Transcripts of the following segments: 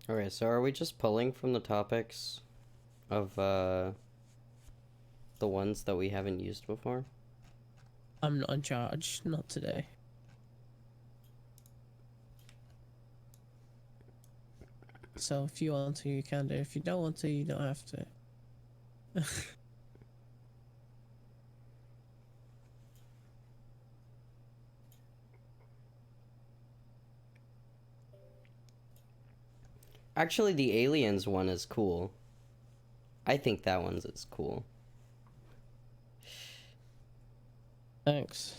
Okay, so are we just pulling from the topics of the ones that we haven't used before? I'm not in charge, not today. So if you want to, you can do. If you don't want to, you don't have to. Actually, the aliens one is cool. I think that one's is cool. Thanks.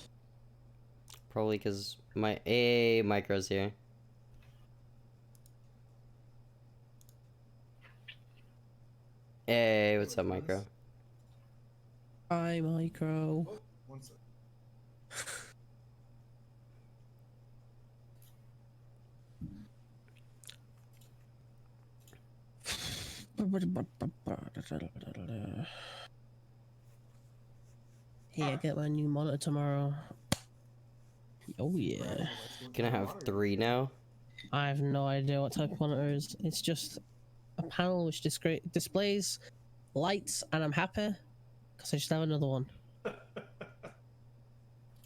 Probably because Micro's here. Hey, what's up, Micro? Hi, Micro. Oh, one sec. Hey, I get my new monitor tomorrow. Oh yeah. Can I have 3 now? I have no idea what type of monitor it is. It's just a panel which displays lights, and I'm happy because I just have another one.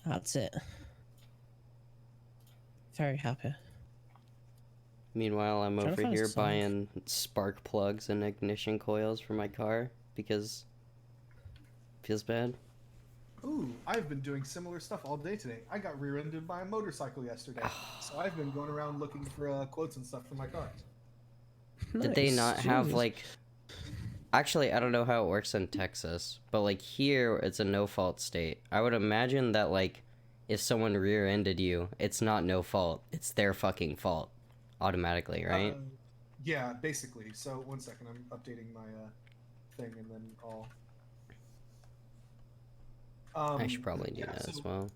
That's it. Very happy. Meanwhile, I'm Trying to over find a here song. buying spark plugs and ignition coils for my car because it feels bad. Ooh, I've been doing similar stuff all day today. I got rear-ended by a motorcycle yesterday, so I've been going around looking for quotes and stuff for my car. Did they Nice, not have jeez. like... Actually, I don't know how it works in Texas, but like here, it's a no-fault state. I would imagine that like if someone rear-ended you, it's not no fault. It's their fucking fault automatically, right? Yeah, basically. So one second, I'm updating my thing, and then I'll. I should probably do yeah, that so as well.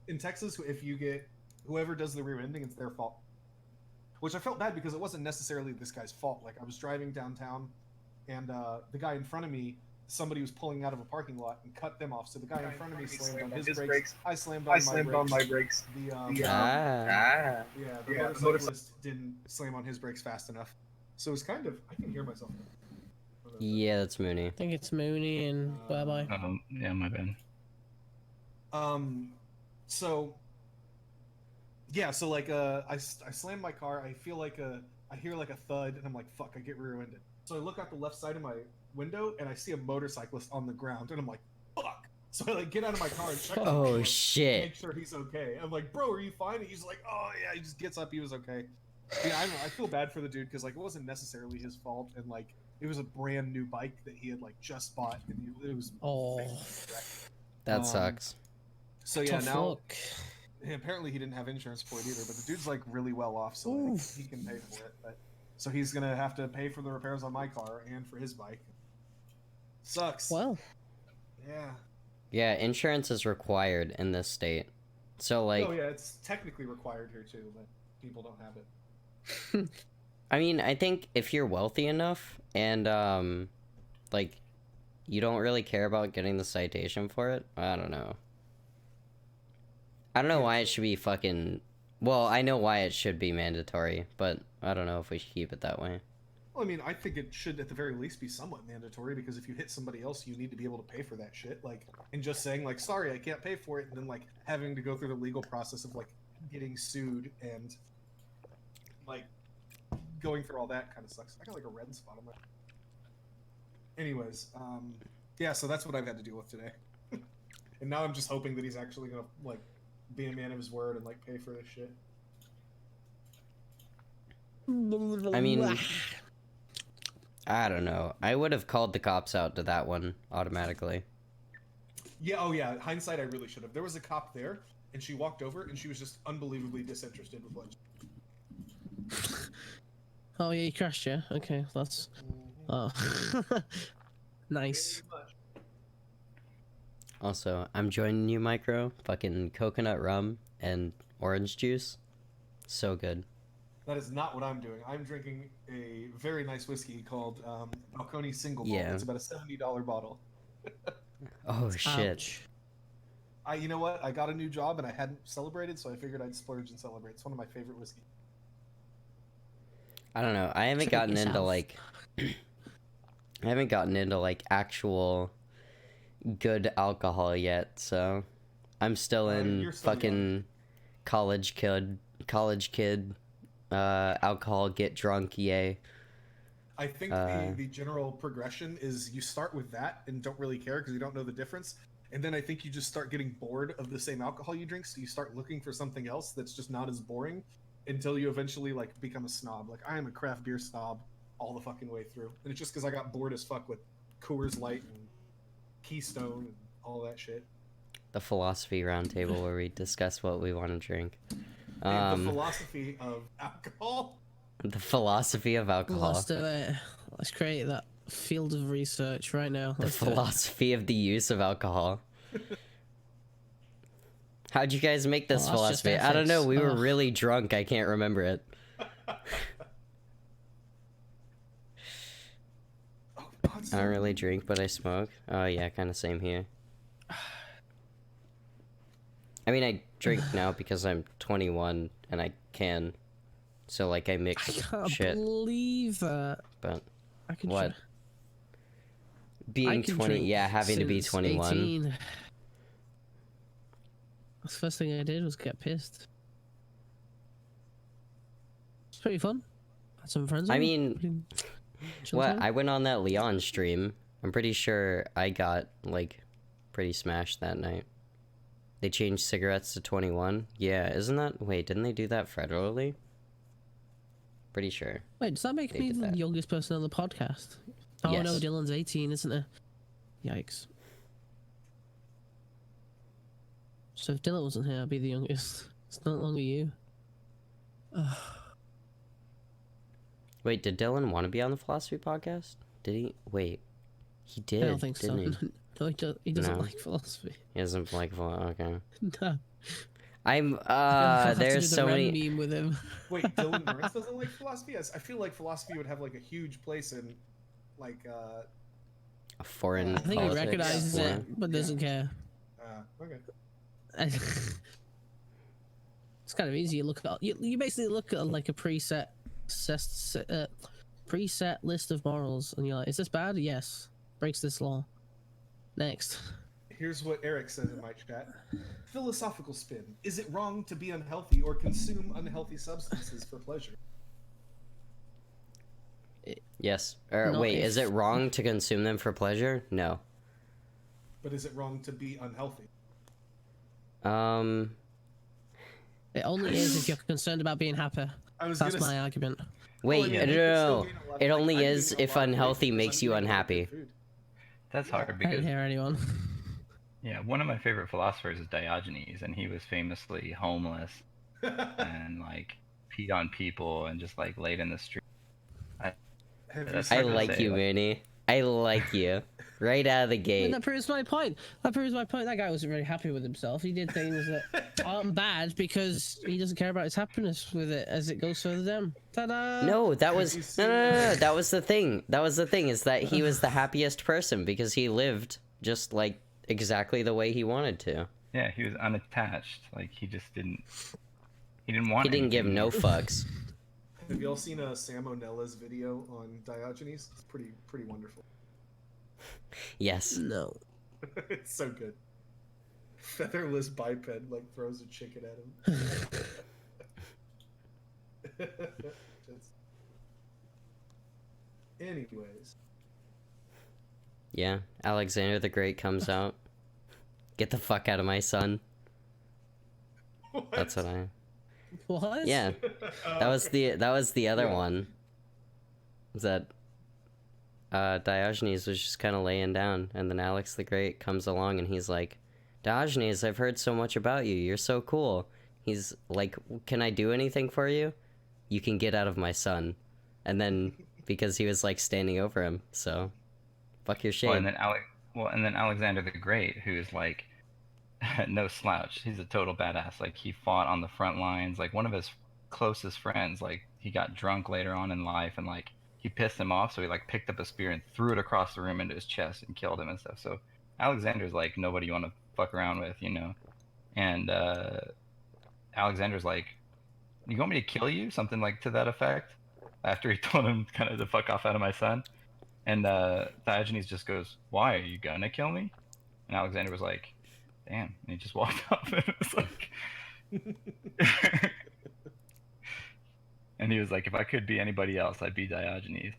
in Texas, if you get whoever does the rear-ending, it's their fault. Which I felt bad because it wasn't necessarily this guy's fault. Like I was driving downtown, and the guy in front of me, somebody was pulling out of a parking lot and cut them off. So the guy in front of me slammed on his brakes. I slammed on my brakes. Ah. The motorcyclist didn't slam on his brakes fast enough. So it's kind of I can hear myself. Yeah, that's Mooney. I think it's Mooney and bye bye. Yeah, my bad. So yeah, so like I slam my car. I feel like I hear like a thud, and I'm like, fuck, I get rear-ended. So I look out the left side of my window, and I see a motorcyclist on the ground, and I'm like, fuck. So I like get out of my car and check. Oh, him, like, shit. Make sure he's okay. I'm like, bro, are you fine? And he's like, oh yeah. He just gets up. He was okay. Yeah, I don't know. I feel bad for the dude because like it wasn't necessarily his fault, and like it was a brand new bike that he had like just bought, and it was. Oh, That sucks. So yeah, tough now luck. apparently he didn't have insurance for it either, but the dude's like really well off, so like, he can pay for it. But so he's gonna have to pay for the repairs on my car and for his bike. Sucks. Well, Yeah. Yeah, insurance is required in this state. So like, Oh yeah, it's technically required here too, but people don't have it. I mean, I think if you're wealthy enough and like you don't really care about getting the citation for it, I don't know. I don't know why it should be fucking... Well, I know why it should be mandatory, but I don't know if we should keep it that way. Well, I mean, I think it should at the very least be somewhat mandatory because if you hit somebody else, you need to be able to pay for that shit. Like, and just saying like, sorry, I can't pay for it, and then like having to go through the legal process of like getting sued and like going through all that kind of sucks. I got like a red spot on my. Anyways, yeah, so that's what I've had to deal with today, and now I'm just hoping that he's actually gonna like be a man of his word and like pay for this shit. I mean, I don't know. I would have called the cops out to that one automatically. Yeah, oh yeah, hindsight, I really should have. There was a cop there, and she walked over, and she was just unbelievably disinterested with what. oh yeah, you crashed, yeah. Okay, that's oh, nice. Also, I'm joining you, Micro. Fucking coconut rum and orange juice. So good. That is not what I'm doing. I'm drinking a very nice whiskey called Balcony Single Malt. Yeah. It's about a $70 bottle. Oh, shit. Ouch. You know what? I got a new job and I hadn't celebrated, so I figured I'd splurge and celebrate. It's one of my favorite whiskeys. I don't know. I haven't Treat gotten into yourself. like I haven't gotten into like actual good alcohol yet, so I'm still in You're still fucking college kid alcohol, get drunk, yay. I think the general progression is you start with that and don't really care because you don't know the difference. And then I think you just start getting bored of the same alcohol you drink, so you start looking for something else that's just not as boring until you eventually like become a snob. Like I am a craft beer snob all the fucking way through. And it's just because I got bored as fuck with Coors Light and Keystone and all that shit. The philosophy roundtable where we discuss what we want to drink. And the philosophy of alcohol. The philosophy of alcohol. Let's do it. Let's create that field of research right now. The Let's do it. philosophy of the use of alcohol. How'd you guys make this Well, that's just philosophy? I don't know. ethics. We were Ugh. really drunk. I can't remember it. I don't really drink, but I smoke. Oh yeah, kind of same here. I mean, I drink now because I'm 21 and I can. So like I I mix can't shit. believe that. But I could what? I Being can 20, drink yeah, having to be since 21. 18. The first thing I did was get pissed. It's pretty fun. Had some friends. I over. mean, Chill what? time. I went on that Leon stream. I'm pretty sure I got like pretty smashed that night. They changed cigarettes to 21. Yeah, isn't that? Wait, didn't they do that federally? Pretty sure. Wait, does that make They me did the that. youngest person on the podcast? Oh Yes. no, Dylan's 18, isn't it? Yikes. So if Dylan wasn't here, I'd be the youngest. It's no longer you. Ugh. Wait, did Dylan want to be on the philosophy podcast? Did he? Wait, he did. I don't think so. didn't he? No, he doesn't No. like philosophy. He doesn't like okay. No. I'm I'll have to do there's the so Ren many. meme with him. Wait, Dylan Norris doesn't like philosophy? I feel like philosophy would have like a huge place in like A foreign I think he politics. recognizes Yeah. it, but doesn't care. okay. It's kind of easy. You look at you basically look at like a preset preset list of morals, and you're like, is this bad? Yes. Breaks this law. Next. Here's what Eric says in my chat. Philosophical spin. Is it wrong to be unhealthy or consume unhealthy substances for pleasure? Yes. Or Not wait, if- is it wrong to consume them for pleasure? No. But is it wrong to be unhealthy? It only is if you're concerned about being happy. I was That's gonna my argument. Wait, yeah, no, you no, can still no. gain a lot It of- only I'm is gaining a if lot of weight unhealthy because makes I'm you eating a lot of unhappy. good food. That's hard I don't because hear anyone. yeah, one of my favorite philosophers is Diogenes, and he was famously homeless and like peed on people and just like laid in the street. Have you That's I hard seen to like say, you, like- Mooney. I like you. Right out of the And gate. that proves my point. That proves my point. That guy wasn't very happy with himself. He did things that aren't bad because he doesn't care about his happiness with it as it goes further down. Ta-da! No, that you was seen- no. That was the thing. That was the thing is that he was the happiest person because he lived just like exactly the way he wanted to. Yeah, he was unattached. Like he just didn't. He didn't want. He didn't give anything. no fucks. Have y'all seen Sam Onella's video on Diogenes? It's pretty wonderful. Yes. No. It's so good. Featherless biped like throws a chicken at him. Just- Anyways, Yeah. Alexander the Great comes out. Get the fuck out of my son. That's what I. What? Yeah. That was the other Yeah. one. That Diogenes was just kind of laying down, and then Alex the Great comes along, and he's like, "Diogenes, I've heard so much about you. You're so cool." He's like, "Can I do anything for you? You can get out of my son." And then because he was like standing over him, so fuck your shade. Well, and then Alexander the Great, who's like no slouch. He's a total badass. Like he fought on the front lines. Like one of his closest friends, like he got drunk later on in life, and like he pissed him off, so he like picked up a spear and threw it across the room into his chest and killed him and stuff. So Alexander's like nobody you want to fuck around with, you know. And Alexander's like, "You want me to kill you?" Something like to that effect. after he told him kind of to fuck off out of my son. And Diogenes just goes, "Why, are you gonna kill me?" And Alexander was like, "Damn," and he just walked off. And it was like, and he was like, "If I could be anybody else, I'd be Diogenes."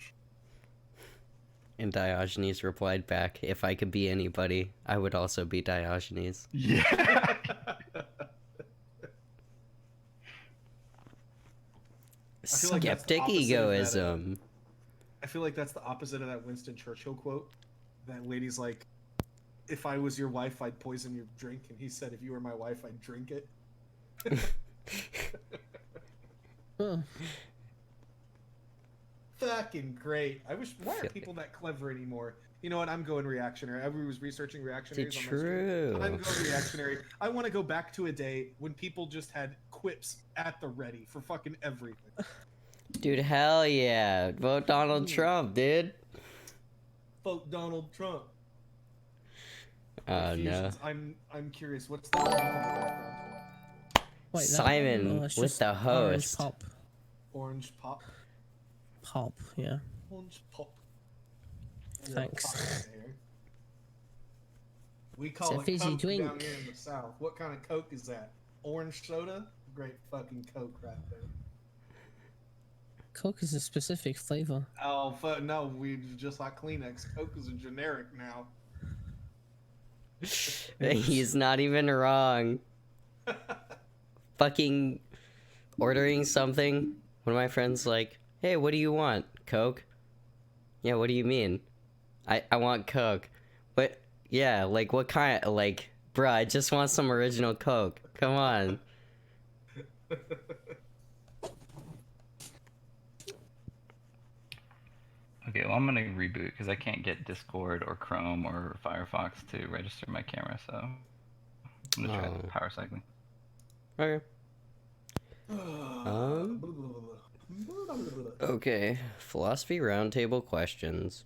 And Diogenes replied back, "If I could be anybody, I would also be Diogenes." Yeah. feel like that's the Skeptic opposite of that, egoism. I feel like that's the opposite of that Winston Churchill quote. That lady's like, "If I was your wife, I'd poison your drink," and he said, "If you were my wife, I'd drink it." Huh. Fucking great. I wish. Why are people that clever anymore? You know what? I'm going reactionary. I was researching reactionaries. It's on my stream. true. I'm going reactionary. I want to go back to a day when people just had quips at the ready for fucking everything. Dude, hell yeah. Vote Donald Trump, dude. Vote Donald Trump. Oh, no. I'm curious. What's the background? Wait, Simon it's with just the Orange host. pop. Orange pop. Pop, yeah. Orange pop. Thanks. Yeah, we call It's a it fizzy Coke drink. down here in the South. What kind of Coke is that? Orange soda? Great fucking Coke right there. Coke is a specific flavor. Oh, fuck, no, we just like Kleenex. Coke is a generic now. He's not even wrong. Fucking ordering something. One of my friends like, "Hey, what do you want? Coke?" "Yeah, what do you mean?" I want Coke." "But yeah, like what kind? Like, bruh, I just want some original Coke. Come on." Okay, well, I'm gonna reboot because I can't get Discord or Chrome or Firefox to register my camera, so I'm gonna try Oh. power cycling. Okay. Okay. Philosophy roundtable questions.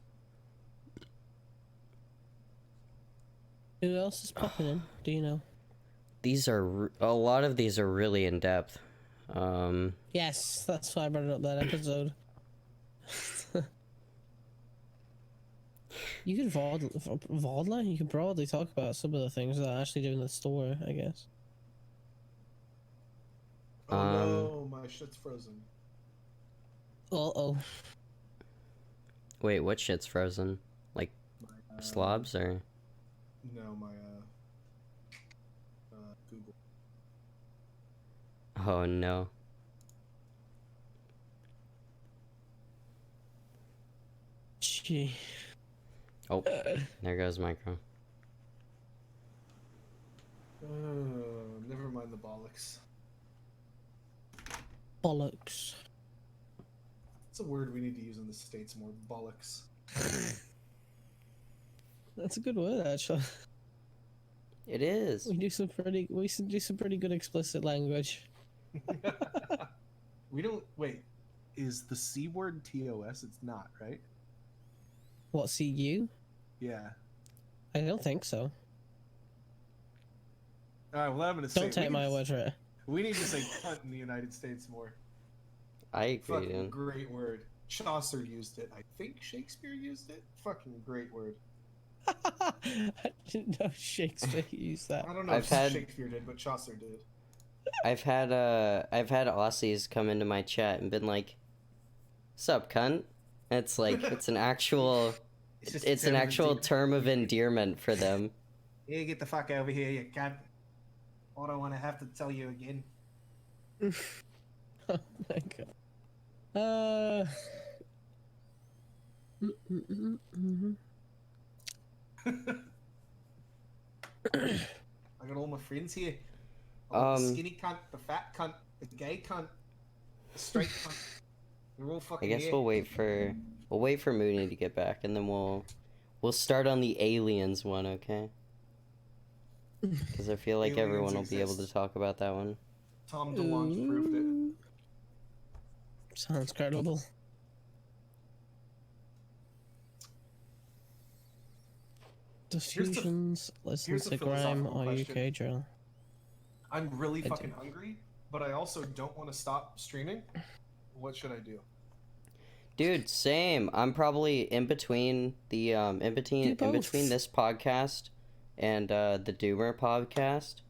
Who else is popping in? Do you know? These are a lot of these are really in depth. Yes, that's why I brought it up that episode. You could you could broadly talk about some of the things that I actually do in the store, I guess. Oh no, my shit's frozen. Uh-oh. Wait, what shit's frozen? Like My, slobs or? No, my Google. Oh no. Gee. Oh, there goes Micro. Never mind the bollocks. Bollocks. It's a word we need to use in the States more. Bollocks. That's a good word, actually. It is. We do some pretty good explicit language. We don't wait. Is the C word TOS? It's not, right? What, CU? Yeah. I don't think so. All right. Well, I'm gonna say. Don't take my word for it. We need to say cunt in the United States more. I agree. Fucking Dude. great word. Chaucer used it. I think Shakespeare used it. Fucking great word. I didn't know Shakespeare used that. I don't know I've if had- Shakespeare did, but Chaucer did. I've had Aussies come into my chat and been like, "Sup, cunt?" It's like it's an actual just it's an actual term of endearment for them. Yeah, get the fuck over here, you cunt. I don't want to have to tell you again. Oh my god. I got all my friends here. I got the Um, skinny cunt, the fat cunt, the gay cunt, the straight cunt. They're all I fucking guess here. we'll wait for Mooney to get back, and then we'll start on the aliens one, okay? Because I feel like Aliens everyone will be able to exist. talk about that one. Tom DeLonge proved it. Sounds credible. Diffusions, listen here's to the grime philosophical or question. UK drill. I'm really I do. fucking hungry, but I also don't want to stop streaming. What should I do? Dude, same. I'm probably in between the in between this podcast and the Doomer podcast.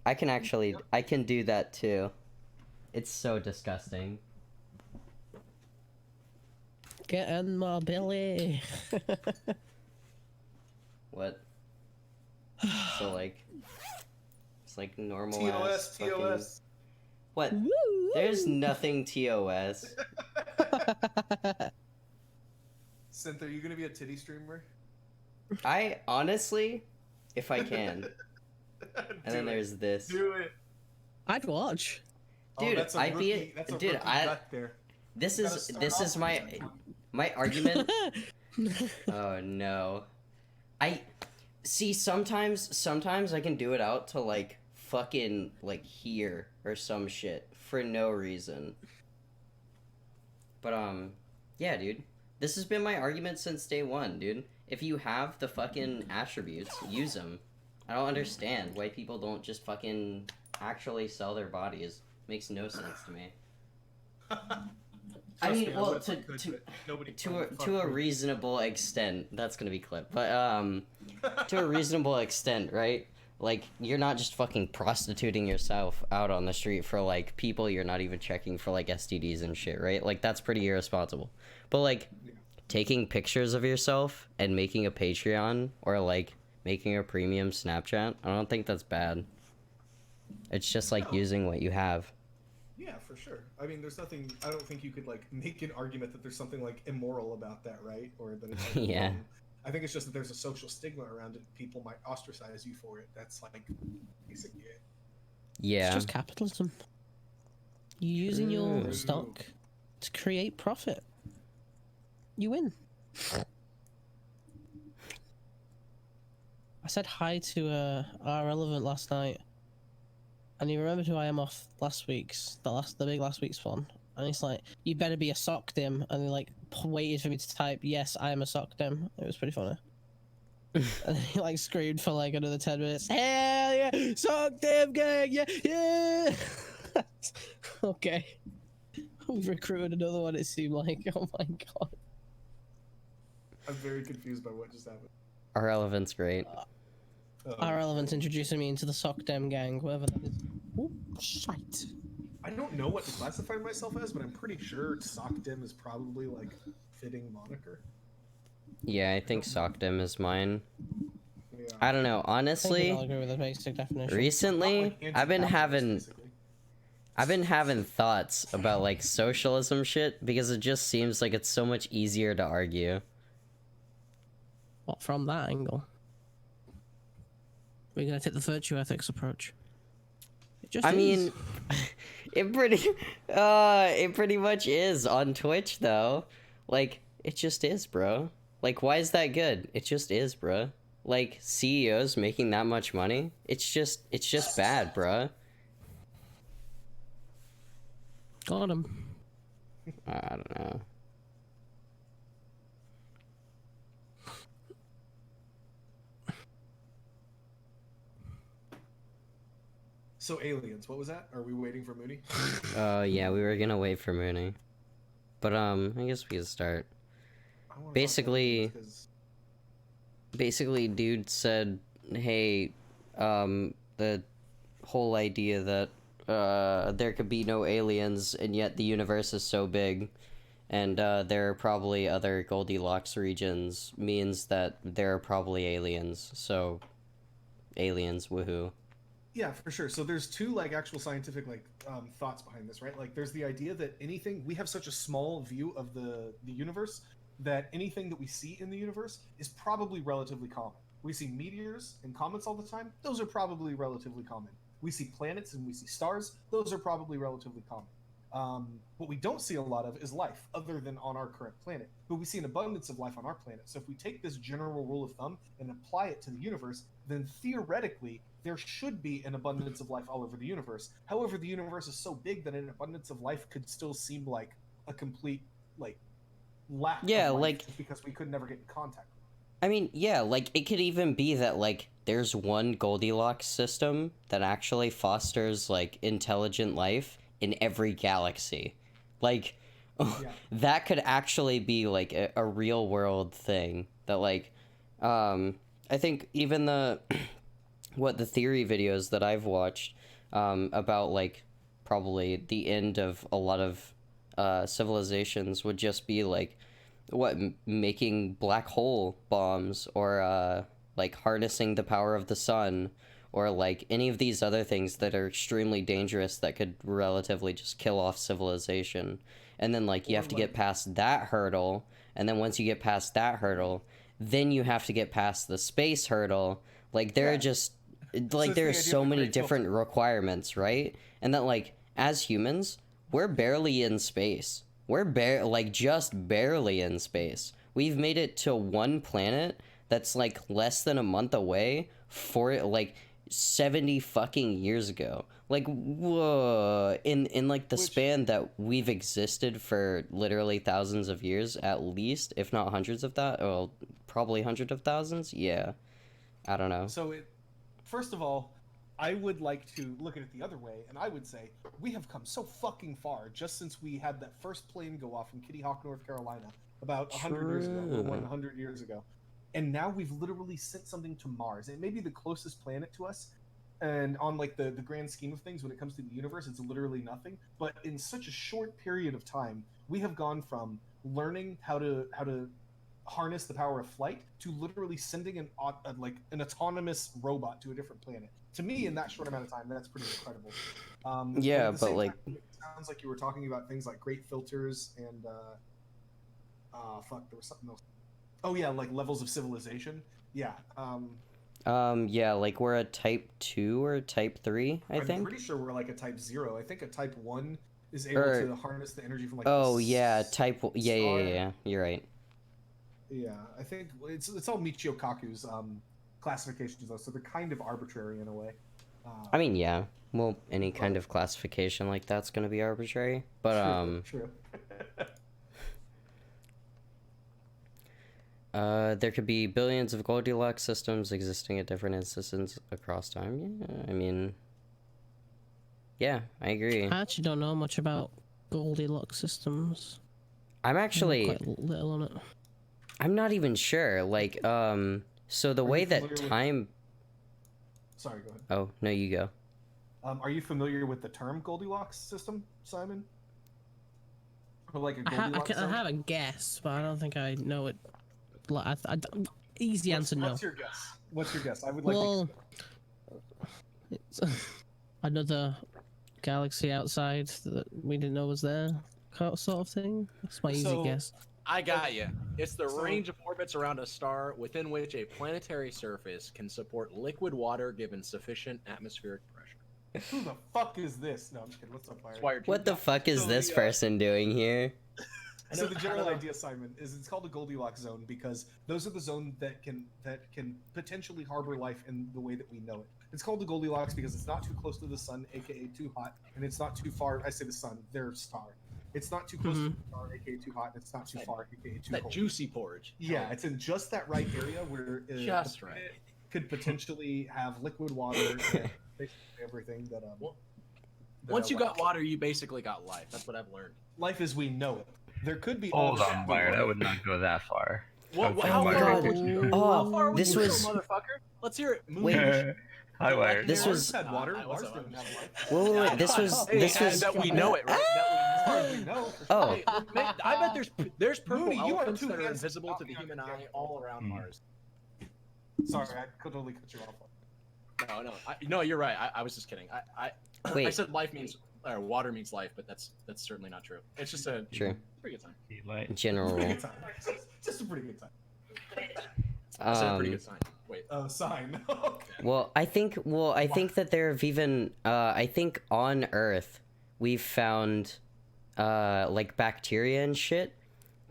I can do that too. It's so disgusting. Get in my belly. What? So like, it's like normal TOS, TOS. What? Woo! There's nothing TOS. Synth, are you gonna be a titty streamer? I honestly, if I can. And then there's this. Do it. I'd watch. Dude, that's a I'd be rookie- that's a dude, rookie I bet there. this You gotta is start this off is with my argument. Oh no. I see sometimes I can do it out to like fucking like here or some shit for no reason. But yeah, dude. This has been my argument since day one, dude. If you have the fucking attributes, use them. I don't understand why people don't just fucking actually sell their bodies. Makes no sense to me. I Trust mean, me, well, would if I could, but nobody to a reasonable extent, that's gonna be clipped. But to a reasonable extent, right? Like, you're not just fucking prostituting yourself out on the street for like people you're not even checking for like STDs and shit, right? Like, that's pretty irresponsible. But like, taking pictures of yourself and making a Patreon or like making a premium Snapchat, I don't think that's bad. It's just like No. using what you have. Yeah, for sure. I mean, there's nothing. I don't think you could like make an argument that there's something like immoral about that, right? Or that it's like, Yeah. wrong. I think it's just that there's a social stigma around it. People might ostracize you for it. That's like basically it. Yeah. It's just capitalism. You're using your True. stock to create profit. You win. I said hi to our relevant last night, and he remembered who I am off last week's the big last week's one. And he's like, "You better be a sock dim," and he like waited for me to type, "Yes, I am a sock dim." It was pretty funny. And then he like screamed for like another 10 minutes. Hell yeah, sock dim gang, yeah, yeah. Okay, we've recruited another one. It seemed like, oh my god. I'm very confused by what just happened. Our relevance great. Our relevant's introducing me into the sock dem gang, whatever that is. Oh, shite. I don't know what to classify myself as, but I'm pretty sure Sockdim is probably like a fitting moniker. Yeah, I think Sockdim is mine. Yeah. I don't know. I think we Honestly, all agree with the basic definition. recently Not like I've been anti-capitalist, having thoughts about like socialism shit because it just seems like it's so much easier to argue. What, from that angle? We're gonna take the virtue ethics approach. It just I is. mean, it pretty much is on Twitch though. Like, it just is, bro. Like, why is that good? It just is, bro. Like, CEOs making that much money, it's just bad, bro. Got him. I don't know. So aliens, what was that? Are we waiting for Mooney? Yeah, we were gonna wait for Mooney. But, I guess we can start. I wanna talk about Basically- aliens 'cause- Basically, dude said, hey, the whole idea that, there could be no aliens, and yet the universe is so big, and, there are probably other Goldilocks regions, means that there are probably aliens, so, aliens, woohoo. Yeah, for sure. So there's two like actual scientific like thoughts behind this, right? Like there's the idea that anything we have such a small view of the universe that anything that we see in the universe is probably relatively common. We see meteors and comets all the time; those are probably relatively common. We see planets and we see stars; those are probably relatively common. What we don't see a lot of is life, other than on our current planet. But we see an abundance of life on our planet. So if we take this general rule of thumb and apply it to the universe, then theoretically there should be an abundance of life all over the universe. However, the universe is so big that an abundance of life could still seem like a complete like lack Yeah, of life like- just because we could never get in contact. I mean, yeah, like, it could even be that, like, there's one Goldilocks system that actually fosters, like, intelligent life in every galaxy. Like, that could actually be like a real world thing that like I think even the the theory videos that I've watched about like probably the end of a lot of civilizations would just be like making black hole bombs or like harnessing the power of the sun or like any of these other things that are extremely dangerous that could relatively just kill off civilization. And then like you have to get past that hurdle, and then once you get past that hurdle, then you have to get past the space hurdle. Like there are just like there are so many different requirements, right? And that like as humans, we're barely in space. We're just barely in space. We've made it to one planet that's like less than a month away for like 70 fucking years ago. Like whoa, in like the span that we've existed for literally thousands of years at least, if not hundreds of probably hundreds of thousands. Yeah, I don't know. So first of all, I would like to look at it the other way, and I would say we have come so fucking far just since we had that first plane go off from Kitty Hawk, North Carolina, about 100 years ago, a little more than 100 years ago. And now we've literally sent something to Mars. It may be the closest planet to us, and on like the grand scheme of things, when it comes to the universe, it's literally nothing. But in such a short period of time, we have gone from learning how to harness the power of flight to literally sending an autonomous robot to a different planet. To me, in that short amount of time, that's pretty incredible. Yeah, but like time, it sounds like you were talking about things like great filters and there was something else. Oh yeah, like levels of civilization. Yeah. Yeah, like we're a type 2 or type 3, I think. I'm pretty sure we're like a type 0. I think a type 1 is able to harness the energy from like type yeah, you're right. Yeah, I think it's all Michio Kaku's classifications though, so they're kind of arbitrary in a way. I mean, yeah. Well, any kind of classification like that's going to be arbitrary, but true. There could be billions of Goldilocks systems existing at different instances across time. Yeah, I mean, yeah, I agree. I actually don't know much about Goldilocks systems. I'm actually quite little on it. I'm not even sure. Like, so the way that time. Sorry, go ahead. Oh no, you go. Are you familiar with the term Goldilocks system, Simon? Or like a Goldilocks I have a guess, but I don't think I know it. Easy answer, no. What's your guess? What's your guess? I would like it's another galaxy outside that we didn't know was there, sort of thing. That's my easy guess. I got you. It's the range of orbits around a star within which a planetary surface can support liquid water given sufficient atmospheric pressure. Who the fuck is this? No, I'm just kidding. What's up, Byron? What the fuck is this person doing here? So the general idea, Simon, is it's called a Goldilocks zone because those are the zones that can potentially harbor life in the way that we know it. It's called the Goldilocks because it's not too close to the sun, aka too hot, and it's not too far. I say the sun, their star. It's not too close to the star, aka too hot, and it's not too far, aka too cold. That juicy porridge. Yeah, it's in just that right area where just right could potentially have liquid water and basically everything that once you got water, you basically got life. That's what I've learned. Life as we know it. There could be. Hold on, Byron. I would not go that far. How far would you go, motherfucker? Let's hear it. Hi, Byron. This was. Had water. Mars didn't have life. Wait. This was. That we know it, right? That we know. Oh. I bet there's purple Mooney, you are elephants too that are handsome invisible to the human eye all around Mars. Sorry, I could totally cut you off. No, you're right. I was just kidding. Wait. I said life means. Or water means life, but that's certainly not true. It's just a pretty good time. General rule. Just a pretty good time. I said a pretty good sign. Wait. Oh, sign. Well, I think that there have even I think on Earth we've found like bacteria and shit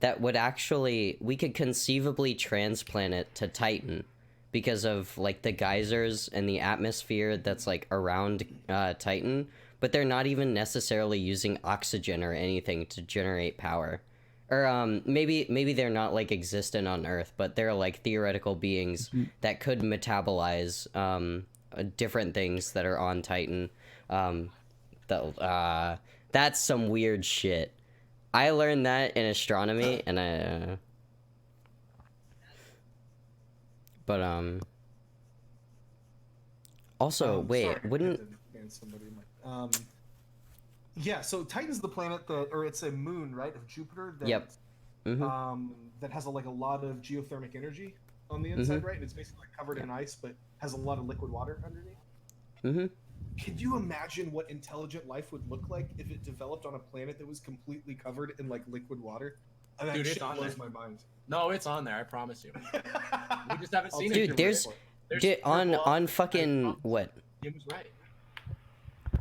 that would actually we could conceivably transplant it to Titan because of like the geysers and the atmosphere that's like around Titan. But they're not even necessarily using oxygen or anything to generate power. Or maybe they're not like existent on Earth, but they're like theoretical beings that could metabolize different things that are on Titan. That's some weird shit. I learned that in astronomy, and I. But Also, wait, sorry, I had wouldn't? to ban somebody in my- Yeah, so Titan's the planet that, or it's a moon, right, of Jupiter. That, Yep. Mm-hmm. That has like a lot of geothermic energy on the inside, right? And it's basically like covered in ice, but has a lot of liquid water underneath. Mm-hmm. Can you imagine what intelligent life would look like if it developed on a planet that was completely covered in like liquid water? And that Dude, it's shit on blows there. my mind. No, it's on there. I promise you. We just haven't seen Dude, it. there's on fucking what? He was right.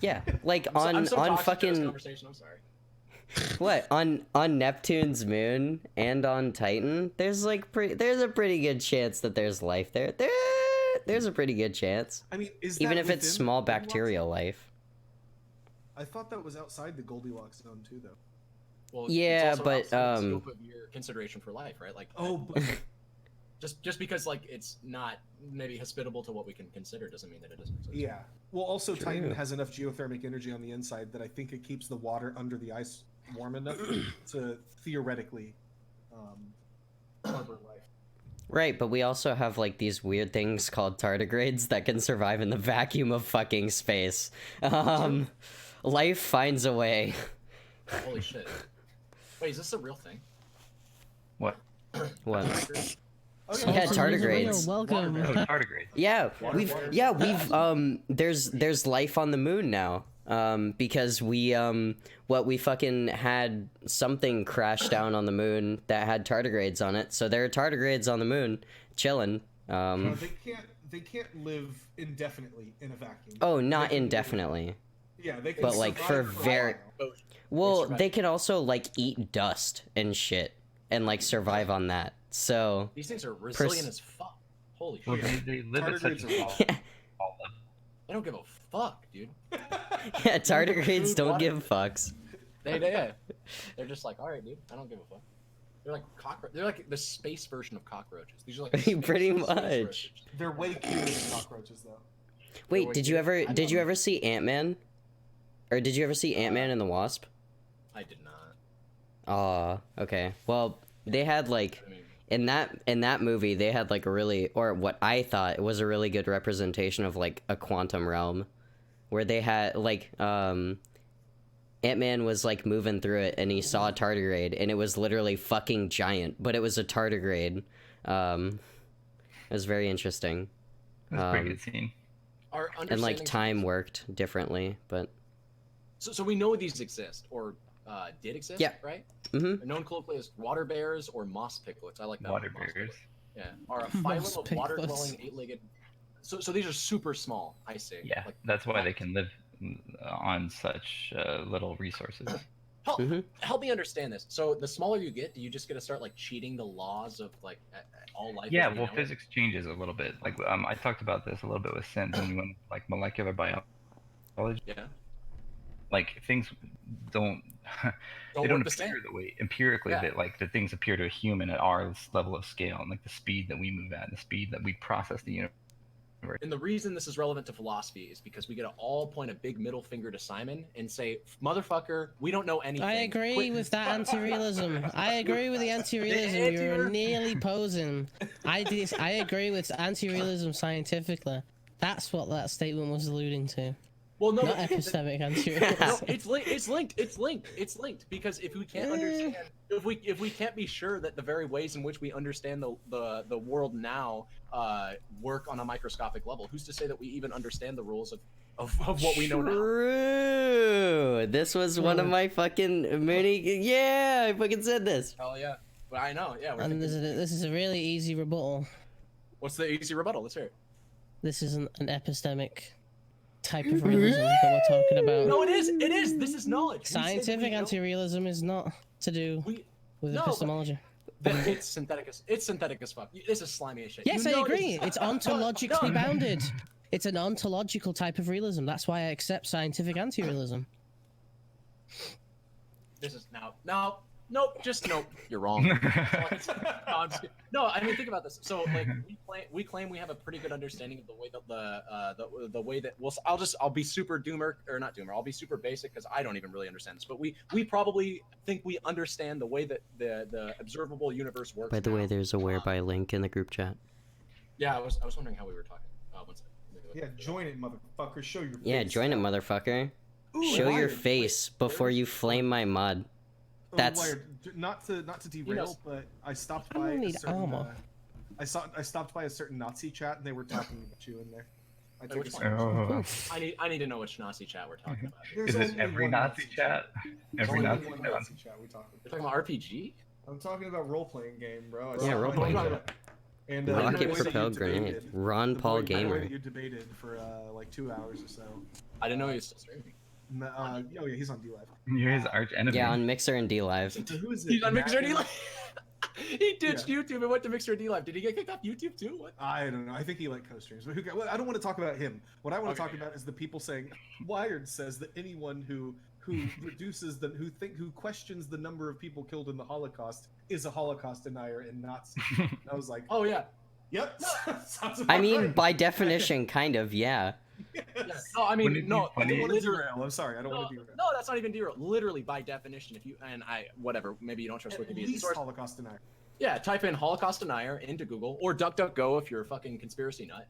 Yeah, like I'm so on toxic to this fucking conversation. I'm sorry. what on Neptune's moon and on Titan. There's like there's a pretty good chance that there's life there. There's a pretty good chance, I mean, is even that if it's within small the Goldilocks bacterial zone? life. I thought that was outside the Goldilocks zone too, though. Well, Yeah, it's also but, outside the scope of your consideration for life, right? Like, Oh, but just because like it's not maybe hospitable to what we can consider doesn't mean that it doesn't exist. yeah. Well, also Titan True. has enough geothermic energy on the inside that I think it keeps the water under the ice warm enough to theoretically harbor life. Right, but we also have like these weird things called tardigrades that can survive in the vacuum of fucking space. Life finds a way. Holy shit! Wait, is this a real thing? What? What? Okay. Yeah, Also, tardigrades. Welcome. Oh, tardigrade. Yeah, Water, we've water. there's life on the moon now. Because we fucking had something crash down on the moon that had tardigrades on it. So there are tardigrades on the moon chilling. No, they can't live indefinitely in a vacuum. Oh, They not can- indefinitely. Yeah, they can But, like, for survive a very- while. Well, survive. they could also like eat dust and shit and like survive on that. So These things are resilient as fuck. Holy Well, shit! they live at such Tardigrades a are small level. They don't give a fuck, dude. yeah, tardigrades Food, don't water. give fucks. They're just like, all right, dude. I don't give a fuck. They're like cockroach. They're like the space version of cockroaches. These are like space- Pretty space much. roaches. They're way cuter than cockroaches, though. Wait, Wait, did you ever I did you don't- ever see Ant-Man? Or did you ever see Ant-Man and the Wasp? I did not. Okay. Well, they had like I mean, in that movie they had like a really, or what I thought was a really good representation of like a quantum realm where they had like Ant-Man was like moving through it and he saw a tardigrade and it was literally fucking giant, but it was a tardigrade. It was very interesting. That's a pretty good scene. our And like understanding- time worked differently, but So we know these exist or did exist, Yeah. right? mhm. They're known colloquially as water bears or moss picklets. I like that. Water one, moss bears. picklets. Yeah, are a Moss phylum of picklets. water-dwelling eight-legged. So these are super small. I see. Yeah, Like, that's why they can live on such little resources. help me understand this. So the smaller you get, do you just get to start like cheating the laws of like all life? Yeah, as we well, know it? physics changes a little bit. Like I talked about this a little bit with Synth when we went like molecular biology. Yeah. Like things don't Don't they don't work the same. appear the way empirically Yeah. that like the things appear to a human at our level of scale and like the speed that we move at and the speed that we process the universe. And the reason this is relevant to philosophy is because we get to all point a big middle finger to Simon and say, "Motherfucker, we don't know anything." I agree Quit- with that anti-realism. I agree with the anti-realism you're anti-realism. nearly posing. I agree with anti-realism scientifically. That's what that statement was alluding to. Well, no, Not but- epistemic no, anti-realism. it's linked because if we can't understand, if we can't be sure that the very ways in which we understand the world now work on a microscopic level, who's to say that we even understand the rules of what we know now? True. This was one of my fucking many. Yeah, I fucking said this. Hell yeah. Well, I know. Yeah. We're And thinking, this is a really easy rebuttal. what's the easy rebuttal? Let's hear it. This isn't an epistemic type of realism that we're talking about. No, it is. It is. This is knowledge. We said Scientific we know- anti-realism is not to do we- with No, but- epistemology. It's synthetic as fuck. This is slimy as shit. Yes, You I know agree. this- It's ontologically No. bounded. It's an ontological type of realism. That's why I accept scientific anti-realism. This is now. Nope, just nope. You're wrong. No, I'm just kidding. No, I mean, think about this. So, like, we claim we have a pretty good understanding of the way that the way that I'll be super doomer or not doomer. I'll be super basic because I don't even really understand this. But we probably think we understand the way that the observable universe works. By the way, there's a whereby link in the group chat. Yeah, I was wondering how we were talking. One second. Yeah, join it, motherfucker. Show your face. Yeah, join it, motherfucker. Ooh, Show your Wired, face before you flame my mod. Oh, That's- Wired, not to derail, knows? but I stopped I by don't a need certain. armor. I stopped by a certain Nazi chat and they were talking about you in there. I took which a one? screenshot. I need to know which Nazi chat we're talking about. There's Is it only every one Nazi chat? Every There's only Nazi one chat? Nazi chat we talk about. You're talking about RPG? I'm talking about role-playing game, bro. Yeah, role-playing game. game. And Rocket the boy that you propelled grenade. debated- Ron the Paul boy- the boy Gamer. that you debated for like 2 hours or so. I didn't know he was still streaming. Oh yeah, he's on DLive. You're his arch enemy. Yeah, on Mixer and D Live. Who is it? He's on Mixer Matt- D Live. He ditched YouTube and went to Mixer D Live. Did he get kicked off YouTube too? What? I don't know. I think he like co-streams, but well, I don't want to talk about him. What I want to Okay. talk about is the people saying Wired says that anyone who reduces who questions the number of people killed in the Holocaust is a Holocaust denier and Nazi. I was like, Oh yeah. yep. Sounds I about mean, right. by definition, kind of, yeah. Yes. No, I mean Wouldn't it be no. I funny? don't want to Literally, derail. I'm sorry. I don't no, want to derail. no, that's not even derail. Literally, by definition, if you and I, whatever, maybe you don't trust At Wikipedia. least Source. Holocaust denier. Yeah, type in Holocaust denier into Google or DuckDuckGo if you're a fucking conspiracy nut.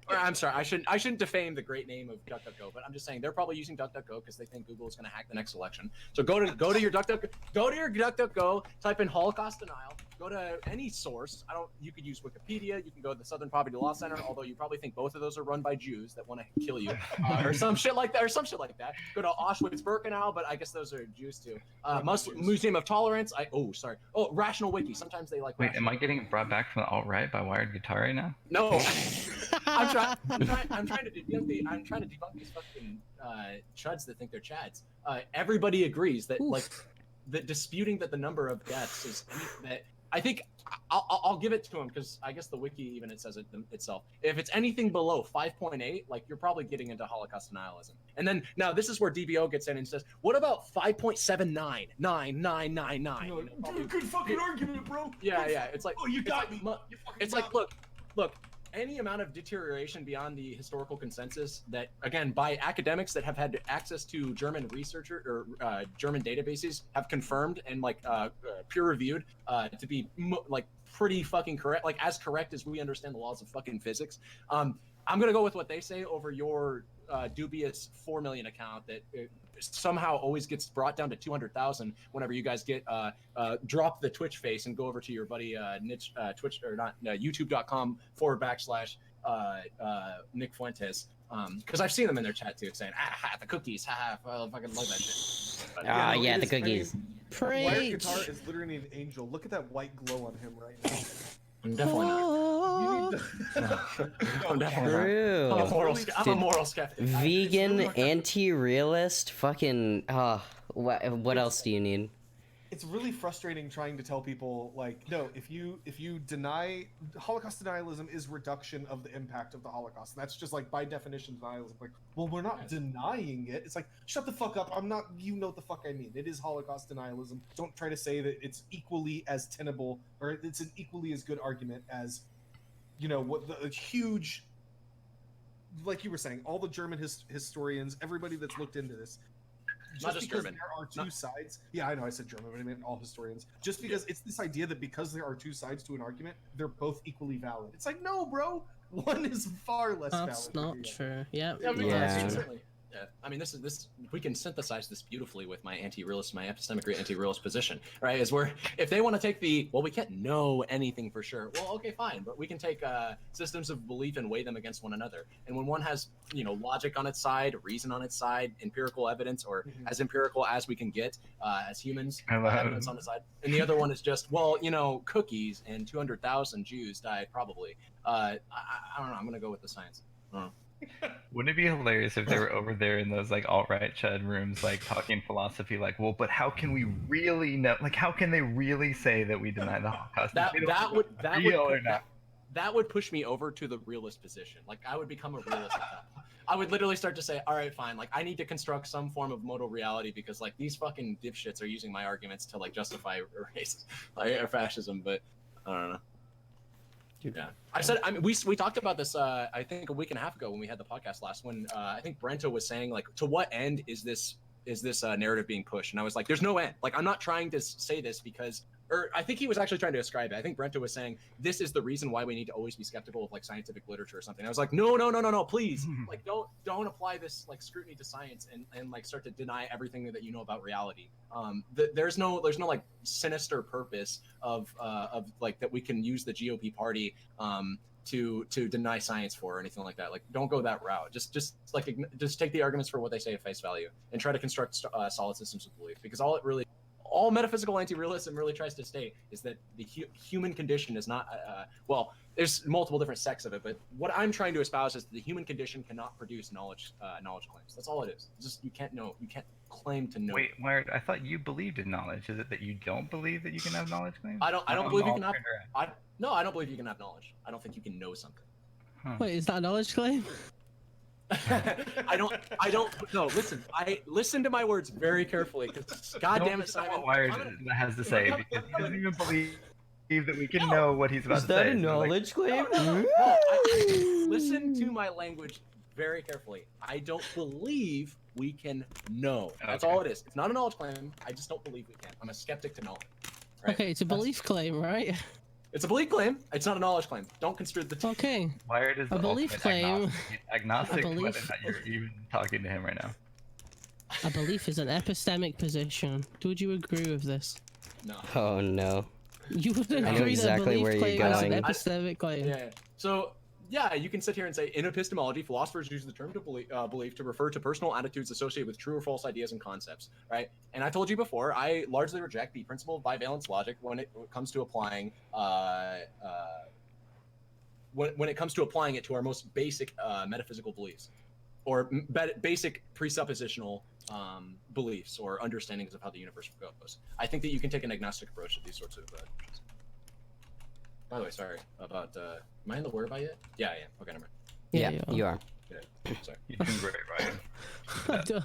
Or I'm sorry, I shouldn't defame the great name of DuckDuckGo, but I'm just saying they're probably using DuckDuckGo because they think Google is going to hack the next election. So go to your DuckDuckGo, type in Holocaust denial, go to any source. You could use Wikipedia, you can go to the Southern Poverty Law Center, although you probably think both of those are run by Jews that want to kill you, or some shit like that. Go to Auschwitz-Birkenau, but I guess those are Jews too. Muslim Museum of Tolerance. Rational Wiki. Sometimes they like. Wait, am I getting brought back from the alt-right by WiredGuitars now? No. I'm trying to debunk these fucking chuds that think they're chads. Everybody agrees that that disputing that the number of deaths is that I think I'll give it to him because I guess the wiki even it says it itself. If it's anything below 5.8, like you're probably getting into Holocaust denialism. And then now this is where DBO gets in and says, what about 5.79? Good fucking argument, bro. Yeah. It's like Oh, you got me. It's like look. Any amount of deterioration beyond the historical consensus that, again, by academics that have had access to German researcher or German databases have confirmed and peer-reviewed to be pretty fucking correct, like as correct as we understand the laws of fucking physics. I'm gonna go with what they say over your dubious 4 million account that somehow always gets brought down to 200,000 whenever you guys get drop the Twitch face and go over to your buddy Niche Twitch or not youtube.com/Nick Fuentes because I've seen them in their chat too saying the cookies I fucking love that shit. But, Ah, no, yeah, it the is- I mean, cookies. Wired Preach. Guitar is literally an angel. Look at that white glow on him right now. I'm definitely not. You need I'm definitely not. True. I'm a moral skeptic. Vegan, anti-realist, fucking. What else do you need? It's really frustrating trying to tell people no, if you deny Holocaust denialism is reduction of the impact of the Holocaust. And that's just by definition denialism. Well, we're not denying it. It's shut the fuck up. I'm not. You know what the fuck I mean. It is Holocaust denialism. Don't try to say that it's equally as tenable or it's an equally as good argument as, what the huge. Like you were saying, all the German historians, everybody that's looked into this. Not just because German. there are two sides. Yeah, I know I said German, but I meant all historians. Just because it's this idea that because there are two sides to an argument, they're both equally valid. It's no, bro. One is far less valid. That's than not the other. true. Yeah. Yeah. Certainly. Yeah, I mean, this we can synthesize this beautifully with my epistemically anti-realist position, right? Is where if they want to take we can't know anything for sure. Well, okay, fine, but we can take systems of belief and weigh them against one another. And when one has logic on its side, reason on its side, empirical evidence, or as empirical as we can get as humans, evidence on the side, and the other one is just cookies and 200,000 Jews died probably. I don't know. I'm gonna go with the science. I don't know. Wouldn't it be hilarious if they were over there in those alt-right chud rooms talking philosophy well, but how can we really know, how can they really say that we deny the Holocaust? That would push me over to the realist position. I would become a realist at that point. I would literally start to say, all right, fine. Like, I need to construct some form of modal reality because, like, these fucking dipshits are using my arguments to, like, justify race or fascism. But I don't know. Yeah, I mean, we talked about this. I think a week and a half ago when we had the podcast last. When I think Brento was saying, like, to what end is this narrative being pushed? And I was like, there's no end. Like, I'm not trying to say this because. Or I think he was actually trying to describe it. I think Brento was saying this is the reason why we need to always be skeptical of like scientific literature or something. I was like, no, please, like don't apply this like scrutiny to science and like start to deny everything that you know about reality. There's no like sinister purpose of like that we can use the GOP party to deny science for or anything like that. Like, don't go that route. Just take the arguments for what they say at face value and try to construct solid systems of belief, because all metaphysical anti-realism really tries to state is that the human condition is not well, there's multiple different sects of it, but what I'm trying to espouse is that the human condition cannot produce knowledge claims. That's all it is. It's just you can't claim to know. Wait, Wired, I thought you believed in knowledge. Is it that you don't believe that you can have knowledge claims? I don't believe you can have I don't believe you can have knowledge. I don't think you can know something. Huh. Wait, is that a knowledge claim? I don't no, listen to my words very carefully, because goddamn it, Simon. What Wired has to say, because he doesn't even believe that we can know what he's about Is to that say. a knowledge claim? Listen to my language very carefully. I don't believe we can know. That's all it is. It's not a knowledge claim. I just don't believe we can. I'm a skeptic to knowledge. Right? Okay, it's a belief claim, right? It's a belief claim. It's not a knowledge claim. Don't construe the. Okay. Wired is A the belief ultimate claim. agnostic, A whether or belief- not you're even talking to him right now. A belief is an epistemic position. Would you agree with this? No. Oh no. You would know agree exactly that where belief you're claim is an going. epistemic claim. Yeah. So yeah, you can sit here and say in epistemology, philosophers use the term to belief to refer to personal attitudes associated with true or false ideas and concepts, right? And I told you before, I largely reject the principle of bivalence logic when it comes to applying when it comes to applying it to our most basic metaphysical beliefs or basic presuppositional beliefs or understandings of how the universe goes. I think that you can take an agnostic approach to these sorts of questions. By the way, sorry about. Am I in the word by yet? Yeah, I am. Okay, never mind. Yeah, you are. Yeah, sorry. You're doing great, Ryan.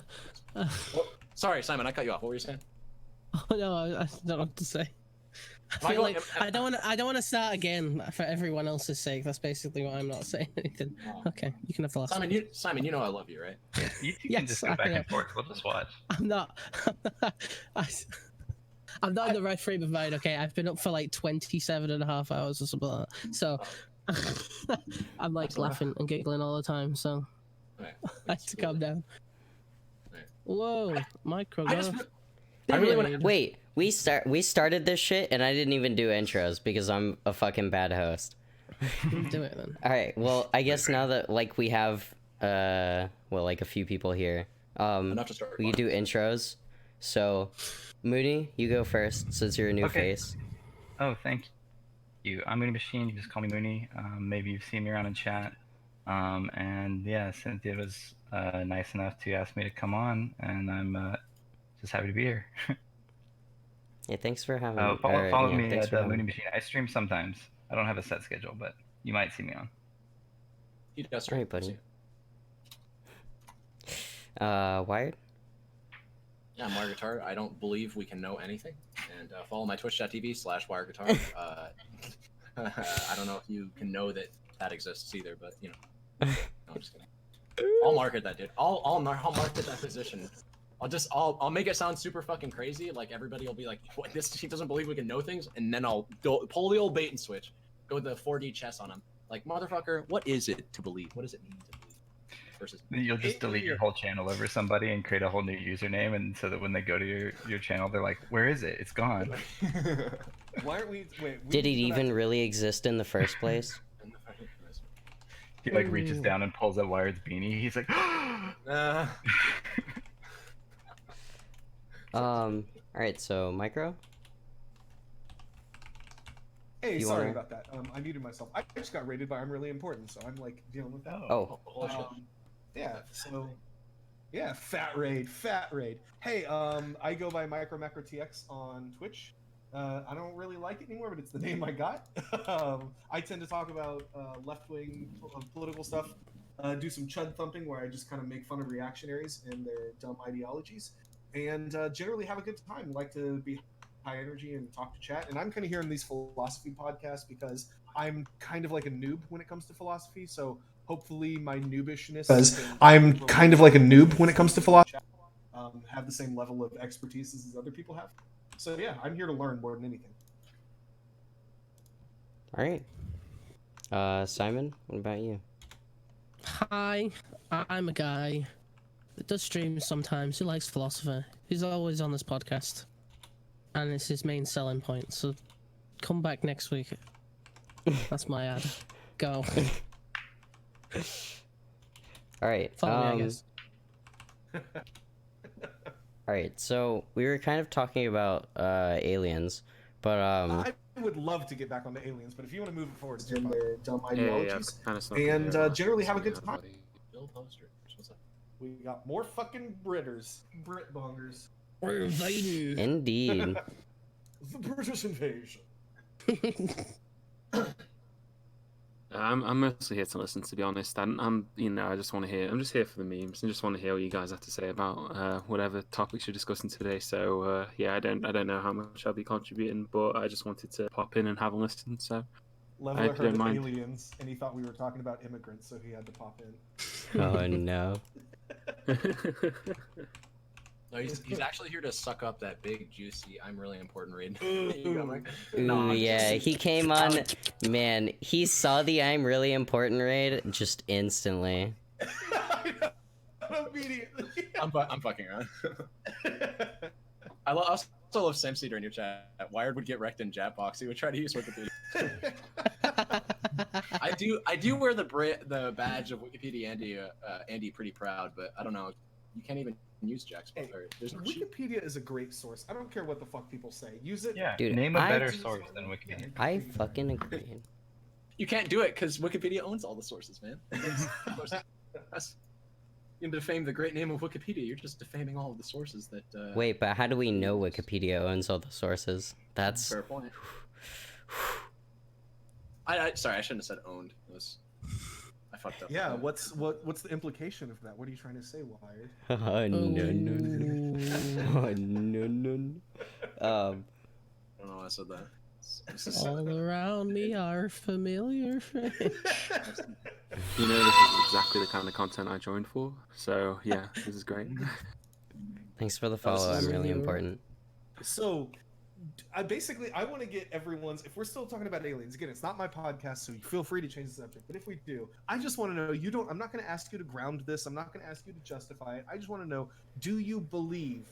Oh, sorry, Simon. I cut you off. What were you saying? Oh no, I don't know what to say. Am I feel going- like I don't want to start again for everyone else's sake. That's basically why I'm not saying anything. Oh. Okay, you can have the last Simon, one. Simon, you know I love you, right? You two Yes, can just go I back know. and forth. We'll just watch. I'm not. I'm not in the right frame of mind. Okay, I've been up for like 27 and a half hours or something like that. So I'm like That's all right. laughing and giggling all the time. So Right. I have to calm down. Right. Whoa, micro. I just. go. I really want to. Wait, we started this shit and I didn't even do intros because I'm a fucking bad host. Do it then. All right. Well, I guess now that like we have like a few people here, Enough to start. we do intros. So, Moody, you go first since you're a new Okay. face. Oh, thank you. I'm MoonyMachine. You just call me Moony. Maybe you've seen me around in chat. And yeah, Cynthia was nice enough to ask me to come on, and I'm just happy to be here. Yeah, thanks for having Follow me thanks at for having me. MoonyMachine. I stream sometimes. I don't have a set schedule, but you might see me on. He does. All right, buddy. Wired? Yeah, I'm WiredGuitar. I don't believe we can know anything. And follow my twitch.tv/WiredGuitar. I don't know if you can know that exists either, but you know. No, I'm just kidding. I'll market that, dude. I'll market that position. I'll make it sound super fucking crazy. Like everybody will be like, "What? This he doesn't believe we can know things," and then I'll pull the old bait and switch, go the 4D chess on him. Like, motherfucker, what is it to believe? What does it mean to believe? Versus. You'll just delete your whole channel over somebody and create a whole new username, and so that when they go to your channel, they're like, "Where is it? It's gone." Why aren't we? Wait. We Did it still have even to- really exist in the first place? He like reaches down and pulls at Wired's beanie. He's like, All right. So, Micro. Hey, You sorry wanna- about that. I muted myself. I just got rated by I'm really important, so I'm like dealing with that. Oh. Yeah. So, yeah, fat raid. Hey, I go by MicroMacro TX on Twitch. I don't really like it anymore, but it's the name I got. I tend to talk about left-wing political stuff do some chud thumping where I just kind of make fun of reactionaries and their dumb ideologies, and generally have a good time. Like to be high energy and talk to chat. And I'm kind of here in these philosophy podcasts because I'm kind of like a noob when it comes to philosophy. So hopefully my noobishness. Because I'm kind of like a noob when it comes to philosophy. Have the same level of expertise as other people have. So yeah, I'm here to learn more than anything. All right. Simon, what about you? Hi, I'm a guy that does streams sometimes, who likes philosophy. He's always on this podcast, and it's his main selling point, so come back next week. That's my ad. Go. All right. Follow me, I guess. All right. So we were kind of talking about aliens, but I would love to get back on the aliens, but if you want to move it forward, in their dumb Yeah, ideologies, kind of and generally have a good time. Bill Poster. What's up? We got more fucking Brit bongers. We're invading. indeed. The British invasion. I'm mostly here to listen, to be honest. I'm I just want to hear. I'm just here for the memes and just want to hear what you guys have to say about whatever topics you're discussing today. So yeah, I don't know how much I'll be contributing, but I just wanted to pop in and have a listen. So Leveler hope you heard don't of mind. aliens, and he thought we were talking about immigrants, so he had to pop in. Oh no. No, he's actually here to suck up that big, juicy, I'm really important read. Ooh, yeah, he came on. Man, he saw the I'm really important raid just instantly. Immediately. I'm fucking around. I also love Samseeder in your chat. Wired would get wrecked in Japbox. He would try to use Wikipedia. I do wear the badge of Wikipedia Andy pretty proud, but I don't know. You can't even use Jack's. Hey, There's no cheat. Wikipedia is a great source. I don't care what the fuck people say. Use it. Yeah, Dude, name a I better just- source than Wikipedia. I fucking agree. You can't do it because Wikipedia owns all the sources, man. You defame the great name of Wikipedia. You're just defaming all of the sources that. Wait, but how do we know Wikipedia owns all the sources? That's Fair point. Sorry, I shouldn't have said owned. I fucked up. Yeah. What's the implication of that? What are you trying to say, Wired? oh no. Oh no. I don't know why I said that. All around me are familiar faces. This is exactly the kind of content I joined for. So yeah, this is great. Thanks for the follow. I'm really important. So, I want to get everyone's. If we're still talking about aliens, again, it's not my podcast, so you feel free to change the subject. But if we do, I just want to know. I'm not going to ask you to ground this. I'm not going to ask you to justify it. I just want to know: do you believe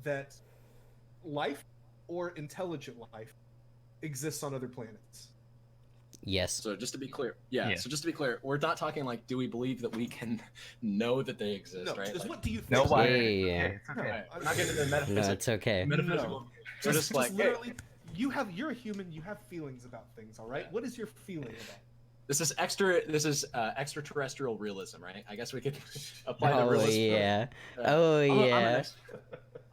that life or intelligent life exists on other planets? Yes. So just to be clear, yeah. Yeah. So just to be clear, we're not talking like, do we believe that we can know that they exist, No, right? just Like, what do you think? No, why? Yeah. It's okay. right, I'm not getting into the No, metaphysics. it's okay. Metaphysical. We're just like, hey, literally, you're a human. You have feelings about things. All right. What is your feeling about? this is extraterrestrial realism, right? I guess we could apply the Oh realist. yeah. Uh, Oh I'm yeah.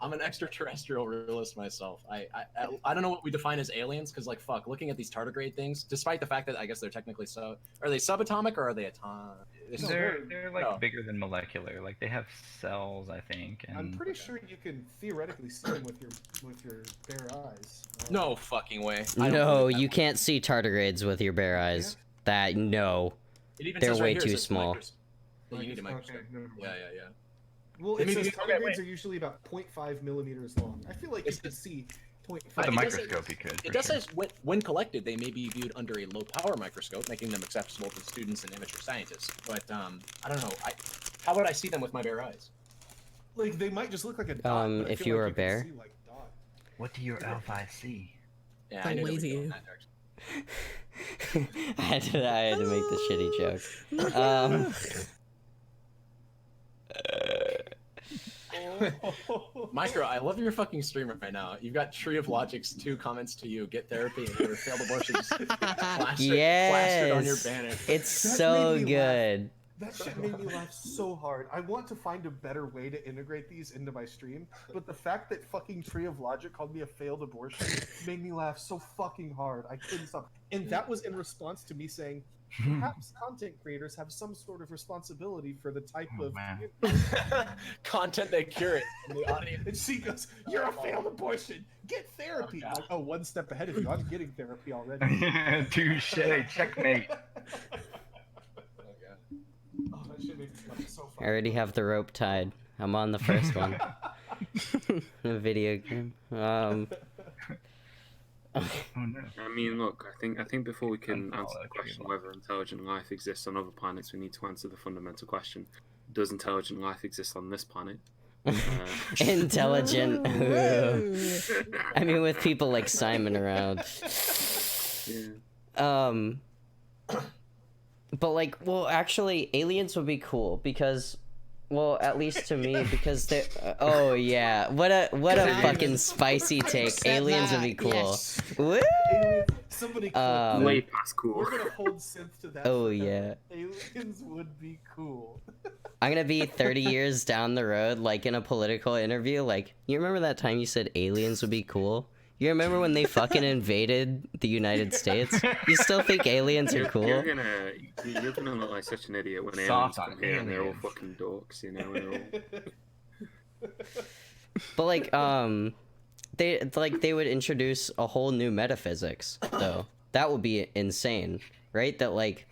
I'm an extraterrestrial realist myself. I don't know what we define as aliens, because like fuck, looking at these tardigrade things, despite the fact that I guess they're technically are they subatomic or are they atomic? They're like no. bigger than molecular. Like they have cells, I think. And I'm pretty sure you can theoretically see them with your bare eyes. No fucking way. I don't No, believe that you one. can't see tardigrades with your bare eyes. That no. It even They're says right way here, it too says small. You need a microscope. Okay, never mind. Yeah. Well, Let it me says be- okay, tardigrades wait. are usually about 0.5 millimeters long. I feel like you could see 0.5. with a It does microscope, you could. It for does sure. say when collected, they may be viewed under a low power microscope, making them accessible to students and amateur scientists. But I don't know. How would I see them with my bare eyes? Like they might just look like a dot. but I if feel you were like a bear? can see, like, dot. What do your L5 see? Yeah, How I knew that lazy we'd go you. in that direction. I had to make the shitty joke. Micro, I love your fucking stream right now. You've got Tree of Logic's 2 comments to you: get therapy and your failed abortions plastered on your Yes. banner. It's That so made me laugh. good. That shit made me laugh so hard. I want to find a better way to integrate these into my stream, but the fact that fucking Tree of Logic called me a failed abortion made me laugh so fucking hard. I couldn't stop. And that was in response to me saying, perhaps content creators have some sort of responsibility for the type Oh, of man. Content they curate in the audience. And she goes, "You're a failed abortion. Get therapy." Oh, God. Like, oh, one step ahead of you. I'm getting therapy already. Touche, checkmate. Oh, that shit makes me so I funny. already have the rope tied. I'm on the first one. A video game. Oh no. I mean, look, I think before we can Unfollow answer the tree question block. whether intelligent life exists on other planets, we need to answer the fundamental question: does intelligent life exist on this planet? Intelligent. Whoa. I mean, with people like Simon around. Yeah. But like, well, actually, aliens would be cool because, well, at least to me, because they. Oh yeah, what a fucking spicy take. Accept Aliens would that, be cool. yes. Woo! Aliens, somebody clip Way that. past cool. We're gonna hold synth to that. Oh, forever. yeah. Aliens would be cool. I'm gonna be 30 years down the road, like in a political interview. Like, you remember that time you said aliens would be cool? You remember when they fucking invaded the United States? You still think aliens are cool? You're gonna look like such an idiot when aliens Soft on come here and they're all aliens. fucking dorks, you know. And they're all... But like, they would introduce a whole new metaphysics, though. That would be insane, right? That like,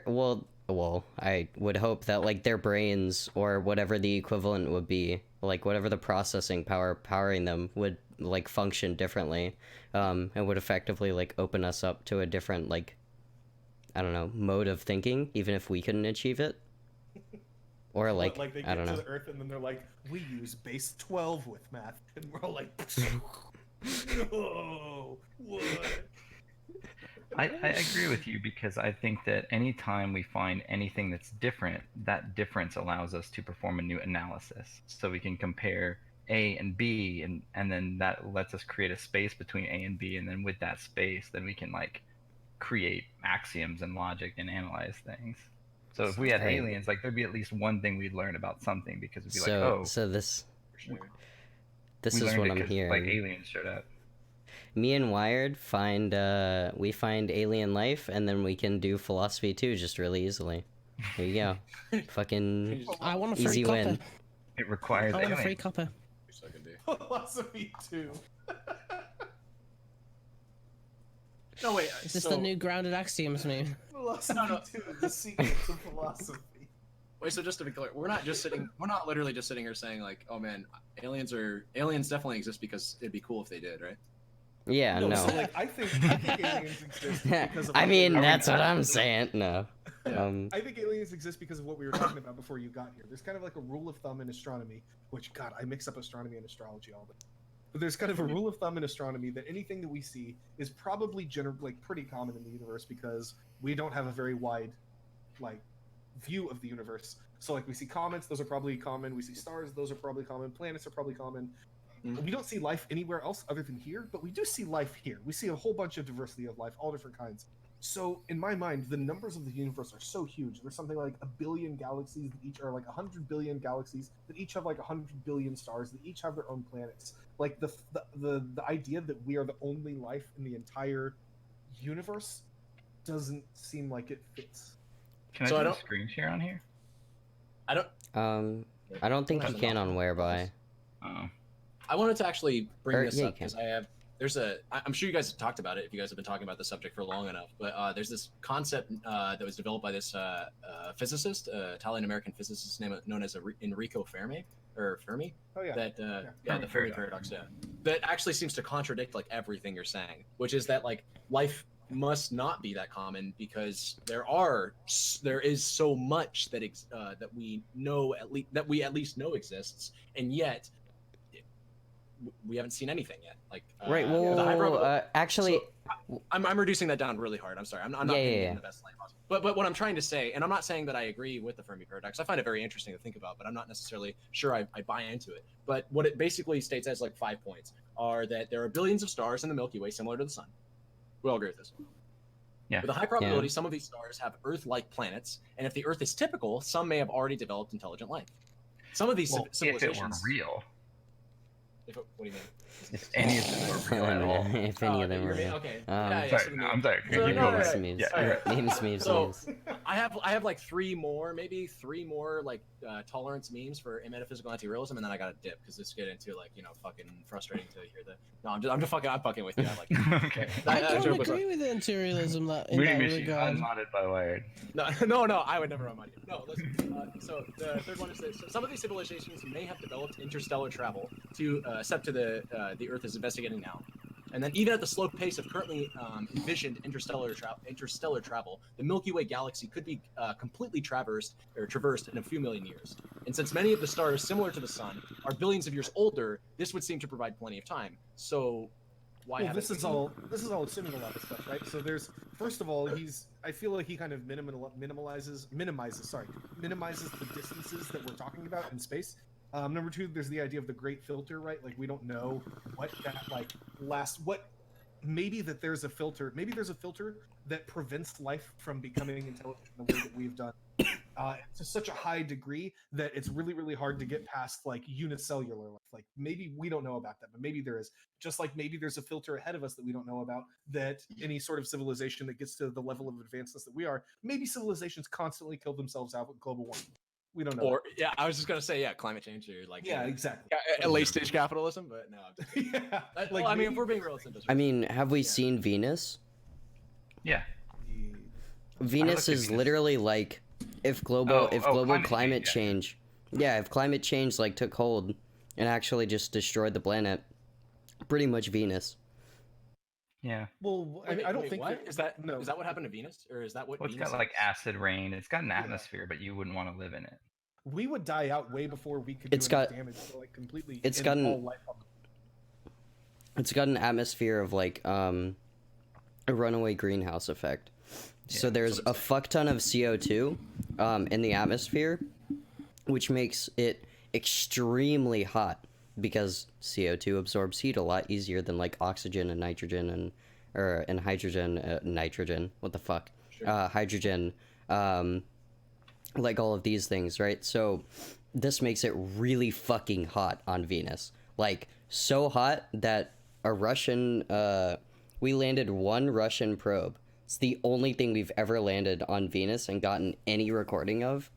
well, I would hope that like their brains or whatever the equivalent would be, like whatever the processing power powering them would like function differently, and would effectively like open us up to a different, like, I don't know, mode of thinking, even if we couldn't achieve it. Or like, they I get don't to know. the Earth and then they're like, "We use base 12 with math," and we're all like, "No, what?" I agree with you because I think that anytime we find anything that's different, that difference allows us to perform a new analysis. So we can compare A and B, and then that lets us create a space between A and B, and then with that space, then we can like create axioms and logic and analyze things. So if we had Right. aliens, like there'd be at least one thing we'd learn about something because it'd be So, like, oh, so this For sure. we is learned what it I'm 'cause, hearing. like aliens showed up. Me and Wired find alien life, and then we can do philosophy too, just really easily. There you go. Fucking I want a free easy copper. win. It requires I want a aliens. free copper. Wish I could do. Philosophy 2. No wait. Is this so, the new grounded axioms meme? Philosophy No. 2, the sequel to philosophy. Wait, so just to be clear, we're not literally just sitting here saying like, oh man, aliens definitely exist because it'd be cool if they did, right? Yeah, no. So, like, I think aliens exist because of I what mean, we were that's what talking I'm about. saying. No. Yeah. I think aliens exist because of what we were talking about before you got here. There's kind of like a rule of thumb in astronomy, which, God, I mix up astronomy and astrology all the time. But there's kind of a rule of thumb in astronomy that anything that we see is probably pretty common in the universe because we don't have a very wide, like, view of the universe. So, like, we see comets, those are probably common. We see stars, those are probably common. Planets are probably common. Mhm. We don't see life anywhere else other than here, but we do see life here. We see a whole bunch of diversity of life, all different kinds. So, in my mind, the numbers of the universe are so huge. There's something like 1 billion galaxies that each are like 100 billion galaxies that each have like 100 billion stars that each have their own planets. Like the idea that we are the only life in the entire universe doesn't seem like it fits. Can So I I do a don't- screen share on here? I don't. I don't think you That's can enough. on Whereby. Oh. I wanted to actually bring Or- this yeah, you up can. because I'm sure you guys have talked about it if you guys have been talking about the subject for long enough. But there's this concept that was developed by this physicist, Italian-American physicist known as Enrico Fermi. Oh yeah. That Yeah. the Fermi paradox. Yeah, that actually seems to contradict like everything you're saying, which is that like life must not be that common because there is so much that that we know that we at least know exists, and yet we haven't seen anything yet. Like Right. the Well, hyper- actually, so, I'm reducing that down really hard. I'm sorry. I'm not Yeah, putting yeah, it yeah. in the best light possible. But what I'm trying to say, and I'm not saying that I agree with the Fermi paradox. I find it very interesting to think about, but I'm not necessarily sure I buy into it. But what it basically states as like 5 points are that there are billions of stars in the Milky Way similar to the sun. We all agree with this. Yeah. With a high probability, some of these stars have Earth-like planets, and if the Earth is typical, some may have already developed intelligent life. Some of these Well, if it were civilizations. real. What do you mean? If any of them are real at all. If any of them you're were real. okay. Um, so Sorry, the no, meme- I'm sorry. So, Keep no, going. no, memes, no, memes, Yeah, you're right. memes, So- memes. I have like three more like tolerance memes for metaphysical anti-realism, and then I got to dip because this get into like fucking frustrating to hear the. No, I'm fucking with you. I like. Okay. I That don't joke was agree with anti-realism in that MoonyMachine, regard. unmodded by Wired. No, I would never unmind you. No, listen. So the third one is that some of these civilizations may have developed interstellar travel to step to the Earth is investigating now. And then even at the slow pace of currently envisioned interstellar travel, the Milky Way galaxy could be completely traversed in a few million years. And since many of the stars similar to the sun are billions of years older, this would seem to provide plenty of time. So why Well, this haven't is all assuming a lot of stuff, right? So there's first of all, I feel like he kind of minimizes the distances that we're talking about in space. Number two, there's the idea of the great filter, right? Like we don't know what that maybe there's a filter that prevents life from becoming intelligent in the way that we've done to such a high degree that it's really, really hard to get past like unicellular life. Like maybe we don't know about that, but maybe there is. Just like maybe there's a filter ahead of us that we don't know about, that any sort of civilization that gets to the level of advancedness that we are, maybe civilizations constantly kill themselves out with global warming. We don't know. Or I was just gonna say climate change or like exactly. late stage capitalism, but no. Yeah, Well, I mean, if we're being realistic, I mean, have we seen Venus? Yeah. Venus is Venus. literally like if global climate climate change, change, if climate change like took hold and actually just destroyed the planet, pretty much Venus. Yeah. Well, I don't think what? that, Is that what happened to Venus, or is that what? Well, it's Venus got like is? acid rain. It's got an atmosphere, but you wouldn't want to live in it. we would die out way before we could It's do enough got- damage to like completely it's end gotten- all life on the It's got an atmosphere of like a runaway greenhouse effect. So Yeah, there's a fuck ton of CO2 in the atmosphere, which makes it extremely hot because CO2 absorbs heat a lot easier than like oxygen and nitrogen and hydrogen. What the fuck? Hydrogen. Like all of these things, right? So this makes it really fucking hot on Venus. Like so hot that a Russian we landed one Russian probe. It's the only thing we've ever landed on Venus and gotten any recording of,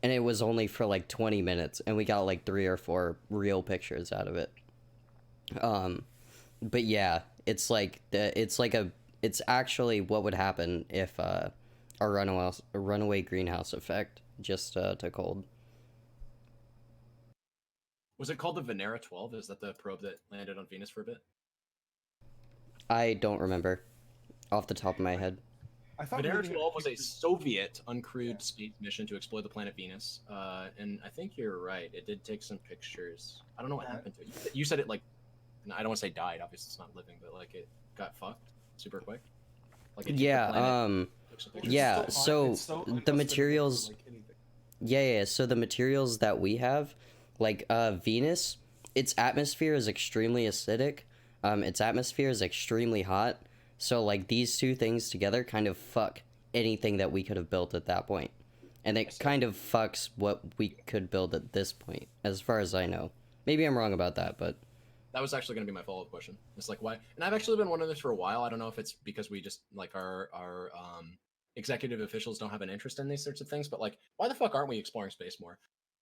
and it was only for like 20 minutes and we got like 3 or 4 real pictures out of it. But yeah, it's actually what would happen if a runaway greenhouse effect just took hold. Was it called the Venera 12? Is that the probe that landed on Venus for a bit? I don't remember off the top of my head. I thought Venera maybe- 12 was a Soviet uncrewed space mission to explore the planet Venus, and I think you're right. It did take some pictures. I don't know what happened to it. You said it like, I don't want to say died. Obviously, it's not living, but like it got fucked super quick. Like it took the Yeah, planet, took some pictures. yeah, It's so it's the unhospitable materials- for, like, anything. yeah, so the materials that we have, like Venus, its atmosphere is extremely acidic. Its atmosphere is extremely hot. So like these two things together kind of fuck anything that we could have built at that point. And it kind of fucks what we could build at this point, as far as I know. Maybe I'm wrong about that, but That was actually going to be my follow-up question. It's like, why? And I've actually been wondering this for a while. I don't know if it's because we just like our executive officials don't have an interest in these sorts of things, but like, why the fuck aren't we exploring space more?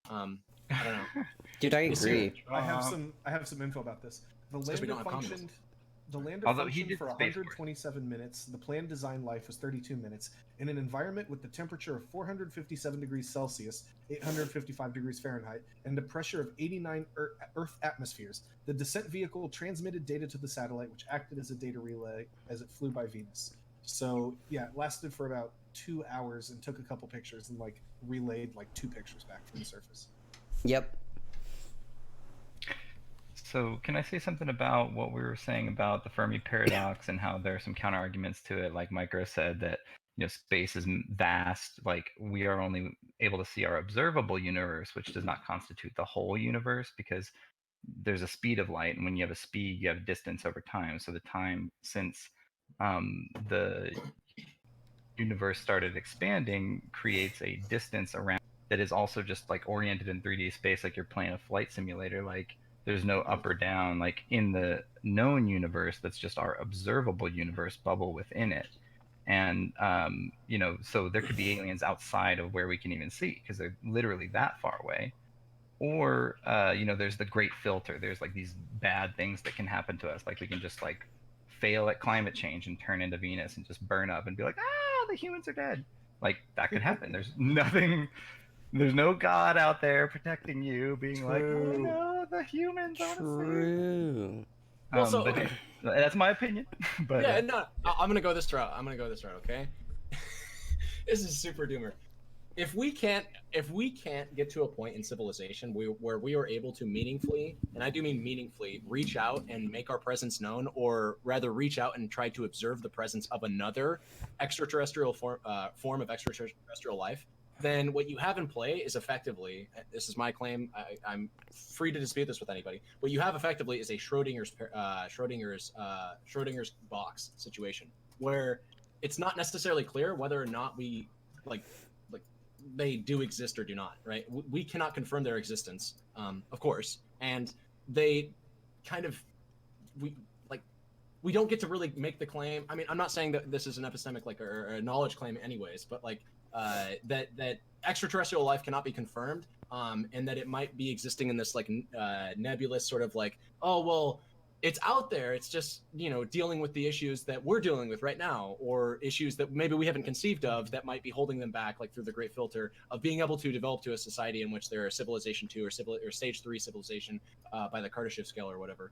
I don't know. dude, I It's agree. I have some info about this. The 'cause we lander don't have communism. functioned. The lander Although he functioned did for space work. 127 minutes. The planned design life was 32 minutes in an environment with the temperature of 457 degrees Celsius, 855 degrees Fahrenheit, and a pressure of 89 Earth atmospheres. The descent vehicle transmitted data to the satellite, which acted as a data relay as it flew by Venus. So yeah, it lasted for about 2 hours and took a couple pictures and like relayed like 2 pictures back from the surface. Yep. So can I say something about what we were saying about the Fermi paradox and how there are some counter arguments to it? Like Micro said that space is vast. Like we are only able to see our observable universe, which does not constitute the whole universe because there's a speed of light, and when you have a speed, you have a distance over time. So the time since the universe started expanding creates a distance around that is also just like oriented in 3D space, like you're playing a flight simulator. Like there's no up or down. Like in the known universe, that's just our observable universe bubble within it. And you know, so there could be aliens outside of where we can even see because they're literally that far away. Or you know, there's the great filter. There's like these bad things that can happen to us. Like we can just like fail at climate change and turn into Venus and just burn up and be like, ah, the humans are dead. Like that could happen. There's nothing. There's no God out there protecting you, being like, oh no, the humans are True. Well, so, but okay. that's my opinion. But Yeah, no, I'm gonna go this route. Okay. This is super doomer. If we can't get to a point in civilization where we are able to meaningfully, and I do mean meaningfully, reach out and make our presence known, or rather reach out and try to observe the presence of another extraterrestrial form of extraterrestrial life, then what you have in play is effectively, this is my claim, I'm free to dispute this with anybody, what you have effectively is a Schrodinger's box situation, where it's not necessarily clear whether or not we like they do exist or do not, right? We cannot confirm their existence, of course, and they kind of we don't get to really make the claim. I mean, I'm not saying that this is an epistemic or a knowledge claim anyways, but like that extraterrestrial life cannot be confirmed, and that it might be existing in this like nebulous sort of like, oh well, it's out there, it's just, you know, dealing with the issues that we're dealing with right now, or issues that maybe we haven't conceived of that might be holding them back, like through the great filter of being able to develop to a society in which they're civilization 2 or stage 3 civilization by the Kardashev scale or whatever,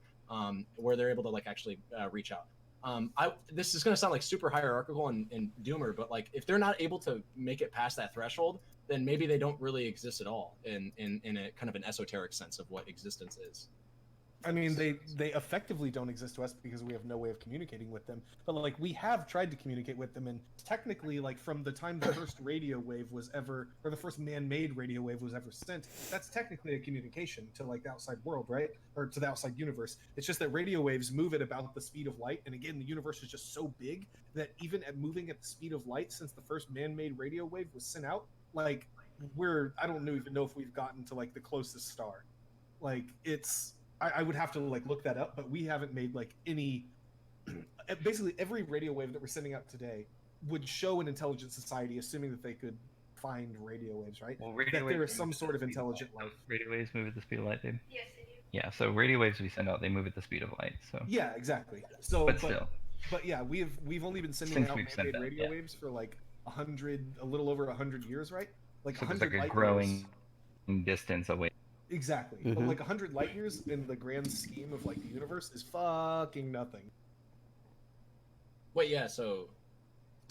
where they're able to like actually reach out. This is going to sound like super hierarchical and doomer, but like if they're not able to make it past that threshold, then maybe they don't really exist at all in a kind of an esoteric sense of what existence is. I mean, they effectively don't exist to us because we have no way of communicating with them. But like, we have tried to communicate with them, and technically, like, from the time the first radio wave was ever, or the first man-made radio wave was ever sent, that's technically a communication to like the outside world, right? Or to the outside universe. It's just that radio waves move at about the speed of light, and again, the universe is just so big that even at moving at the speed of light, since the first man-made radio wave was sent out, like, I don't even know if we've gotten to like the closest star. Like, it's. I would have to like look that up, but we haven't made like any. Basically, every radio wave that we're sending out today would show an intelligent society, assuming that they could find radio waves, right? Well, that there is some sort of intelligent life. Radio waves move at the speed of light, dude. Yes, they do. Yeah, so radio waves we send out, they move at the speed of light. So. Yeah, exactly. So, but still. But yeah, we've only been sending Since out we've sent man-made that, radio yeah. waves for like a little over 100 years, right? Like So 100 there's like a light growing years. distance away. Exactly. But like 100 light years in the grand scheme of like the universe is fucking nothing. Wait, yeah, so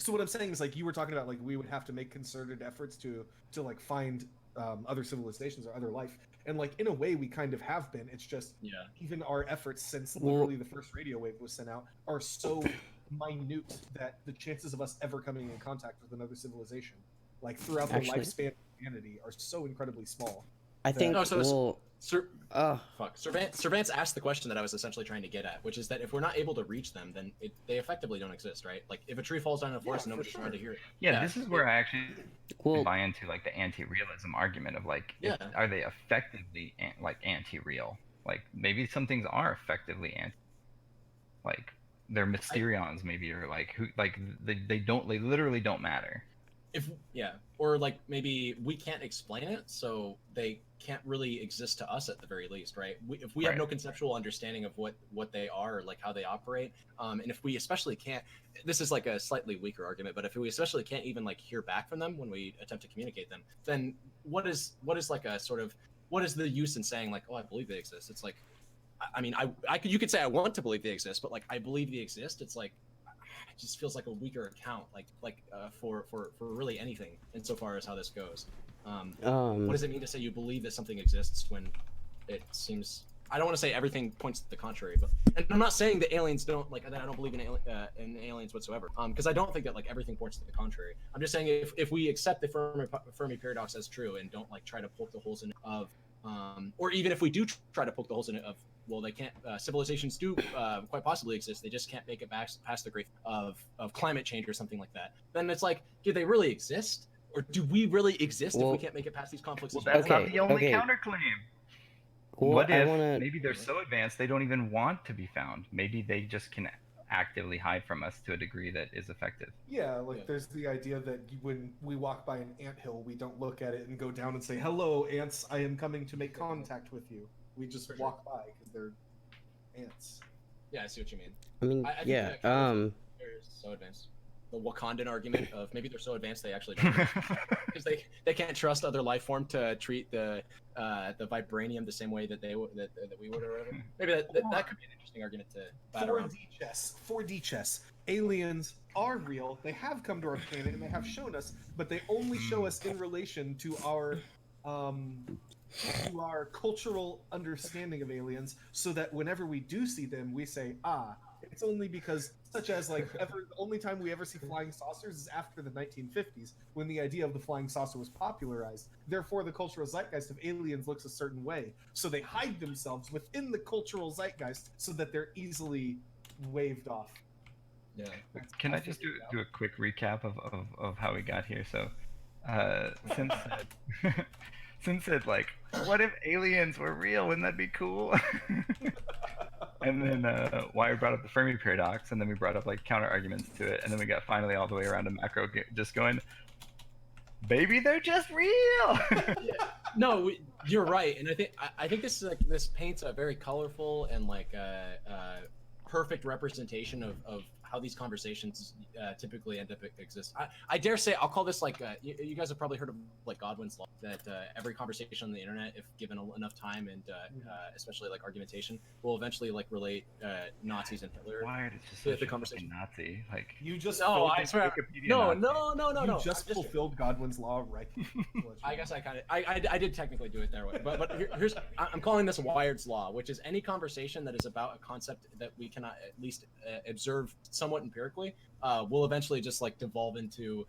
what I'm saying is, like, you were talking about, like, we would have to make concerted efforts to like find other civilizations or other life, and like in a way we kind of have been. It's just even our efforts since literally the first radio wave was sent out are so minute that the chances of us ever coming in contact with another civilization, like throughout the lifespan of humanity, are so incredibly small. I think Servance asked the question that I was essentially trying to get at, which is that if we're not able to reach them, then they effectively don't exist, right? Like if a tree falls down in a forest, nobody's trying to hear it. Yeah, this is where I actually buy into like the anti-realism argument of like, are they effectively like anti-real? Like maybe some things are effectively like they're mysterions maybe, or like who like they literally don't matter. Or like maybe we can't explain it, so they can't really exist to us at the very least, right? If we have no conceptual understanding of what they are, or like how they operate, and if we especially can't, this is like a slightly weaker argument, but if we especially can't even like hear back from them when we attempt to communicate them, then what is like a sort of, what is the use in saying like, oh, I believe they exist? It's like, I mean, you could say I want to believe they exist, but like I believe they exist. It's like, it just feels like a weaker account, for really anything insofar as how this goes. What does it mean to say you believe that something exists when it seems? I don't want to say everything points to the contrary, but and I'm not saying that aliens don't like that. I don't believe in aliens whatsoever, because I don't think that like everything points to the contrary. I'm just saying if we accept the Fermi paradox as true and don't like try to poke the holes in it of, or even if we do try to poke the holes in it of, well, they can't. Civilizations do quite possibly exist. They just can't make it past the great of climate change or something like that. Then it's like, do they really exist, or do we really exist if we can't make it past these conflicts? Well, that's not the only counterclaim. Well, what I if wanna. maybe they're so advanced they don't even want to be found? Maybe they just can actively hide from us to a degree that is effective. Yeah, like Yeah. there's the idea that when we walk by an anthill, we don't look at it and go down and say, "Hello, ants, I am coming to make contact with you." We just For sure. walk by because they're ants. Yeah, I see what you mean. I mean, I think yeah. that kind they're so advanced. The Wakandan argument of maybe they're so advanced they actually don't because they can't trust other life form to treat the vibranium the same way that they that we would or whatever. Maybe that could be an interesting argument to bat around. 4D chess. 4D chess. Aliens are real. They have come to our planet and they have shown us, but they only show us in relation to our cultural understanding of aliens, so that whenever we do see them, we say, "Ah, it's only because," such as the only time we ever see flying saucers is after the 1950s, when the idea of the flying saucer was popularized. Therefore, the cultural zeitgeist of aliens looks a certain way. So they hide themselves within the cultural zeitgeist so that they're easily waved off. Yeah. Can I just do a quick recap of how we got here? So, since said like, what if aliens were real? Wouldn't that be cool? And then Wire brought up the Fermi paradox, and then we brought up like counter arguments to it, and then we got finally all the way around to Macro just going, baby, they're just real. No, you're right, and I think this is like this paints a very colorful and like perfect representation of how these conversations typically end up exist. I dare say I'll call this like you guys have probably heard of like Godwin's law, that every conversation on the internet, if given enough time and especially like argumentation, will eventually like relate Nazis and Hitler. Wired is just to such the a conversation. fucking Nazi. Like You just No, filled I the swear. Wikipedia No, Nazi. no. You just fulfilled Godwin's law, right? I guess I did technically do it there, but here's I'm calling this Wired's law, which is any conversation that is about a concept that we cannot at least observe somewhat empirically will eventually just like devolve into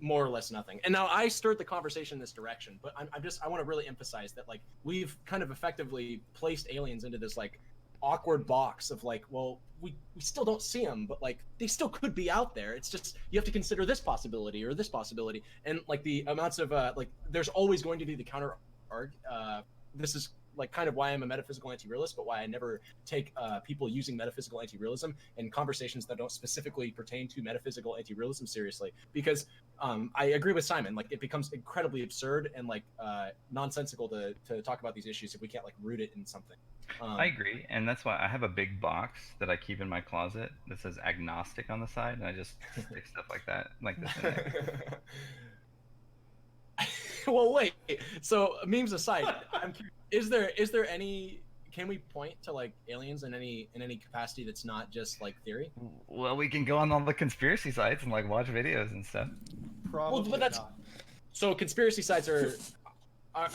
more or less nothing. And now I stirred the conversation in this direction, but I want to really emphasize that like we've kind of effectively placed aliens into this like awkward box of like, well, we still don't see them, but like they still could be out there. It's just you have to consider this possibility or this possibility, and like the amounts of like there's always going to be the counter arg. This is like kind of why I'm a metaphysical anti-realist, but why I never take people using metaphysical anti-realism and conversations that don't specifically pertain to metaphysical anti-realism seriously, because I agree with Simon. Like it becomes incredibly absurd and like nonsensical to talk about these issues if we can't like root it in something. I agree, and that's why I have a big box that I keep in my closet that says agnostic on the side, and I just stick stuff like that, like this in there. Well, wait. So memes aside, I'm curious, is there any? Can we point to like aliens in any capacity that's not just like theory? Well, we can go on all the conspiracy sites and like watch videos and stuff. Probably but that's not. so conspiracy sites are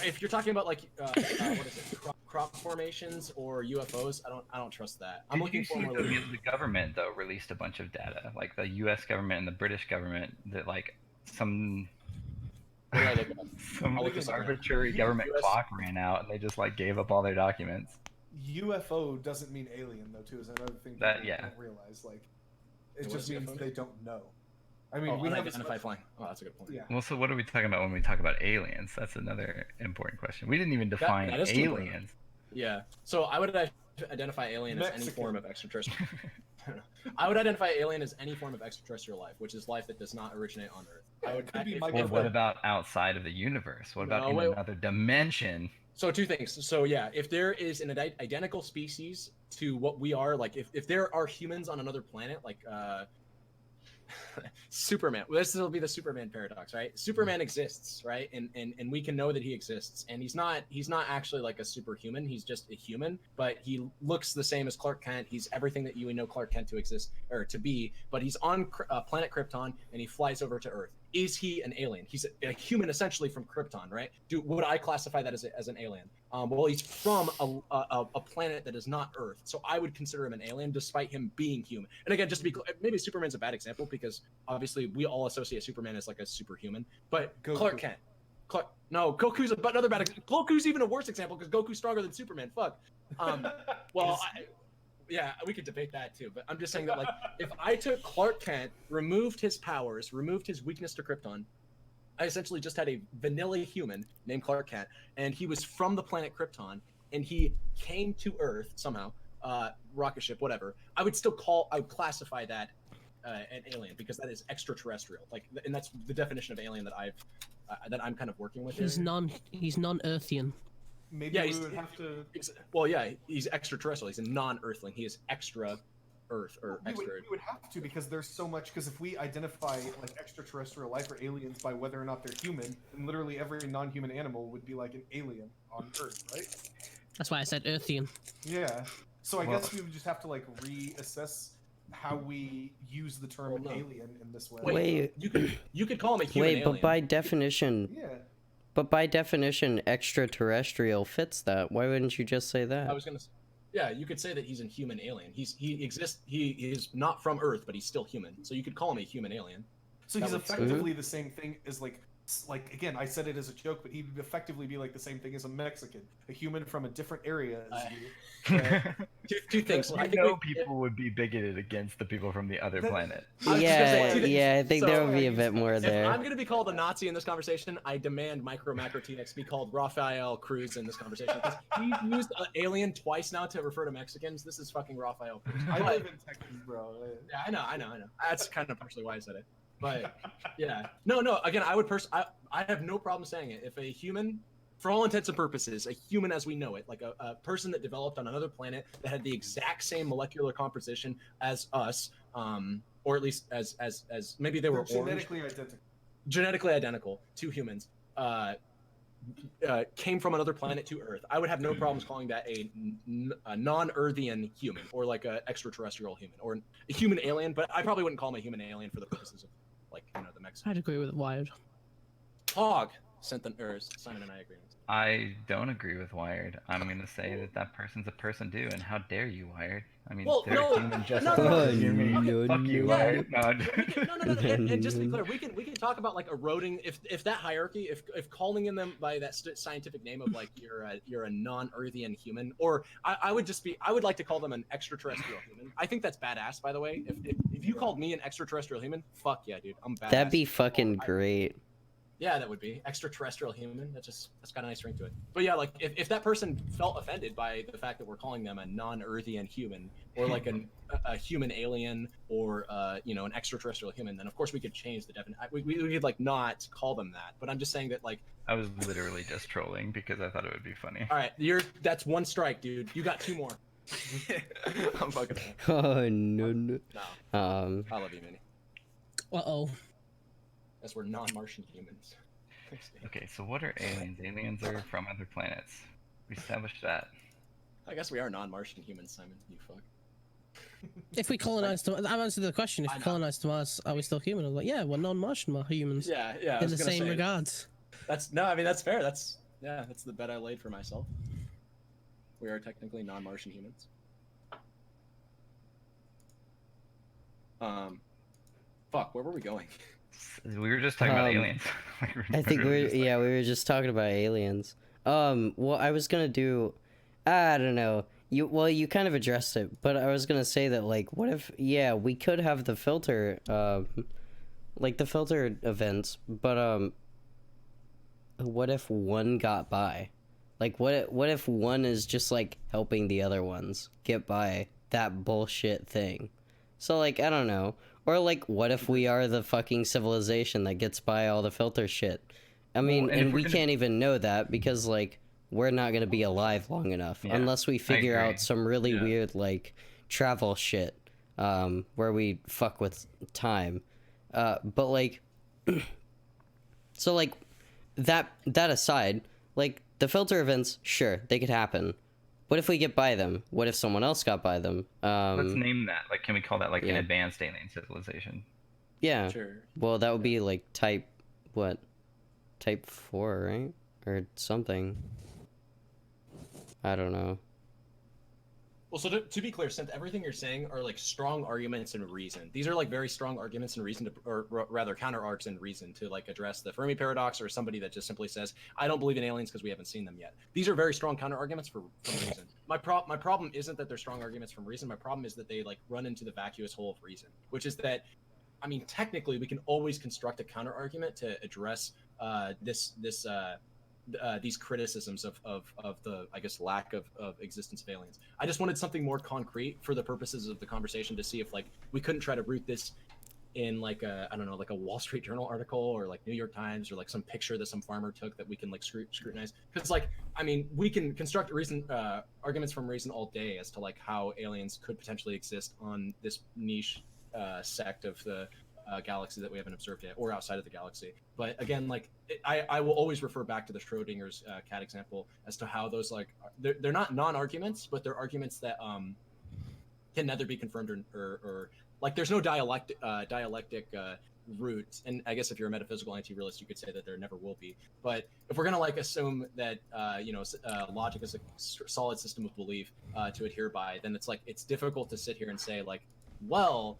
if you're talking about like what is it, crop formations or UFOs, I don't trust that. I'm looking for more. The government though released a bunch of data, like the U.S. government and the British government, that like some arbitrary government clock ran out, and they just like gave up all their documents. UFO doesn't mean alien though, too. Is another thing That people yeah. don't realize. Like, it What just does means UFO they mean? don't know. I mean, we have unidentified flying. Oh, that's a good point. Yeah. Well, so what are we talking about when we talk about aliens? That's another important question. We didn't even define that is too important. aliens. Yeah. So I would identify alien as any Mexican. form of extraterrestrial. I would identify alien as any form of extraterrestrial life, which is life that does not originate on Earth. I would. could be if- Well, what about outside of the universe? What about No, in wait. another dimension? So two things. So yeah, if there is an identical species to what we are, like if there are humans on another planet, like Superman. Well, this will be the Superman paradox, right? Superman exists, right? And we can know that he exists, and he's not actually like a superhuman. He's just a human, but he looks the same as Clark Kent. He's everything that you would know Clark Kent to exist or to be, but he's on planet Krypton, and he flies over to Earth. Is he an alien? He's a human essentially from Krypton, right? Would I classify that as an alien? Well, he's from a planet that is not Earth, so I would consider him an alien despite him being human. And again, just to be clear, maybe Superman's a bad example because obviously we all associate Superman as like a superhuman, but Goku. Clark Kent. Goku's another bad example. Goku's even a worse example because Goku's stronger than Superman. Fuck. Well, yeah, we could debate that too, but I'm just saying that like if I took Clark Kent, removed his powers, removed his weakness to Krypton, I essentially just had a vanilla human named Clark Kent, and he was from the planet Krypton, and he came to Earth somehow, rocket ship, whatever, I would classify that an alien, because that is extraterrestrial. Like, and that's the definition of alien that I'm kind of working with. He's non-Earthian. Maybe Yeah, we would have to. Well, yeah, he's extraterrestrial. He's a non-Earthling. He is extra Earth or extra. We would have to, because there's so much. Because if we identify like extraterrestrial life or aliens by whether or not they're human, then literally every non-human animal would be like an alien on Earth, right? That's why I said Earthian. Yeah. So I guess we would just have to like reassess how we use the term alien in this way. Wait. You could call him a human alien. But by definition. Yeah. But by definition, extraterrestrial fits that. Why wouldn't you just say that? I was gonna say, yeah, you could say that he's a human alien. He is not from Earth, but he's still human. So you could call him a human alien. So he's effectively the same thing as like again, I said it as a joke, but he'd effectively be like the same thing as a Mexican, a human from a different area as you. Two things. I know people would be bigoted against the people from the other planet. Yeah, I think there would be a bit more there. If I'm gonna be called a Nazi in this conversation, I demand MicroMacro TX be called Rafael Cruz in this conversation, because he used alien twice now to refer to Mexicans. This is fucking Rafael Cruz. I live in Texas, bro. Yeah, I know. That's kind of partially why I said it. But yeah, no. Again, I have no problem saying it. If a human, for all intents and purposes, a human as we know it, like a person that developed on another planet that had the exact same molecular composition as us, or at least as maybe they were genetically identical to humans, came from another planet to Earth, I would have no problems calling that a non-Earthian human, or like a extraterrestrial human, or a human alien. But I probably wouldn't call him a human alien for the purposes of, like, the Mexican. I'd agree with Wired. Hog sent Simon and I agree. I don't agree with Wired. I'm going to say that person's a person too, and how dare you, Wired? I mean, Well, they're no, human just no, as no, much no, as you. no, Fuck you, yeah, Wired. No, No. And just to be clear, we can talk about like eroding if that hierarchy, if calling in them by that scientific name of like you're a non-Earthian human, or I would like to call them an extraterrestrial human. I think that's badass, by the way. If you called me an extraterrestrial human, fuck yeah, dude, I'm badass. That'd be fucking great. Yeah, that would be extraterrestrial human. That's got a nice ring to it. But yeah, like if that person felt offended by the fact that we're calling them a non-Earthian human, or like a human alien, or an extraterrestrial human, then of course we could change the definition. We could like not call them that. But I'm just saying that, like, I was literally just trolling because I thought it would be funny. All right, that's one strike, dude. You got two more. I'm fucking. Oh no. No. I love you, Minnie. Uh-oh. As we're non-Martian humans. Okay, so what are aliens? Aliens are from other planets. We established that. I guess we are non-Martian humans, Simon. You fuck. If we colonize I've answered the question. If we colonize Mars, are we still human? I'm like, yeah, we're non-Martian humans. Yeah. In the same regards. That's fair. That's the bet I laid for myself. We are technically non-Martian humans. Fuck, where were we going? We were just talking about aliens. I think we were just talking about aliens. Well, I was gonna do, I don't know. You kind of addressed it, but I was gonna say that, like, what if, we could have the filter, like the filter events, but what if one got by? Like, what if one is just like helping the other ones get by that bullshit thing? So, like, I don't know. Or, like, what if we are the fucking civilization that gets by all the filter shit? I mean, and we can't even know that because, like, we're not going to be alive long enough unless we figure out some really weird, like, travel shit where we fuck with time. But, like, so, like, that aside, like, the filter events, sure, they could happen. What if we get by them? What if someone else got by them? Let's name that. Like, can we call that, like, an advanced alien civilization? Yeah. Sure. Well, that would be, like, type 4, right? Or something. I don't know. Well, so to be clear, since everything you're saying are like strong arguments and reason, these are like very strong arguments and reason or rather counter arcs and reason to like address the Fermi paradox, or somebody that just simply says, I don't believe in aliens because we haven't seen them yet. These are very strong counter arguments from reason. My problem isn't that they're strong arguments from reason. My problem is that they like run into the vacuous hole of reason, which is that, I mean, technically we can always construct a counter argument to address this these criticisms of the, I guess, lack of existence of aliens. I just wanted something more concrete for the purposes of the conversation to see if like we couldn't try to root this in like a, I don't know, like a Wall Street Journal article or like New York Times or like some picture that some farmer took that we can like scrutinize. Because like, I mean, we can construct reason arguments from reason all day as to like how aliens could potentially exist on this niche sect of the galaxy that we haven't observed yet, or outside of the galaxy. But again, like I will always refer back to the Schrodinger's cat example as to how those like they're not non-arguments, but they're arguments that can neither be confirmed or like there's no dialectic root. And I guess if you're a metaphysical anti-realist, you could say that there never will be. But if we're gonna like assume that logic is a solid system of belief to adhere by, then it's like it's difficult to sit here and say like, well,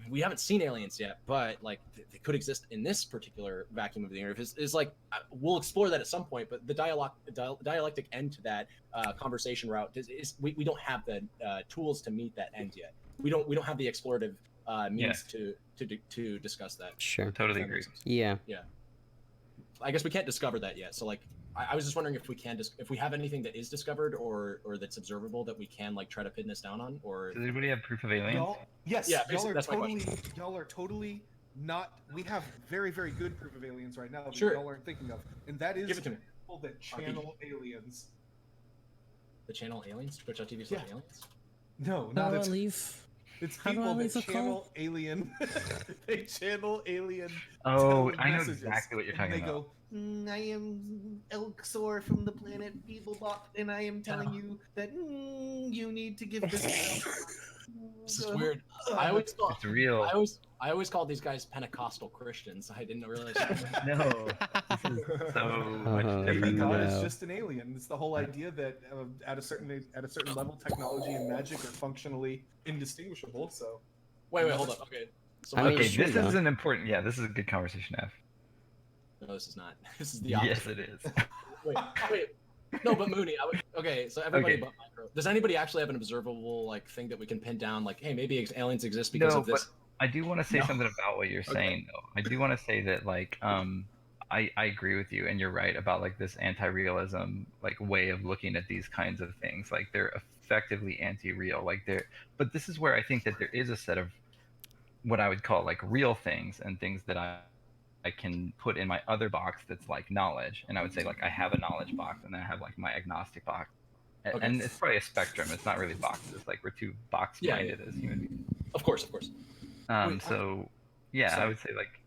we haven't seen aliens yet, but like they could exist in this particular vacuum of the universe. Is like we'll explore that at some point, but the dialectic end to that conversation route is we don't have the tools to meet that end yet. We don't have the explorative means to discuss that. Sure. Totally agree. Yeah. Yeah. I guess we can't discover that yet. So like, I was just wondering if we can if we have anything that is discovered or that's observable that we can like try to pin this down on, or Does anybody have proof of aliens? Yes. Yeah, Y'all are that's my totally. question. Y'all are totally not. We have very, very good proof of aliens right now that Sure. y'all aren't thinking of, and that is Give it to me. people that channel aliens. the channel aliens, Twitch.tv/aliens. No, How not do I it's. leave? It's How do I people that leave a channel call? alien. They channel alien. Oh, I know messages, exactly what you're and talking they about. go, I am Elxor from the planet Beeblebot, and I am telling you that you need to give this. This is weird. I always call It's real. I always called these guys Pentecostal Christians. I didn't realize. No. This is so much Maybe different. God no. is just an alien. It's the whole idea that at a certain level, technology and magic are functionally indistinguishable. So Wait, hold up. Okay. So I mean, Okay, it's true, this though. is an important. Yeah, this is a good conversation, F. no, this is not. This is the opposite. Yes, it is. Wait. No, but Mooney. Okay, so everybody Okay. but Micro. Does anybody actually have an observable like thing that we can pin down? Like, hey, maybe aliens exist because No, of this. I do want to say No. something about what you're saying, though. I do want to say that, like, I agree with you, and you're right about like this anti-realism like way of looking at these kinds of things. Like they're effectively anti-real. Like but this is where I think that there is a set of what I would call like real things and things that I can put in my other box that's like knowledge. And I would say like I have a knowledge box, and then I have like my agnostic box. Okay. And it's probably a spectrum. It's not really boxes. Like we're too box-minded as human beings. Of course. Wait, So yeah, I sorry. would say like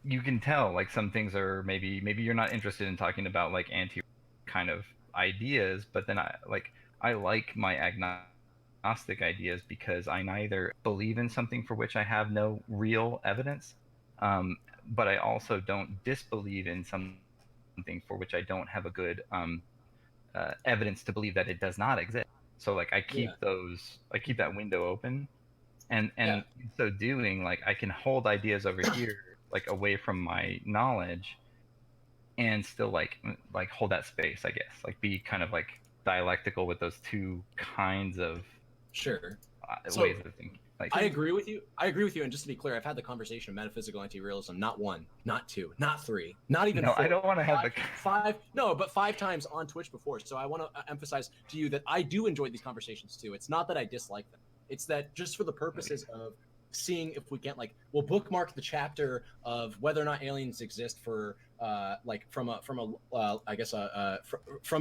you can tell like some things are maybe you're not interested in talking about like anti kind of ideas, but then I like my agnostic ideas because I neither believe in something for which I have no real evidence, but I also don't disbelieve in something for which I don't have a good evidence to believe that it does not exist. So like I keep that window open, and in so doing, like I can hold ideas over here like away from my knowledge, and still like hold that space, I guess, like be kind of like dialectical with those two kinds of Sure. ways of thinking. Like I agree with you. And just to be clear, I've had the conversation of metaphysical anti-realism not one, not two, not three, not even no, four, I don't want to have five. No, but 5 times on Twitch before. So I want to emphasize to you that I do enjoy these conversations too. It's not that I dislike them. It's that just for the purposes of seeing if we can't we'll bookmark the chapter of whether or not aliens exist for from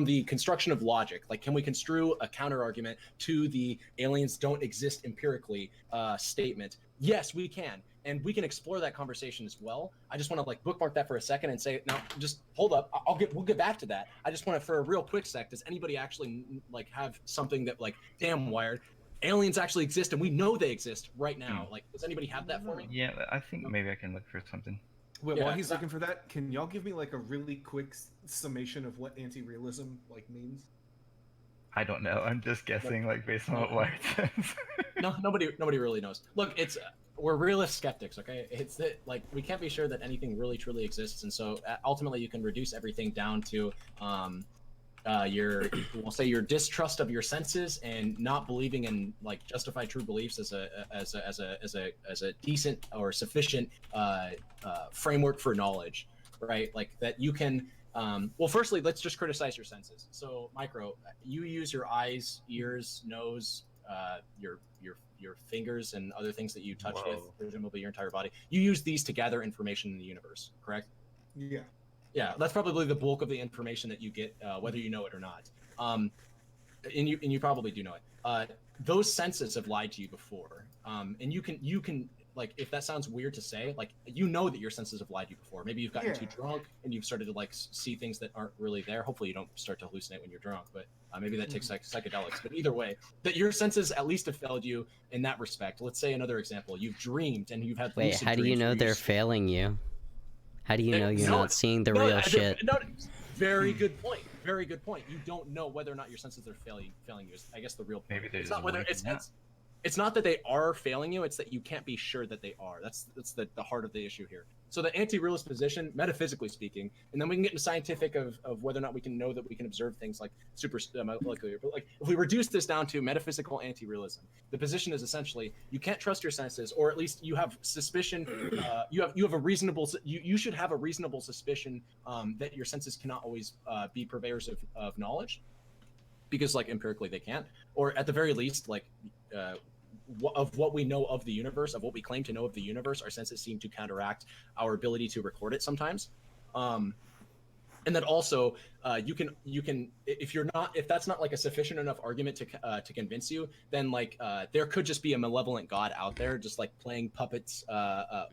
the construction of logic. Like, can we construe a counter argument to the aliens don't exist empirically statement? Yes, we can, and we can explore that conversation as well. I just want to bookmark that for a second and say, now just hold up. We'll get back to that. I just want to, for a real quick sec, does anybody actually have something that damn, Wired, aliens actually exist and we know they exist right now? Does anybody have that for me? Yeah, I think maybe I can look for something. Wait, Yeah, while he's looking for that, can y'all give me a really quick summation of what anti-realism means? I don't know. I'm just guessing, based on what Wired says. No, nobody really knows. Look, it's we're realist skeptics, okay? It's that we can't be sure that anything really truly exists, and so ultimately you can reduce everything down to your distrust of your senses and not believing in justified true beliefs as a decent or sufficient framework for knowledge, right? Like that you can. Well, firstly, let's just criticize your senses. So, Micro, you use your eyes, ears, nose, your fingers, and other things that you touch with, presumably your entire body. You use these to gather information in the universe, correct? Yeah. Yeah, that's probably the bulk of the information that you get, whether you know it or not. And you probably do know it. Those senses have lied to you before, and you can like, if that sounds weird to say, like, you know that your senses have lied to you before. Maybe you've gotten too drunk and you've started to like see things that aren't really there. Hopefully you don't start to hallucinate when you're drunk, but maybe that takes psychedelics. But either way, that your senses at least have failed you in that respect. Let's say another example: you've dreamed and you've had. Wait, how do you know they're failing you? How do you know you're not seeing the real shit? Very good point. Very good point. You don't know whether or not your senses are failing you. Is, I guess, the real point. Maybe it's not whether it's not that they are failing you. It's that you can't be sure that they are. That's the heart of the issue here. So the anti-realist position, metaphysically speaking, and then we can get into scientific of whether or not we can know that we can observe things like molecular. But like, if we reduce this down to metaphysical anti-realism, the position is essentially you can't trust your senses, or at least you have suspicion. You have a reasonable. You should have a reasonable suspicion that your senses cannot always be purveyors of knowledge, because like empirically they can't, or at the very least like. Of what we know of the universe, of what we claim to know of the universe, our senses seem to counteract our ability to record it sometimes. And then also, you can if that's not like a sufficient enough argument to convince you, then like there could just be a malevolent god out there, just like playing puppets,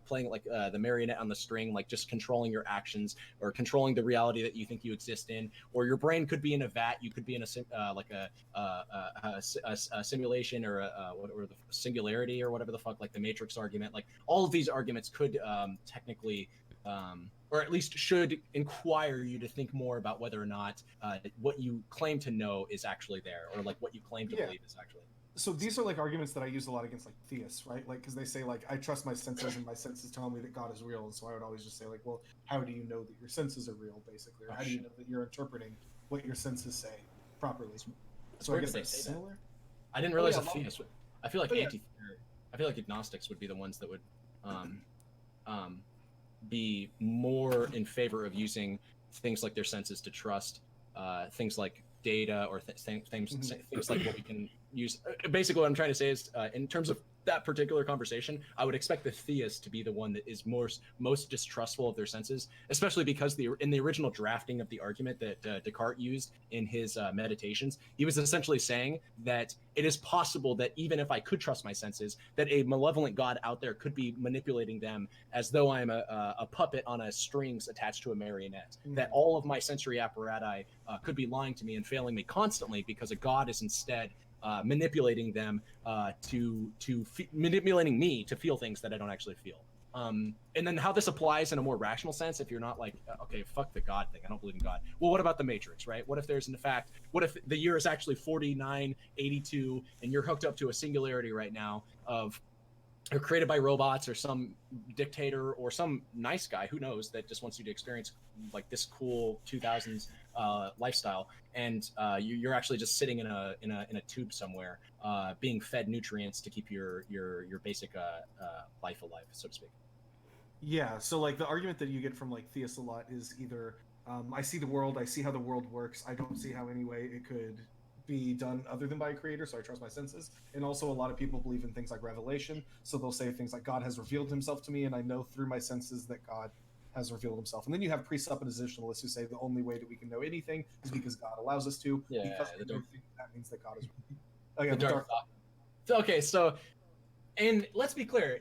playing like the marionette on the string, like just controlling your actions or controlling the reality that you think you exist in. Or your brain could be in a vat, you could be in a simulation or or the singularity or whatever the fuck, like the Matrix argument. Like all of these arguments could technically. Or at least should inquire you to think more about whether or not what you claim to know is actually there, or like what you claim to believe is actually. So these are like arguments that I use a lot against like theists, right? Like, because they say like I trust my senses and my senses tell me that God is real, and so I would always just say like, well, how do you know that your senses are real, basically, or how do you know that you're interpreting what your senses say properly? So I guess that's similar. I didn't realize a theist would. I feel like I feel like agnostics would be the ones that would be more in favor of using things like their senses to trust things like data or things like what we can use. Basically, what I'm trying to say is, in terms of that particular conversation, I would expect the theist to be the one that is most distrustful of their senses, especially because in the original drafting of the argument that Descartes used in his Meditations, he was essentially saying that it is possible that even if I could trust my senses, that a malevolent god out there could be manipulating them as though I'm a puppet on a strings attached to a marionette. That all of my sensory apparatus could be lying to me and failing me constantly because a god is instead manipulating them manipulating me to feel things that I don't actually feel. And then how this applies in a more rational sense, if you're not like, okay, fuck the God thing, I don't believe in God. Well, what about the Matrix, right? What if there's in fact, what if the year is actually 4982 and you're hooked up to a singularity right now or created by robots or some dictator or some nice guy, who knows, that just wants you to experience like this cool 2000s lifestyle, and you're actually just sitting in a tube somewhere, being fed nutrients to keep your basic life alive, so to speak. Yeah, so like the argument that you get from like theists a lot is either I see the world, I see how the world works, I don't see how any way it could be done other than by a creator, so I trust my senses. And also a lot of people believe in things like revelation, so they'll say things like God has revealed himself to me and I know through my senses that God has revealed himself. And then you have presuppositionalists who say the only way that we can know anything is because God allows us to. Yeah, because we don't think that means that God is the dark thought. Okay, so, and let's be clear,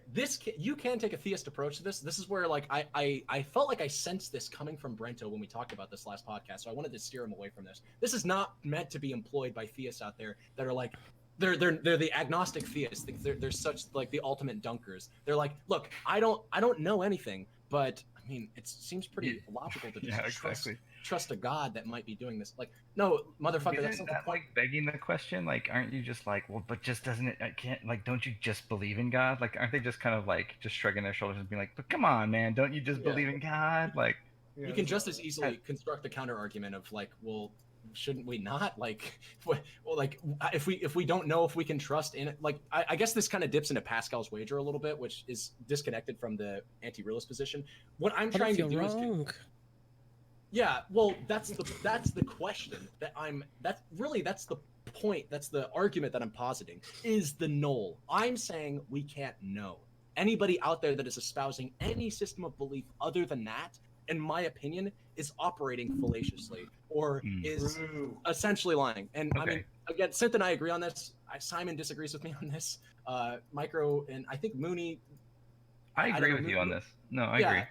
you can take a theist approach to this. This is where like I felt like I sensed this coming from Brento when we talked about this last podcast, so I wanted to steer him away from this. This is not meant to be employed by theists out there that are like, they're the agnostic theists. They're such like the ultimate dunkers. They're like, look, I don't know anything, but I mean, it seems pretty logical to just trust a god that might be doing this. Like, no, motherfucker, that's not the point. Like begging the question. Like, aren't you just like, well, but just doesn't it? I can't. Like, don't you just believe in God? Like, aren't they just kind of like just shrugging their shoulders and being like, but come on, man, don't you just believe in God? Like, you can just as easily construct the counter argument of like, well, shouldn't we not? Like, well, like if we don't know if we can trust in it, like I guess this kind of dips into Pascal's wager a little bit, which is disconnected from the anti-realist position. What I'm trying to do is Yeah, well, that's the question that that's the point, that's the argument that I'm positing, is the null. I'm saying we can't know. Anybody out there that is espousing any system of belief other than that, in my opinion, is operating fallaciously or is True. essentially lying. And I Okay. mean, again, Synth and I agree on this. Simon disagrees with me on this. Micro and I think Mooney. I don't agree know, with you on this. No, I yeah, agree.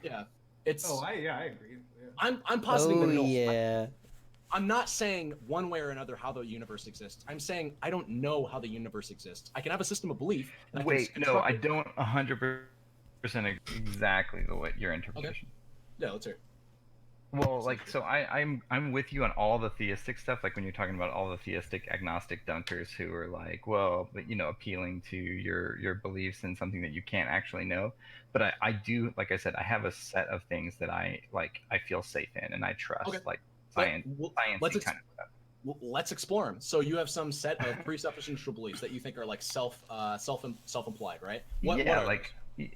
yeah. It's Oh, I agree. Yeah. I'm positing Oh the null. yeah. I'm not saying one way or another how the universe exists. I'm saying I don't know how the universe exists. I can have a system of belief. And Wait, I can no, I construct it. don't 100% exactly your interpretation. Yeah, let's hear it. Well, like, so I'm with you on all the theistic stuff. Like when you're talking about all the theistic agnostic dunkers who are like, well, but, appealing to your beliefs in something that you can't actually know. But I do, like I said, I have a set of things that I feel safe in and I trust, Okay. like But sciencey kind of stuff. let's explore them. So you have some set of presuppositional beliefs that you think are like self-implied, right? What Yeah, are like those?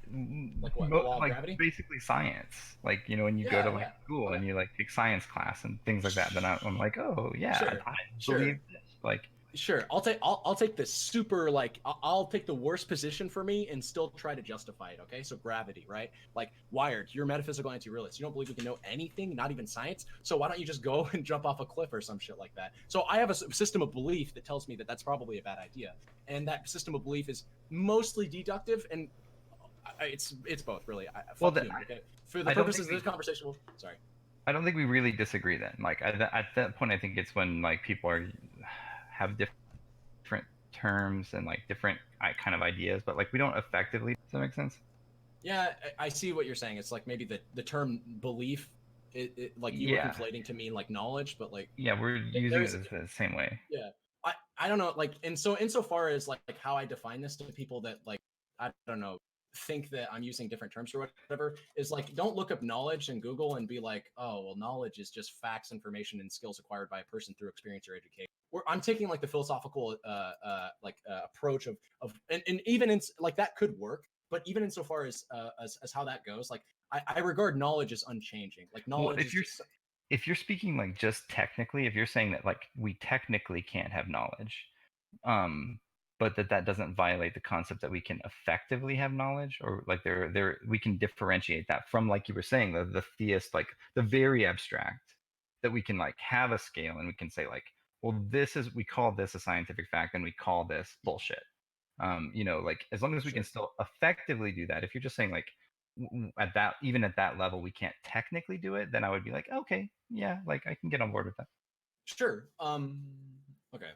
Like what? The law of like gravity? basically science. Like when you go Yeah, to yeah. school Okay. and you like take science class and things like that, then I'm like, oh yeah, Sure, I sure. believe this. Like, Sure, I'll take the super I'll take the worst position for me and still try to justify it. Okay, so gravity, right? Like Wired, you're a metaphysical anti-realist. You don't believe we can know anything, not even science. So why don't you just go and jump off a cliff or some shit like that? So I have a system of belief that tells me that that's probably a bad idea, and that system of belief is mostly deductive, and it's both really. Well, Fuck you, okay? For the I don't purposes of think this conversation, sorry. I don't think we really disagree then. Like at that point, I think it's when like people have different terms and like different kind of ideas, but like we don't effectively. Does that make sense? Yeah, I see what you're saying. It's like maybe the term belief, like you were Yeah. conflating to mean like knowledge, but like Yeah, we're using there's it the same way. yeah. I don't know, like, and so insofar as like how I define this to people that like I don't know think that I'm using different terms or whatever is like don't look up knowledge in Google and be like, oh well, knowledge is just facts, information, and skills acquired by a person through experience or education. Or I'm taking like the philosophical approach of and even in like that could work, but even insofar as how that goes, like I regard knowledge as unchanging. Like Well, knowledge is just if you're speaking like just technically, if you're saying that like we technically can't have knowledge, but that doesn't violate the concept that we can effectively have knowledge, or like there we can differentiate that from, like you were saying, the theist, like the very abstract, that we can like have a scale and we can say like, well, we call this a scientific fact and we call this bullshit. Like as long as we can still effectively do that. If you're just saying like at that level we can't technically do it, then I would be like, okay, yeah, like I can get on board with that. sure. Okay.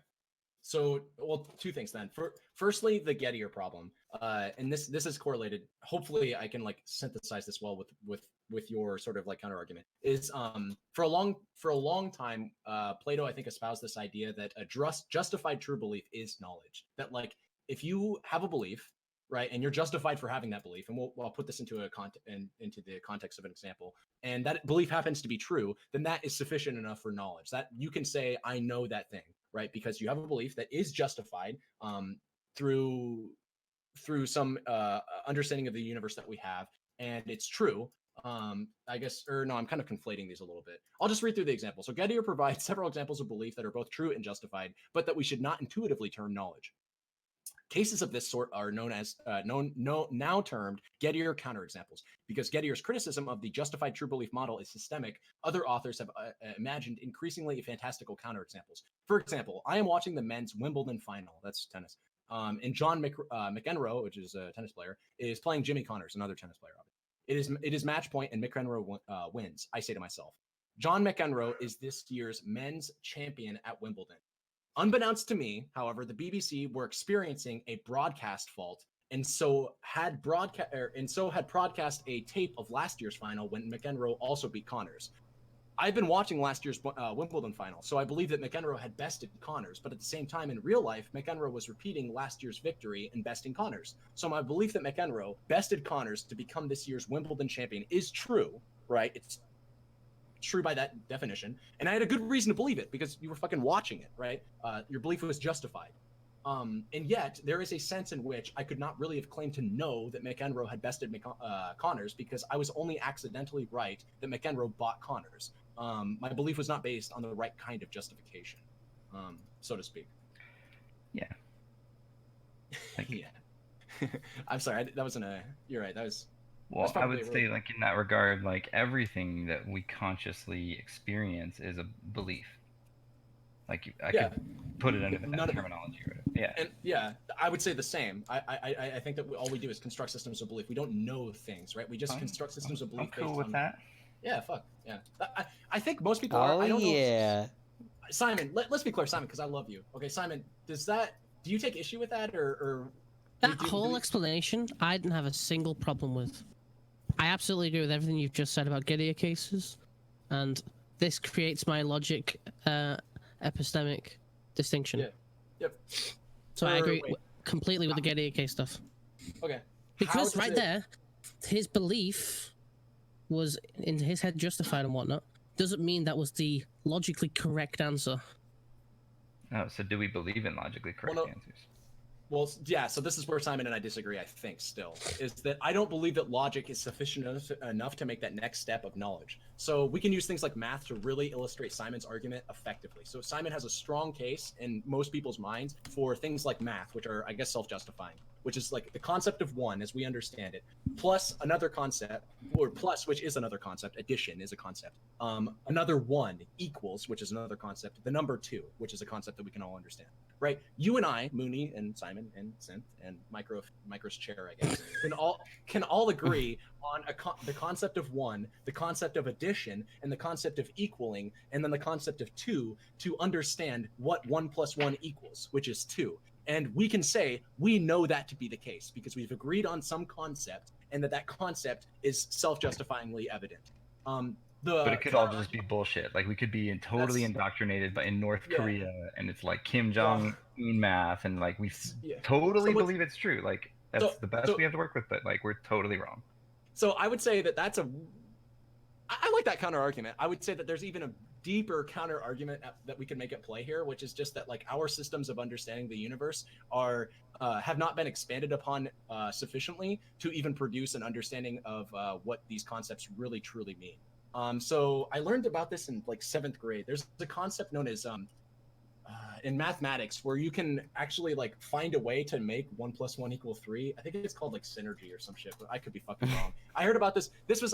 So, well, two things then. Firstly, the Gettier problem, and this is correlated. Hopefully, I can like synthesize this well with your sort of like counter argument. Is for a long time, Plato I think espoused this idea that a justified true belief is knowledge. That like if you have a belief, right, and you're justified for having that belief, and I'll put this into into the context of an example, and that belief happens to be true, then that is sufficient enough for knowledge. That you can say, I know that thing. Right, because you have a belief that is justified through some understanding of the universe that we have, and it's true. I guess, or no, I'm kind of conflating these a little bit. I'll just read through the examples. So Gettier provides several examples of belief that are both true and justified, but that we should not intuitively term knowledge. Cases of this sort are known as now termed Gettier counterexamples. Because Gettier's criticism of the justified true belief model is systemic, other authors have imagined increasingly fantastical counterexamples. For example, I am watching the men's Wimbledon final, that's tennis, and John McEnroe, which is a tennis player, is playing Jimmy Connors, another tennis player. It is match point, and McEnroe wins. I say to myself, John McEnroe is this year's men's champion at Wimbledon. Unbeknownst to me, however, the BBC were experiencing a broadcast fault, and so had broadcast a tape of last year's final when McEnroe also beat Connors. I've been watching last year's Wimbledon final, so I believe that McEnroe had bested Connors, but at the same time, in real life, McEnroe was repeating last year's victory and besting Connors. So my belief that McEnroe bested Connors to become this year's Wimbledon champion is true, right? It's true by that definition, and I had a good reason to believe it because you were fucking watching it, right? Your belief was justified. And yet, there is a sense in which I could not really have claimed to know that McEnroe had bested Connors because I was only accidentally right that McEnroe bought Connors. My belief was not based on the right kind of justification, so to speak. Yeah. Yeah. I'm sorry, that wasn't a. You're right. That was. Well, I would say, like, in that regard, like, everything that we consciously experience is a belief. Like, I could put it under that terminology. Yeah. And yeah, I would say the same. I think that all we do is construct systems of belief. We don't know things, right? We just construct systems of belief. I'm cool with that. Yeah, fuck. Yeah. I think most people are. I don't know. Simon, let's be clear, Simon, because I love you. Okay, Simon, do you take issue with that, or that whole explanation? I didn't have a single problem with. I absolutely agree with everything you've just said about Gideon cases, and this creates my logic epistemic distinction. Yeah. Yep. So I agree completely with the Gideon case stuff. Okay. Because right there, his belief was in his head justified and whatnot. Doesn't mean that was the logically correct answer. Oh, so do we believe in logically correct answers? Well, yeah, so this is where Simon and I disagree, I think, still, is that I don't believe that logic is sufficient enough to make that next step of knowledge. So we can use things like math to really illustrate Simon's argument effectively. So Simon has a strong case in most people's minds for things like math, which are, I guess, self-justifying, which is like the concept of one as we understand it, plus another concept, or plus, which is another concept, addition is a concept, another one equals, which is another concept, the number two, which is a concept that we can all understand. Right, you and I, Moony and Simon and Synth and Micro's chair, I guess, can all agree on the concept of one, the concept of addition, and the concept of equaling, and then the concept of two to understand what 1 + 1 equals, which is 2. And we can say we know that to be the case because we've agreed on some concept, and that concept is self-justifyingly evident. But it could all just be bullshit. Like, we could be totally indoctrinated in North Korea, and it's like Kim Jong-un math, and like we totally believe it's true. Like, that's the best we have to work with, but like we're totally wrong. So I would say that's I like that counter argument. I would say that there's even a deeper counter argument that we can make at play here, which is just that like our systems of understanding the universe are have not been expanded upon sufficiently to even produce an understanding of what these concepts really truly mean. So I learned about this in like 7th grade. There's a concept known as in mathematics where you can actually like find a way to make 1 + 1 = 3. I think it's called like synergy or some shit, but I could be fucking wrong. I heard about this.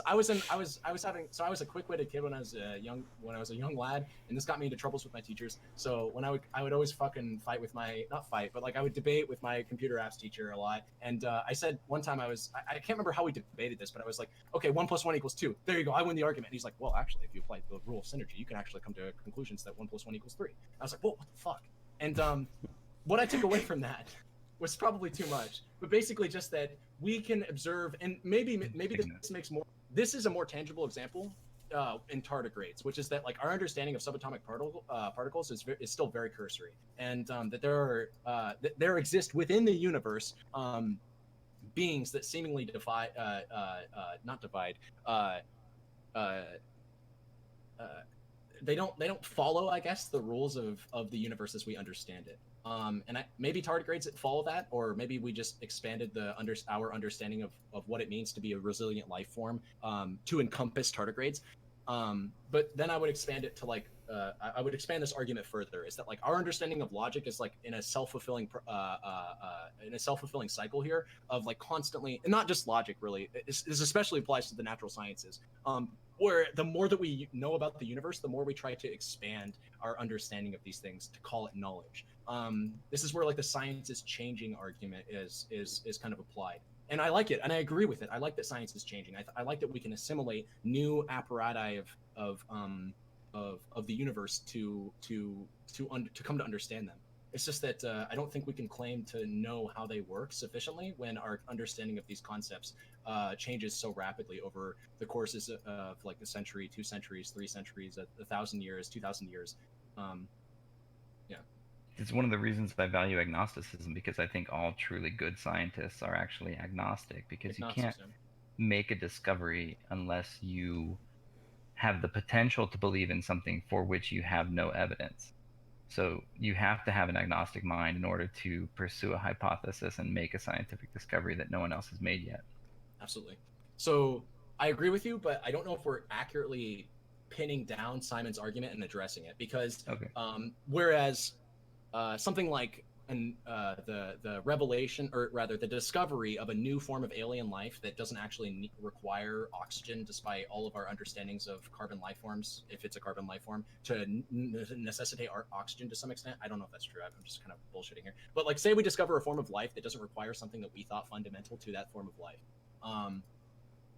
I was a quick-witted kid when I was a young lad, and this got me into troubles with my teachers. So when I would always fucking fight with I would debate with my computer apps teacher a lot. And I said one time I can't remember how we debated this, but I was like, okay, 1 + 1 = 2. There you go. I win the argument. And he's like, well, actually, if you apply the rule of synergy, you can actually come to conclusions that 1 + 1 = 3. I was like, well, what the fuck? And what I took away from that was probably too much, but basically just that we can observe, and maybe this makes more. This is a more tangible example in tardigrades, which is that like our understanding of subatomic particles is still very cursory, and that there exist within the universe beings that seemingly they don't follow, I guess, the rules of the universe as we understand it. And maybe tardigrades follow that, or maybe we just expanded our understanding of what it means to be a resilient life form to encompass tardigrades. But then I would expand it to like I would expand this argument further. Is that like our understanding of logic is like in a self-fulfilling cycle here of like constantly, and not just logic really. This especially applies to the natural sciences. Where the more that we know about the universe, the more we try to expand our understanding of these things to call it knowledge. This is where like the science is changing argument is kind of applied. And I like it, and I agree with it. I like that science is changing. I like that we can assimilate new apparati of the universe to come to understand them. It's just that I don't think we can claim to know how they work sufficiently when our understanding of these concepts changes so rapidly over the courses of like a century, 2 centuries, 3 centuries, 1,000 years, 2,000 years. Yeah. It's one of the reasons I value agnosticism, because I think all truly good scientists are actually agnostic, because you can't make a discovery unless you have the potential to believe in something for which you have no evidence. So you have to have an agnostic mind in order to pursue a hypothesis and make a scientific discovery that no one else has made yet. Absolutely. So I agree with you, but I don't know if we're accurately pinning down Simon's argument and addressing it, because Okay. whereas something like the revelation, or rather the discovery of a new form of alien life that doesn't actually require oxygen, despite all of our understandings of carbon life forms, if it's a carbon life form, to necessitate our oxygen to some extent. I don't know if that's true. I'm just kind of bullshitting here. But like, say we discover a form of life that doesn't require something that we thought fundamental to that form of life.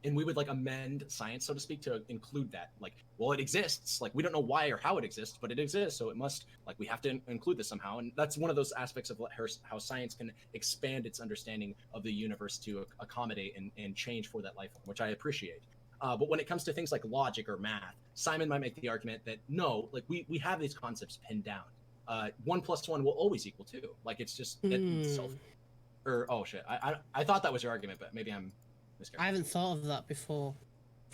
And we would like amend science, so to speak, to include that. Like, well, it exists. Like, we don't know why or how it exists, but it exists. So it must, like, we have to include this somehow. And that's one of those aspects of how science can expand its understanding of the universe to accommodate and change for that life form, which I appreciate. But when it comes to things like logic or math, Simon might make the argument that no, like we have these concepts pinned down. 1 + 1 will always equal 2. Like, it's just itself. Or oh shit, I thought that was your argument, but maybe I'm. I haven't thought of that before.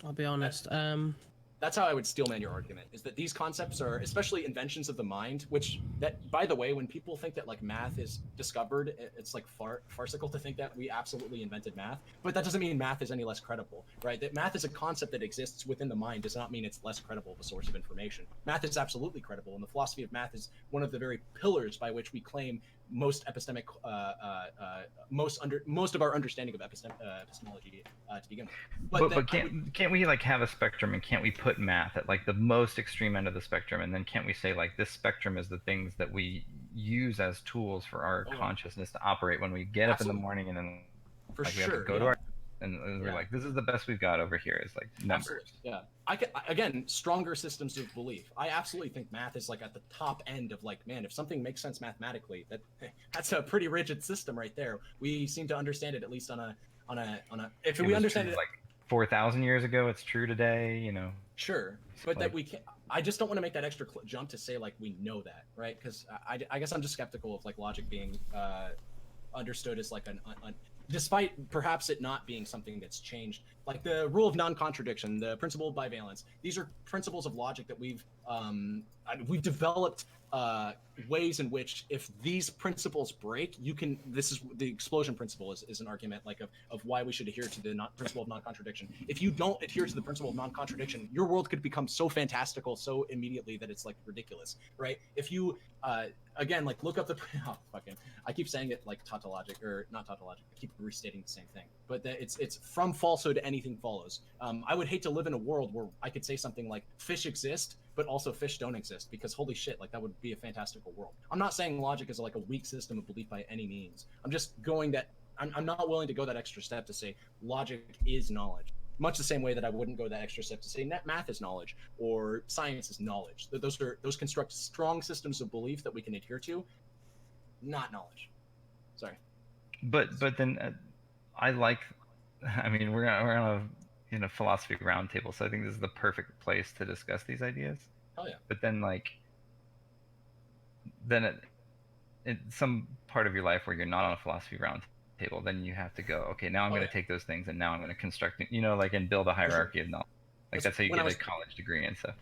I'll be honest. That's how I would steelman your argument, is that these concepts are especially inventions of the mind, which, that, by the way, when people think that like math is discovered, it's like farcical to think that we absolutely invented math, but that doesn't mean math is any less credible, right? That math is a concept that exists within the mind does not mean it's less credible of a source of information. Math is absolutely credible, and the philosophy of math is one of the very pillars by which we claim most epistemic, most of our understanding of epistemology to begin with. But can't we like have a spectrum, and can't we put math at like the most extreme end of the spectrum, and then can't we say like this spectrum is the things that we use as tools for our consciousness to operate when we get up in the morning, and then for like we sure, have to go to our, and we're like, this is the best we've got over here is like numbers. Absolutely. Yeah, again, stronger systems of belief. I absolutely think math is like at the top end of like, man, if something makes sense mathematically, that's a pretty rigid system right there. We seem to understand it, at least on a if we understand it like 4,000 years ago, it's true today, you know. Sure, but that we can't. I just don't want to make that extra jump to say like we know that, right? Because I guess I'm just skeptical of like logic being understood as like despite perhaps it not being something that's changed, like the rule of non-contradiction, the principle of bivalence. These are principles of logic that we've developed ways in which, if these principles break, you can. This is the explosion principle is an argument like of why we should adhere to the principle of non-contradiction. If you don't adhere to the principle of non-contradiction, your world could become so fantastical so immediately that it's like ridiculous, right? If you again, like, look up the I keep saying it like tautologic, or not tautologic. I keep restating the same thing, but it's from falsehood anything follows. I would hate to live in a world where I could say something like fish exist, but also fish don't exist, because holy shit, like that would be a fantastical world. I'm not saying logic is like a weak system of belief by any means. I'm just going that I'm not willing to go that extra step to say logic is knowledge. Much the same way that I wouldn't go that extra step to say math is knowledge or science is knowledge. Those construct strong systems of belief that we can adhere to, not knowledge. Sorry. But then I mean, we're on a philosophy roundtable, so I think this is the perfect place to discuss these ideas. Oh yeah. But then in some part of your life where you're not on a philosophy roundtable, then you have to go, okay, now I'm going to take those things and now I'm going to construct, and build a hierarchy of knowledge. Like that's how you get a college degree and stuff.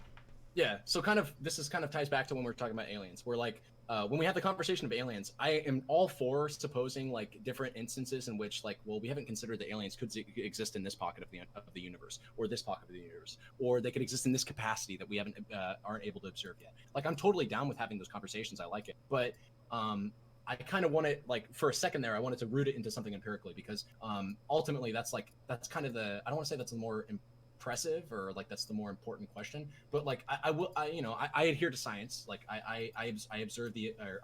Yeah. So this ties back to when we're talking about aliens. We're like, when we have the conversation of aliens, I am all for supposing like different instances in which, like, well, we haven't considered that aliens could exist in this pocket of the universe, or this pocket of the universe, or they could exist in this capacity that we aren't able to observe yet. Like, I'm totally down with having those conversations. I like it, but I kind of want it, like, for a second there, I wanted to root it into something empirically, because ultimately that's kind of I don't want to say that's the more impressive, or like that's the more important question, but like I adhere to science. Like I observe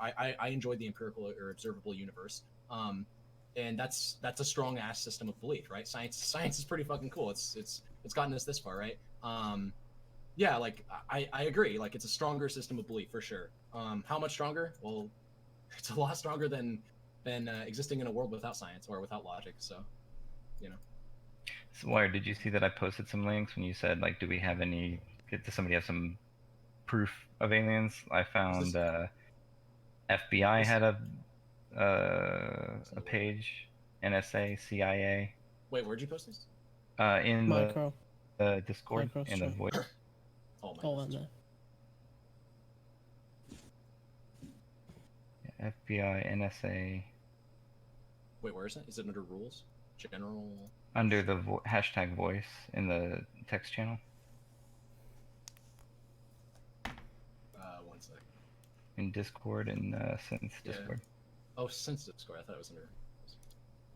I enjoy the empirical or observable universe, and that's a strong ass system of belief, right? Science is pretty fucking cool. It's gotten us this far, right? Yeah, like I agree, like it's a stronger system of belief for sure. How much stronger? Well, it's a lot stronger than existing in a world without science or without logic. So, So, Wired, did you see that I posted some links when you said, like, does somebody have some proof of aliens? I found FBI had a page, NSA, CIA. Wait, where'd you post this? In Micro. the Discord, Micro, in the sure. voice. Oh my Hold God. on there. FBI, NSA, Wait, where is it? Is it under rules? General. under the hashtag voice in the text channel. One sec. In Discord and since Yeah. Discord. Oh, since Discord. I thought it was under.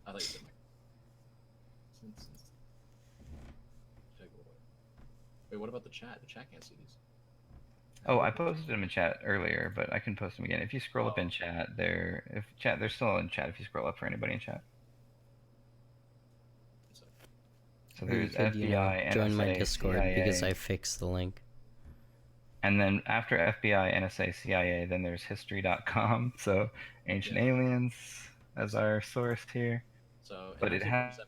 I thought you said since. Wait, what about the chat? The chat can't see these. Oh, I posted them in chat earlier, but I can post them again. If you scroll up in chat, they're still in chat. If you scroll up for anybody in chat. So Or you there's could, FBI, join my NSA, Discord CIA, because I fixed the link. and then after FBI, NSA, CIA, then there's history.com. So ancient aliens as our source here. So, But it has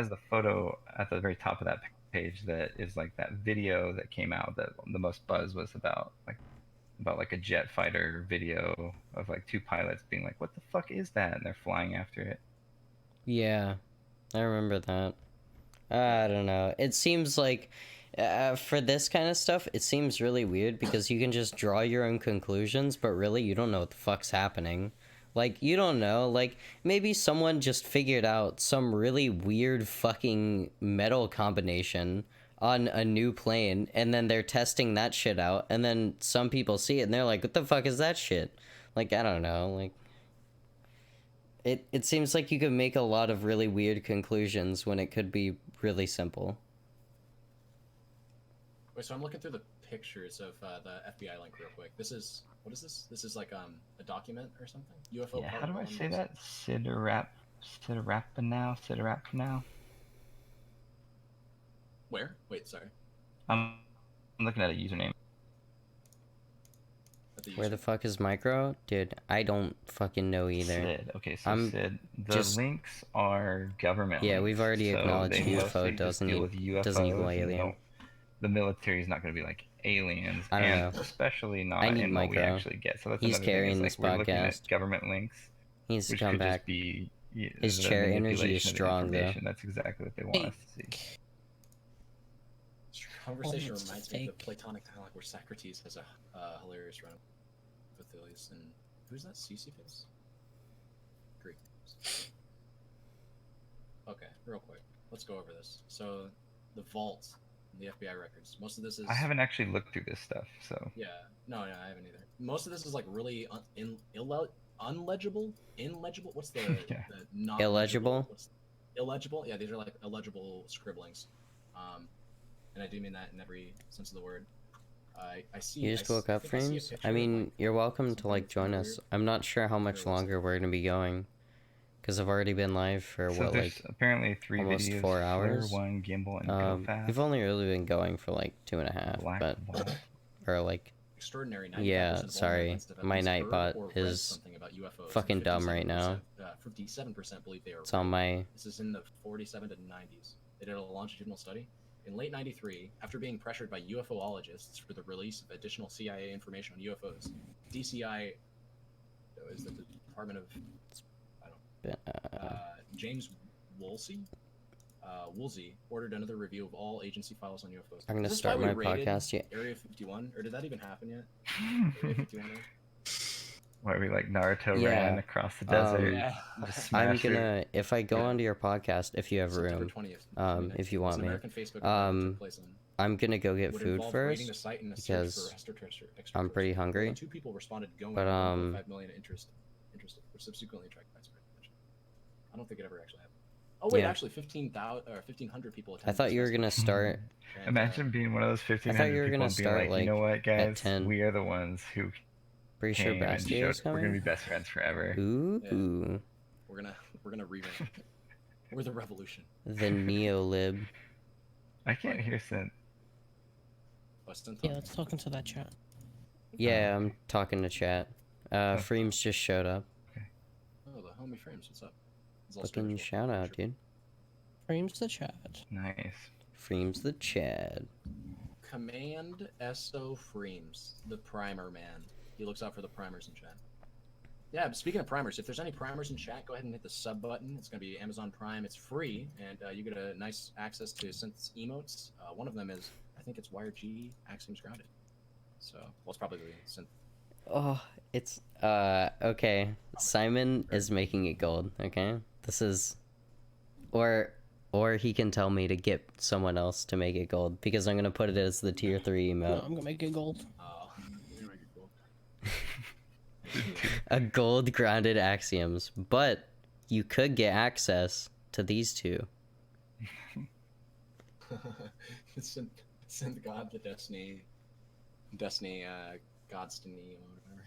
the photo at the very top of that page that is like that video that came out that the most buzz was about like a jet fighter video of like two pilots being like, what the fuck is that? And they're flying after it. Yeah, I remember that. I don't know. It seems like for this kind of stuff, it seems really weird because you can just draw your own conclusions, but really you don't know what the fuck's happening. Like, you don't know. Like, maybe someone just figured out some really weird fucking metal combination on a new plane, and then they're testing that shit out, and then some people see it, and they're like, what the fuck is that shit? Like, I don't know. Like, it seems like you could make a lot of really weird conclusions when it could be really simple. Wait, so I'm looking through the pictures of the FBI link real quick. This is, what is this? This is like a document or something? UFO. Yeah, how do I say that? Sidarapanow? Where? Wait, sorry. I'm looking at a username. Where the fuck is Micro? Dude, I don't fucking know either. Sid. Okay, so Sid, the links are government Yeah, links, we've already acknowledged they UFO doesn't equal alien. The military is not going to be like aliens, I don't know. especially not I need in what we Micro. actually get. So that's He's another thing, carrying is, this we're looking at podcast. government links. He needs to which come could back. Just be, His the chair energy is manipulation of the strong, though. information. That's exactly what they want us to see. This conversation it's reminds me of the fake. Platonic dialogue where Socrates has a hilarious run with Athalius, and who's that? Sisyphus? Greek. Okay, real quick, let's go over this. So, the vault, the FBI records. Most of this is. I haven't actually looked through this stuff, so. Yeah, no, I haven't either. Most of this is like really unlegible. Illegible. What's the Yeah. the not Illegible? Illegible. Yeah, these are like illegible scribblings, and I do mean that in every sense of the word. I see. You just woke up, think I see a Frames? picture I of, mean, like, you're welcome to, like, something join weird. us. I'm not sure how much longer we're gonna be going. Because I've already been live for, So what, there's like, apparently 3 almost videos, 4 Flare, hours? 1, Gimbal, and Go Fast. We've only really been going for, like, 2.5, Black but... White. Or, like... Extraordinary. Yeah, 95% of all sorry. Netherlands have at My least heard Nightbot or read is something about UFOs, fucking and dumb right now. 57% believe they are. It's on my... This is in the 47 to 90s. They did a longitudinal study. In late 93, after being pressured by UFOologists for the release of additional CIA information on UFOs, DCI, is the Department of, James Woolsey ordered another review of all agency files on UFOs. I'm gonna Is this start why we my raided podcast, yeah. Area 51, or did that even happen yet? Area 51. Where we like Naruto Yeah. ran across the desert. Yeah. Just I'm smashed it. gonna... If I go Yeah. onto your podcast, if you have September room, 20th. if you want It's an me, American Facebook event that took place in- I'm gonna go get would food involve raiding the first, site and a search because for extraterrestrial- I'm pretty More hungry. than 2 people responded going, But, 1.5 million interested, which subsequently attracted widespread attention. I don't think it ever actually happened. Oh wait, Yeah. actually 15,000 or 1,500 people I attended. thought this you were festival. gonna start... And, Imagine being one of those I thought 1,500 you were people gonna and being start, like, you know like, what, guys? 10. We are the ones who Pretty sure came and Bastille is showed. We're gonna be coming? best friends forever. Ooh. we're gonna revamp. We're the revolution. The Neolib. I can't hear Synth. Yeah, let's talk into that chat. Yeah, I'm talking to chat. Frames just showed up. Oh, the homie Frames, what's up? It's all Fucking spiritual. shout out, dude. Frames the chat. Nice. Frames the Chad. Command SO Frames, the primer man. He looks out for the primers in chat. Yeah, but speaking of primers, if there's any primers in chat, go ahead and hit the sub button. It's going to be Amazon Prime. It's free, and you get a nice access to Synth's emotes. One of them is, I think it's WiredG Axioms Grounded. So, well, it's probably the Synth. Oh, it's okay. Simon is making it gold. Okay, this is, or he can tell me to get someone else to make it gold because I'm gonna put it as the tier 3 No, emote. I'm gonna make it gold. Oh, you make it cool. A gold grounded axioms, but you could get access to these two. Send God the Destiny, God's to me or whatever.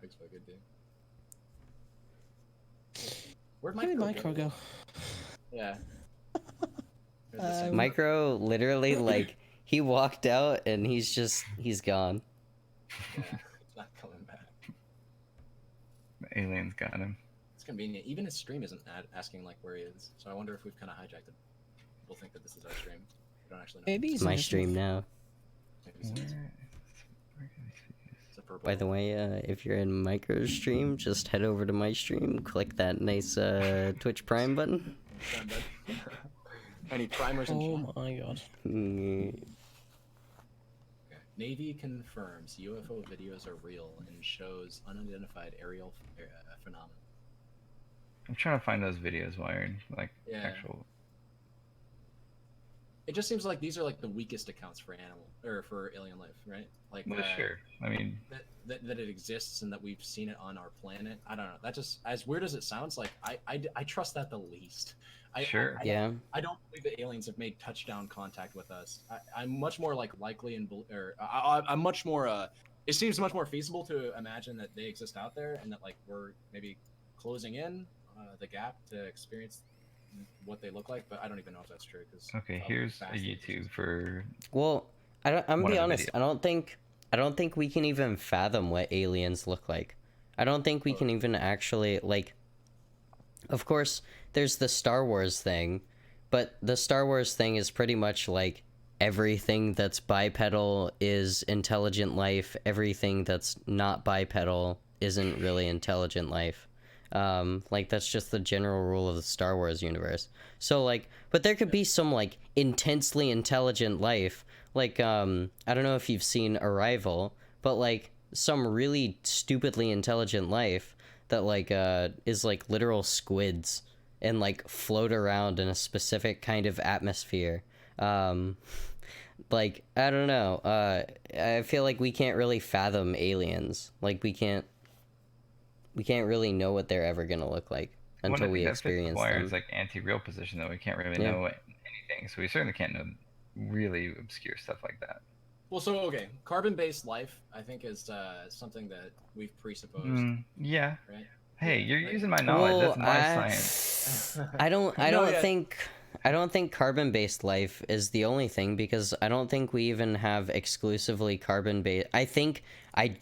Looks fucking dude. Where'd Where did Micro Micro go? Yeah. Micro literally like he walked out and he's gone. Yeah, it's not coming back. The aliens got him. It's convenient. Even his stream isn't asking like where he is, so I wonder if we've kind of hijacked it. People think that this is our stream. We don't actually know. Maybe It's he's my in stream now. Maybe it's a purple. By the way, if you're in Micro's stream, just head over to my stream, click that nice Twitch Prime button. Any primers and Oh my god. Mm, Okay. Navy confirms UFO videos are real and shows unidentified aerial phenomena. I'm trying to find those videos, Wired. Like Yeah. actual. It just seems like these are like the weakest accounts for for alien life, right? Like Well, sure. I mean, that it exists and that we've seen it on our planet. I don't know. That just, as weird as it sounds, like I trust that the least. Sure. yeah. I don't believe that aliens have made touchdown contact with us. I'm much more like likely I'm much more. It seems much more feasible to imagine that they exist out there and that like we're maybe closing in the gap to experience what they look like. But I don't even know if that's true. Cause okay. of Here's how a fast they YouTube exist. for. Well, I'm One be of the honest. videos. I don't think we can even fathom what aliens look like. I don't think we can even actually like. Of course, there's the Star Wars thing, but the Star Wars thing is pretty much like everything that's bipedal is intelligent life. Everything that's not bipedal isn't really intelligent life. Like that's just the general rule of the Star Wars universe. So like, but there could be some like intensely intelligent life. Like, I don't know if you've seen Arrival, but like some really stupidly intelligent life that like is like literal squids and like float around in a specific kind of atmosphere. Like I don't know. I feel like we can't really fathom aliens. Like we can't really know what they're ever gonna look like until we experience them. It's like anti-real position though. We can't really Yeah. know anything, so we certainly can't know really obscure stuff like that. Well, so okay, carbon-based life, I think, is something that we've presupposed, Yeah. right? Hey, you're Like- using my knowledge. Well, That's my science. I don't No, yeah. think carbon-based life is the only thing because I don't think we even have exclusively carbon-based. I think I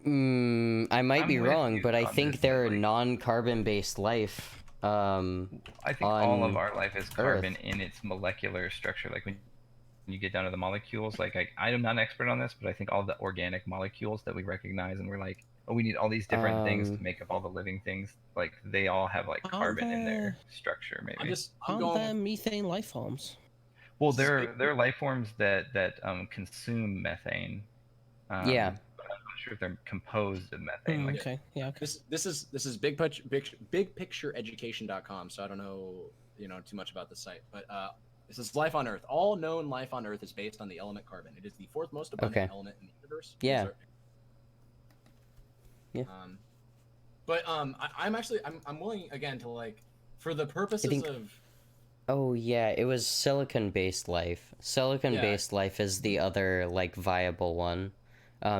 might I'm be with wrong, you but I on think this, there are like- non-carbon-based life. I think all of on our life is carbon in its molecular structure. Like when you get down to the molecules, like I'm not an expert on this, but I think all the organic molecules that we recognize and we're like, oh, we need all these different things to make up all the living things. Like they all have like Aren't carbon in their there- structure, maybe. I'm Aren't going. there methane life forms? Well, there are life forms that consume methane. Yeah. But I'm not sure if they're composed of methane. Like, Okay, yeah, okay. This is bigpictureeducation.com, so I don't know too much about the site, but this is life on Earth. All known life on Earth is based on the element carbon. It is the fourth most abundant Okay. element in the universe. Yeah. Yeah. But I'm willing again to like for the purposes think- of Oh yeah, it was silicon-based life. Silicon-based life is the other like viable one,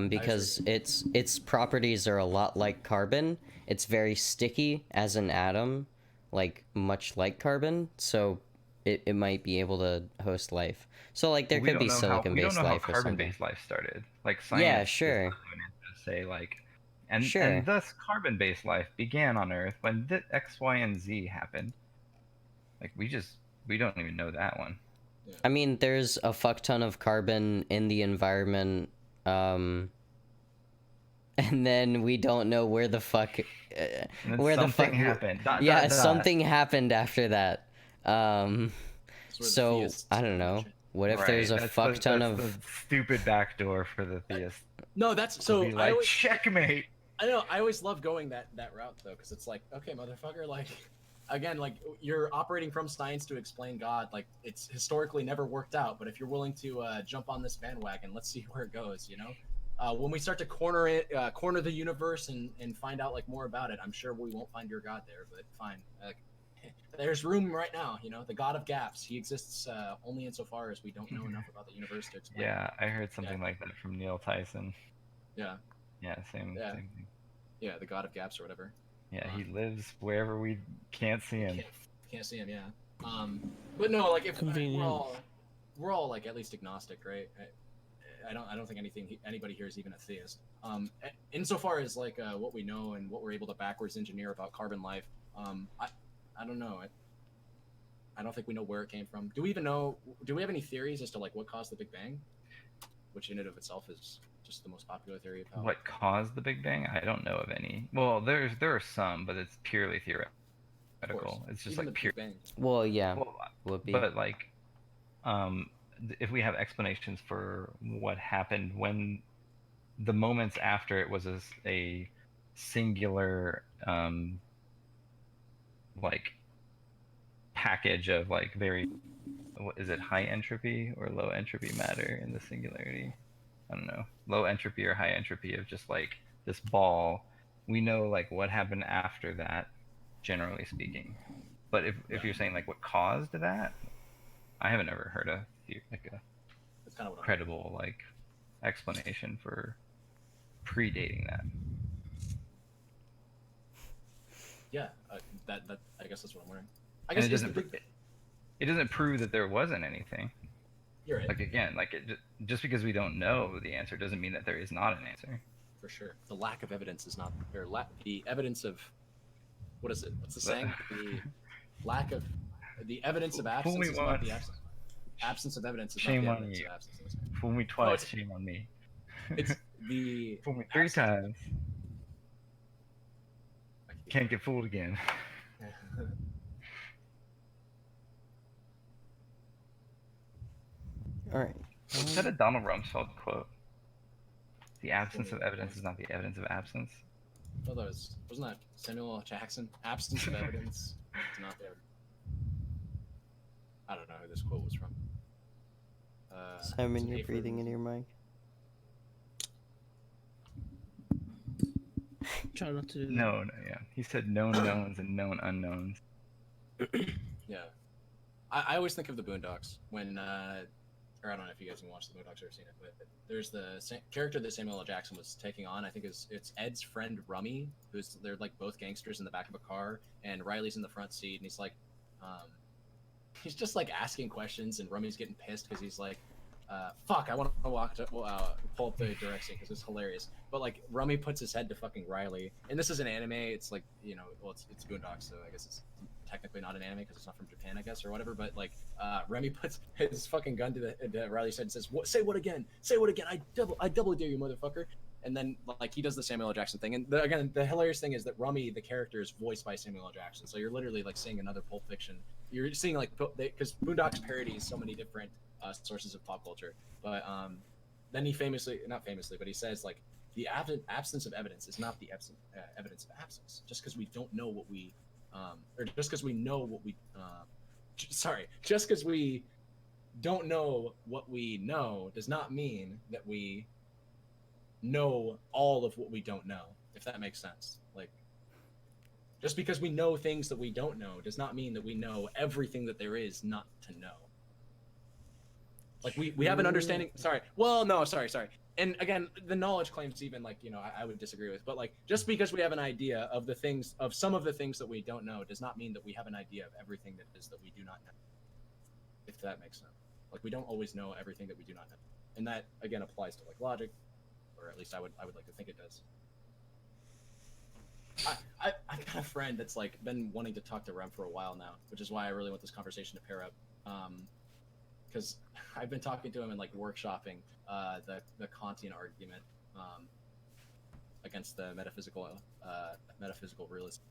because its properties are a lot like carbon. It's very sticky as an atom, like much like carbon. So it might be able to host life. So like there we could don't be know silicon-based how life or something. carbon-based life started. Like science. Yeah, is sure. not going to say like, and Sure. and thus carbon-based life began on Earth when X, Y, and Z happened. Like we don't even know that one. I mean, there's a fuck ton of carbon in the environment, and then we don't know where the fuck, And then where the fuck something happened. Yeah, something happened after that. sort of So theists I don't know. What if Right, there's a that's fuck ton that's of the stupid backdoor for the theist. No, that's To so. be like, checkmate. I know. I always love going that route though, because it's like, okay, motherfucker, like, again, like you're operating from science to explain God. Like it's historically never worked out, but if you're willing to jump on this bandwagon, let's see where it goes. You know, when we start to corner the universe and find out like more about it, I'm sure we won't find your God there, but fine. There's room right now. You know, the God of gaps. He exists only insofar as we don't know enough about the universe to explain. Yeah, I heard something like that from Neil Tyson. Yeah. Yeah, same thing. Yeah, the God of gaps or whatever. Yeah, he lives wherever we can't see him. Can't see him, yeah. But no, like if Convenient. we're all like at least agnostic, right? I don't think anybody here is even a theist. Insofar as like what we know and what we're able to backwards engineer about carbon life, I don't know. I don't think we know where it came from. Do we even know? Do we have any theories as to like what caused the Big Bang? Which in and of itself is just the most popular theory of how. What caused the Big Bang? I don't know of any. Well, there are some, but it's purely theoretical. It's just Even like the pure. Big Bang. Well, yeah, Well, would be. but like, if we have explanations for what happened when the moments after it was a singular like package of like very, what is it, high entropy or low entropy matter in the singularity? I don't know, low entropy or high entropy of just like this ball. We know like what happened after that, generally speaking. But if you're saying like what caused that, I haven't ever heard like a That's kind of what credible like explanation for predating that. Yeah, that I guess that's what I'm wondering. I And guess it it's doesn't the big. it doesn't prove that there wasn't anything. You're right. Like again, like just because we don't know the answer doesn't mean that there is not an answer. For sure. The lack of evidence is not, or the evidence of, what is it? What's the saying? The evidence of Fool me absence is not once. the absence. Absence of evidence is Shame not on the evidence you. of absence. Fool me twice, shame on me. It's the. Fool me 3 times, I can't- can't get fooled again. All right. Is that a Donald Rumsfeld quote? The absence of evidence is not the evidence of absence. Oh, wasn't that Samuel L. Jackson? Absence of evidence is not the evidence. I don't know who this quote was from. Simon, you're breathing in your mic. Try not to do that. No, yeah. He said known knowns and known unknowns. Yeah. I always think of the Boondocks when, or I don't know if you guys can watch the Boondocks or seen it, but there's the character that Samuel L. Jackson was taking on. I think it's Ed's friend Rummy, they're like both gangsters in the back of a car, and Riley's in the front seat, and he's like, he's just like asking questions, and Rummy's getting pissed because he's like, fuck, I want to pull up the direct scene because it's hilarious. But like Rummy puts his head to fucking Riley, and this is an anime. It's like, you know, well, it's Boondocks, so I guess it's technically not an anime because it's not from Japan, I guess, or whatever. But like, Remy puts his fucking gun to Riley's head and says, "What? Say what again? Say what again? I double dare you, motherfucker!" And then like he does the Samuel L. Jackson thing. And again, the hilarious thing is that Rummy, the character, is voiced by Samuel L. Jackson. So you're literally like seeing another Pulp Fiction. You're seeing like because Boondocks parodies so many different sources of pop culture. But then he not famously, but he says like the absence of evidence is not the evidence of absence. Just because we don't know what we or just because we know what we just because we don't know what we know does not mean that we know all of what we don't know, if that makes sense. Like, just because we know things that we don't know does not mean that we know everything that there is not to know. Like we have an understanding. Sorry. And again, the knowledge claims even like, you know, I would disagree with, but like just because we have an idea of the things, of some of the things that we don't know does not mean that we have an idea of everything that is that we do not know. If that makes sense. Like we don't always know everything that we do not know. And that again applies to like logic, or at least I would like to think it does. I've got a friend that's like been wanting to talk to Rem for a while now, which is why I really want this conversation to pair up. Because I've been talking to him and like workshopping the Kantian argument against the metaphysical realism.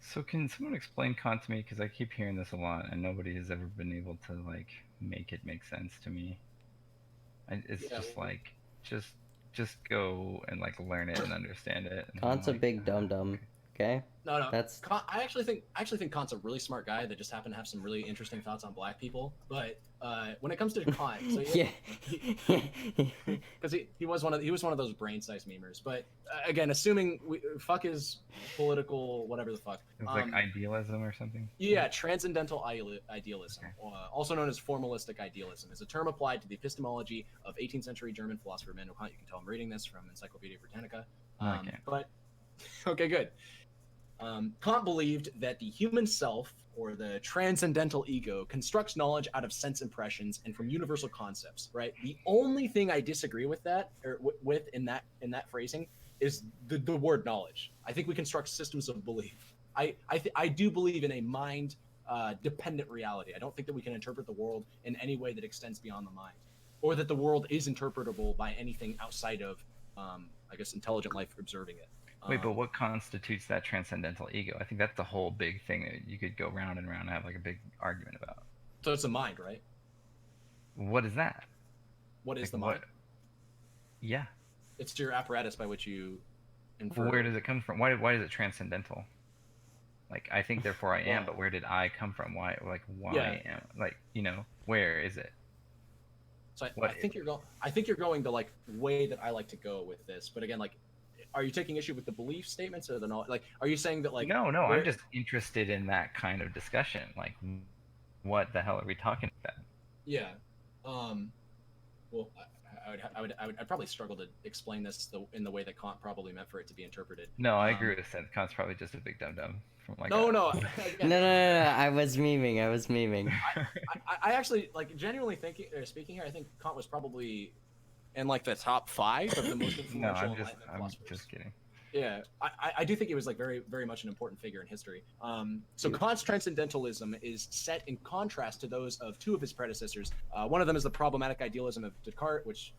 So can someone explain Kant to me? Because I keep hearing this a lot, and nobody has ever been able to like make it make sense to me. It's Yeah, just well- like just go and like learn it and understand it. And Kant's a like, big dum dum. Okay. No, That's Kant, I actually think Kant's a really smart guy that just happened to have some really interesting thoughts on black people. But when it comes to Kant, so yeah. because he was one of those brain-sized memers. But again, assuming fuck is political, whatever the fuck. it was like idealism or something. Yeah, transcendental idealism, also known as formalistic idealism, is a term applied to the epistemology of 18th century German philosopher Immanuel Kant. You can tell I'm reading this from Encyclopedia Britannica. No, I can't. But okay, good. Kant believed that the human self, or the transcendental ego, constructs knowledge out of sense impressions and from universal concepts. Right. The only thing I disagree with that, or with in that phrasing, is the word knowledge. I think we construct systems of belief. I do believe in a mind dependent reality. I don't think that we can interpret the world in any way that extends beyond the mind, or that the world is interpretable by anything outside of, I guess, intelligent life observing it. Wait, but what constitutes that transcendental ego? I think that's the whole big thing that you could go round and round and have like a big argument about. So it's the mind, right? What is that? What is Like, the mind? Yeah. It's your apparatus by which you infer. Well, where does it come from? Why is it transcendental? Like, I think therefore I am, but where did I come from? Why Yeah. am, like, where is it? So What I think you're going. I think you're going the like way that I like to go with this. But again, like, are you taking issue with the belief statements or the knowledge? Like, are you saying that like? No, where- I'm just interested in that kind of discussion. Like, what the hell are we talking about? Yeah. Well, I'd probably struggle to explain this in the way that Kant probably meant for it to be interpreted. No, I agree with that. Kant's probably just a big dum-dum. From like No. No, Again, no. I was memeing. I actually like genuinely speaking here. I think Kant was probably in like the top 5 of the most No, influential I'm Enlightenment philosophers. just kidding. Yeah, I do think he was like very, very much an important figure in history. So Kant's transcendentalism is set in contrast to those of 2 of his predecessors. One of them is the problematic idealism of Descartes, which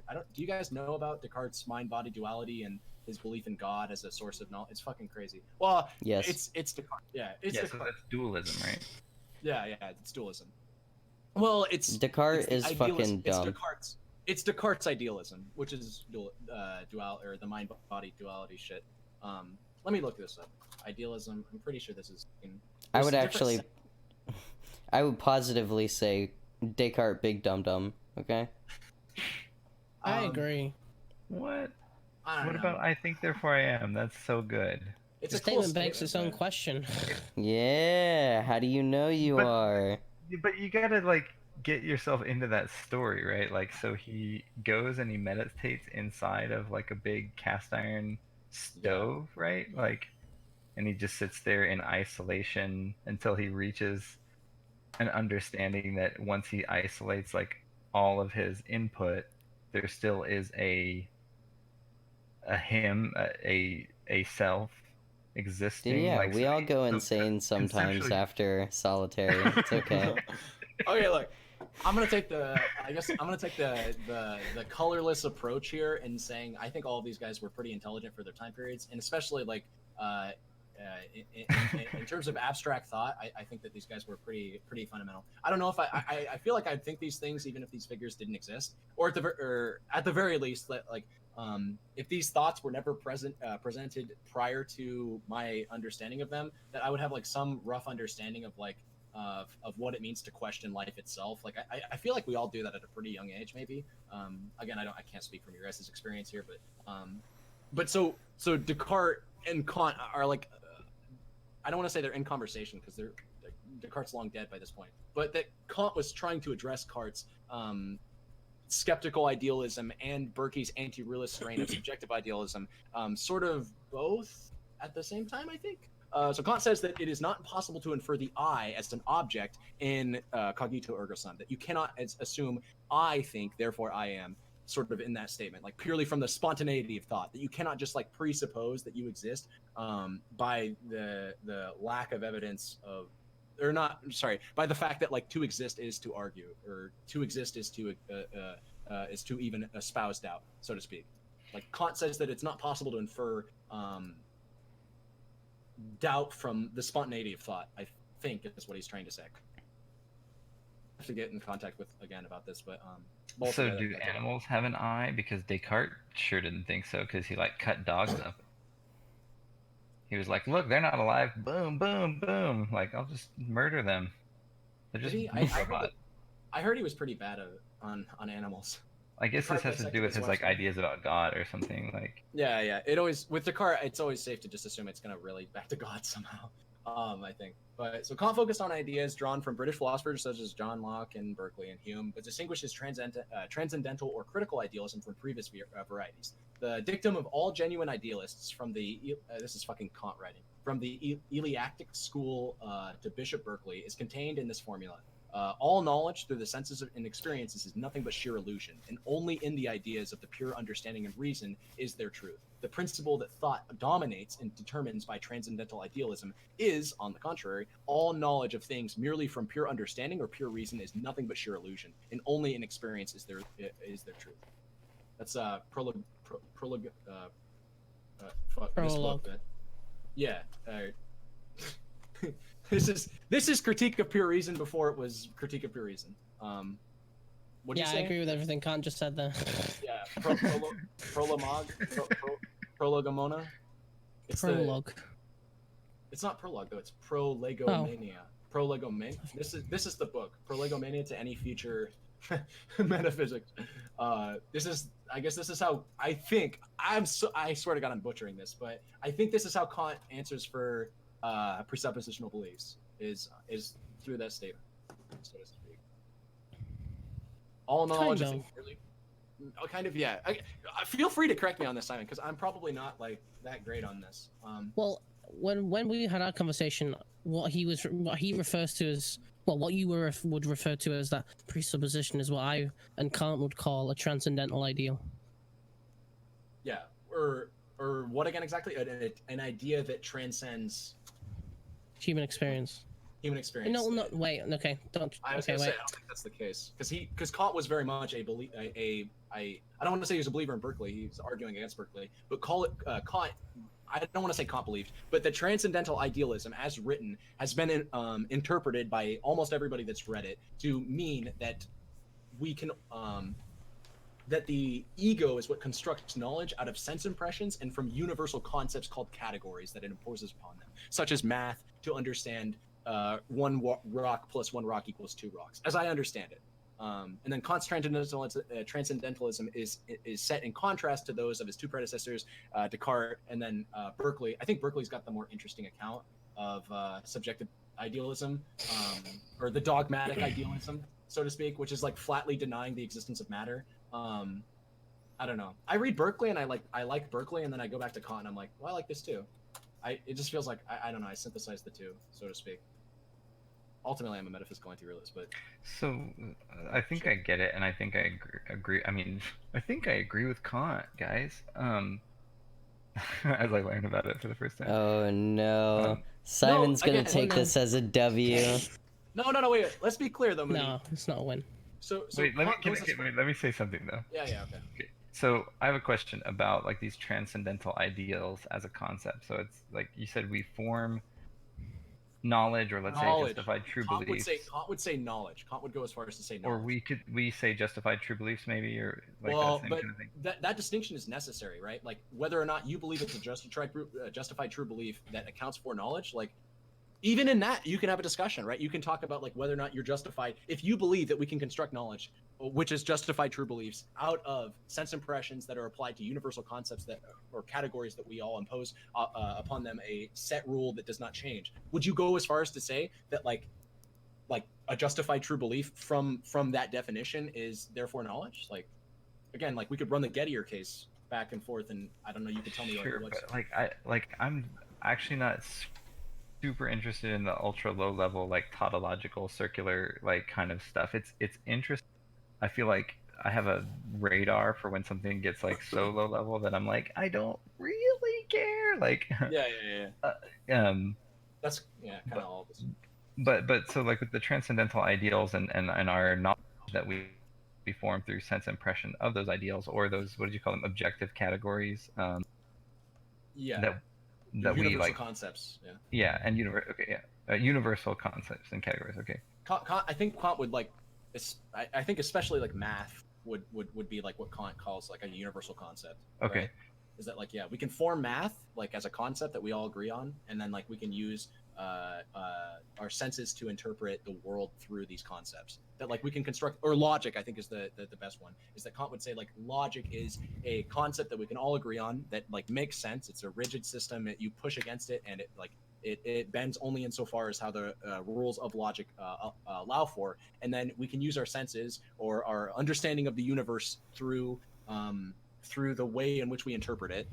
I don't. Do you guys know about Descartes' mind-body duality and his belief in God as a source of knowledge? It's fucking crazy. Well, Yes. it's Descartes. Yeah, it's Yeah, so Descartes. that's dualism, right? Yeah, it's dualism. Well, it's Descartes it's the is fucking idealism- dumb. It's Descartes' idealism, which is dual or the mind-body duality shit. Let me look this up. Idealism. I'm pretty sure this is. I would actually, I would positively say Descartes big dum dum. Okay. I agree. What? I don't What know. about I think therefore I am? That's so good. It's The a cool statement begs its own but- question. Yeah. How do you know you But- are? But you gotta like get yourself into that story, right? Like, so he goes and he meditates inside of like a big cast iron stove, right? Like, and he just sits there in isolation until he reaches an understanding that once he isolates like all of his input, there still is a him, a self existing. Yeah, like, we so all go so insane sometimes conceptually- after solitary. It's okay. Okay, look. I'm gonna take the colorless approach here in saying I think all of these guys were pretty intelligent for their time periods, and especially like in terms of abstract thought, I think that these guys were pretty fundamental. I don't know if I feel like I'd think these things even if these figures didn't exist, or at the very least, like if these thoughts were never presented prior to my understanding of them, that I would have like some rough understanding of like of what it means to question life itself. Like I feel like we all do that at a pretty young age, maybe. Again, I can't speak from your guys' experience here, but so Descartes and Kant are like, I don't want to say they're in conversation because Descartes' long dead by this point, but that Kant was trying to address Descartes' skeptical idealism and Berkey's anti-realist strain of subjective idealism, sort of both at the same time, I think. So Kant says that it is not possible to infer the I as an object in cognito ergo sum, that you cannot assume I think, therefore I am, sort of in that statement, like purely from the spontaneity of thought, that you cannot just like presuppose that you exist by the lack of evidence of, or not, sorry, by the fact that like to exist is to argue, or to exist is to even espouse doubt, so to speak. Like Kant says that it's not possible to infer doubt from the spontaneity of thought, I think is what he's trying to say. to get in contact with again about this, but So altogether, do that's it. animals have an eye? Because Descartes sure didn't think so, because he like cut dogs up. He was like, look, they're not alive. Boom, boom, boom. Like, I'll just murder them. They're just Did he? robots. I heard he was pretty bad on animals. I guess this has Descartes to dissected do with his his like website. ideas about God or something. Like, Yeah. It always with Descartes, it's always safe to just assume it's gonna relate back to God somehow. I think. But so Kant focused on ideas drawn from British philosophers such as John Locke and Berkeley and Hume, but distinguishes transcendental or critical idealism from previous varieties. The dictum of all genuine idealists from the this is fucking Kant writing from the Eleactic school to Bishop Berkeley is contained in this formula. All knowledge through the senses and experiences is nothing but sheer illusion, and only in the ideas of the pure understanding and reason is there truth. The principle that thought dominates and determines by transcendental idealism is, on the contrary, all knowledge of things merely from pure understanding or pure reason is nothing but sheer illusion, and only in experience is there truth. That's prologue. Prologue. Yeah. This is critique of pure reason before it was critique of pure reason. What do you Yeah, I say? agree with everything Kant just said there. Yeah, prolegomona. Prologue. It's not prologue though. It's prolegomania. Prolegomania. This is the book. Prolegomania to any future metaphysics. I guess this is how I think. I swear to God, I'm butchering this, but I think this is how Kant answers for presuppositional beliefs is through that statement, so to speak. All knowledge Kind of of. things really, kind of, yeah. I feel free to correct me on this, Simon, because I'm probably not like that great on this. Well, when we had our conversation, what he refers to as what you would refer to as that presupposition is what I and Kant would call a transcendental ideal. Yeah, or what again exactly? An idea that transcends Human experience. human experience. No, wait. Okay, don't. I was Okay, gonna wait. say, I don't think that's the case, because Kant was very much I don't want to say he was a believer in Berkeley. He was arguing against Berkeley, but Kant. I don't want to say Kant believed, but the transcendental idealism, as written, has been interpreted by almost everybody that's read it to mean that we can that the ego is what constructs knowledge out of sense impressions and from universal concepts called categories that it imposes upon them, such as math to understand one rock plus one rock equals two rocks, as I understand it. And then Kant's transcendentalism is set in contrast to those of his two predecessors, Descartes and then Berkeley. I think Berkeley's got the more interesting account of subjective idealism, or the dogmatic idealism, so to speak, which is like flatly denying the existence of matter. I don't know. I read Berkeley and I like Berkeley, and then I go back to Kant and I'm like, well, I like this too. It just feels like I don't know. I synthesize the two, so to speak. Ultimately, I'm a metaphysical anti-realist, but so I think I get it, and I think I agree. I mean, I think I agree with Kant, guys. As I learned about it for the first time. Oh no. Simon's gonna again, take this as a W. no, wait. Let's be clear though, Mooney. No, it's not a win. So Wait, let Kant goes as far- me say something though. Yeah, okay. Okay. So I have a question about like these transcendental ideals as a concept. So it's like you said, we form knowledge, or let's say justified true beliefs. Kant would say knowledge. Kant would go as far as to say knowledge. Or we say justified true beliefs maybe, or like well, that same but kind of thing. that distinction is necessary, right? Like whether or not you believe it's a justified true belief that accounts for knowledge, like even in that you can have a discussion, right? You can talk about like whether or not you're justified if you believe that we can construct knowledge, which is justified true beliefs, out of sense impressions that are applied to universal concepts that or categories that we all impose upon them a set rule that does not change. Would you go as far as to say that like a justified true belief from that definition is therefore knowledge? Like again, like we could run the Gettier case back and forth, and I don't know, you could tell me Sure, what but I'm actually not super interested in the ultra low level like tautological circular like kind of stuff. It's interesting. I feel like I have a radar for when something gets like so low level that I'm like, I don't really care. Like yeah. That's kind of all this. But so like with the transcendental ideals and our knowledge that we form through sense impression of those ideals, or those, what did you call them, objective categories, that universal we like concepts. and universal concepts and categories. Okay. I think Kant would like I think especially like math would be like what Kant calls like a universal concept. Okay. Right? Is that like, yeah, we can form math like as a concept that we all agree on, and then like we can use our senses to interpret the world through these concepts. That like we can construct, or logic, I think is the best one. Is that Kant would say like logic is a concept that we can all agree on that like makes sense. It's a rigid system. You push against it, and it bends only insofar as how the rules of logic allow for, and then we can use our senses or our understanding of the universe through the way in which we interpret it,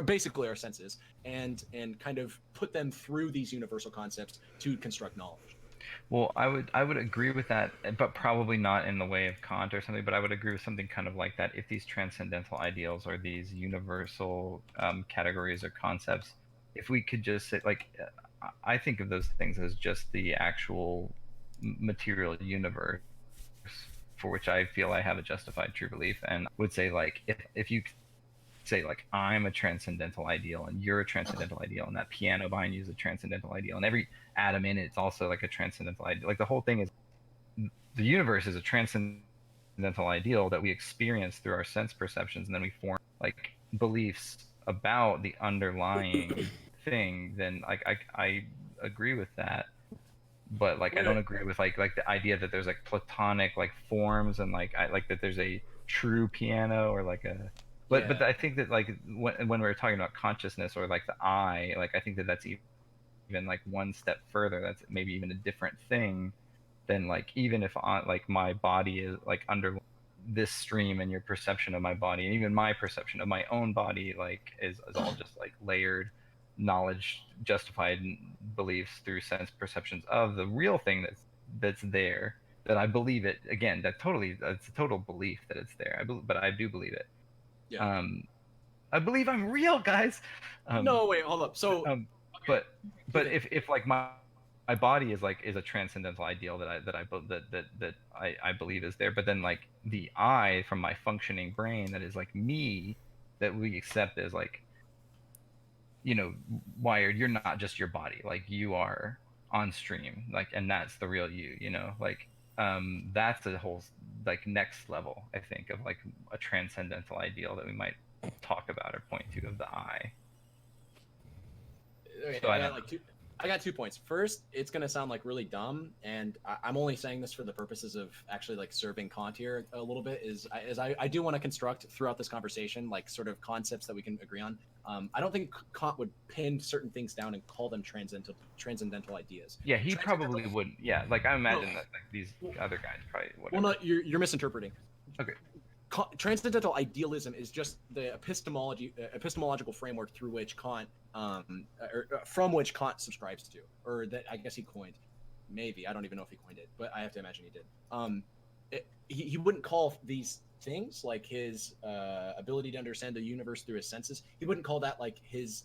basically our senses, and kind of put them through these universal concepts to construct knowledge. Well, I would agree with that, but probably not in the way of Kant or something. But I would agree with something kind of like that. If these transcendental ideals or these universal categories or concepts, if we could just say, like, I think of those things as just the actual material universe for which I feel I have a justified true belief, and would say like if you say like I'm a transcendental ideal and you're a transcendental ideal and that piano behind you is a transcendental ideal and every atom in it's also like a transcendental ideal. Like the whole thing is the universe is a transcendental ideal that we experience through our sense perceptions, and then we form like beliefs about the underlying thing. Then like I agree with that. But like I don't agree with like the idea that there's like platonic like forms and like I like that there's a true piano or like a but I think that like when we're talking about consciousness or like the I, like I think that that's even like one step further. That's maybe even a different thing than like even if like my body is like under this stream and your perception of my body and even my perception of my own body like is all just like layered knowledge, justified beliefs through sense perceptions of the real thing that's there, that I believe it again, that's a total belief that it's there. But I do believe it. Yeah. I believe I'm real, guys. No, wait, hold up. So but if like my body is a transcendental ideal that I believe is there, but then like the I from my functioning brain that is like me, that we accept as like, you know, Wired, you're not just your body, like you are on stream, like, and that's the real you know, like that's the whole like next level, I think, of like a transcendental ideal that we might talk about or point to of the I. Okay, So I got 2 points. First, it's gonna sound like really dumb, and I'm only saying this for the purposes of actually like serving Kant here a little bit. I do want to construct throughout this conversation like sort of concepts that we can agree on. I don't think Kant would pin certain things down and call them transcendental ideas. Yeah, he probably wouldn't. Yeah, like I imagine that like these other guys probably wouldn't. Well, no, you're misinterpreting. Okay. Transcendental idealism is just the epistemological framework through which Kant, from which Kant subscribes to, or that I guess he coined. Maybe, I don't even know if he coined it, but I have to imagine he did. He wouldn't call these things like his ability to understand the universe through his senses. He wouldn't call that like his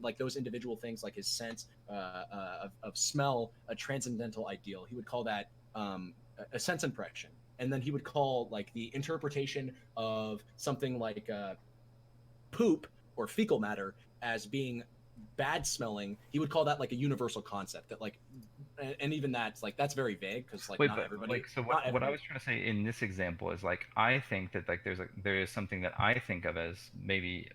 like those individual things like his sense of smell a transcendental ideal. He would call that a sense impression. And then he would call like the interpretation of something like poop or fecal matter as being bad smelling. He would call that like a universal concept that like, and even that's like, that's very vague because like not everybody. Like, so what I was trying to say in this example is like, I think that like there is something that I think of as maybe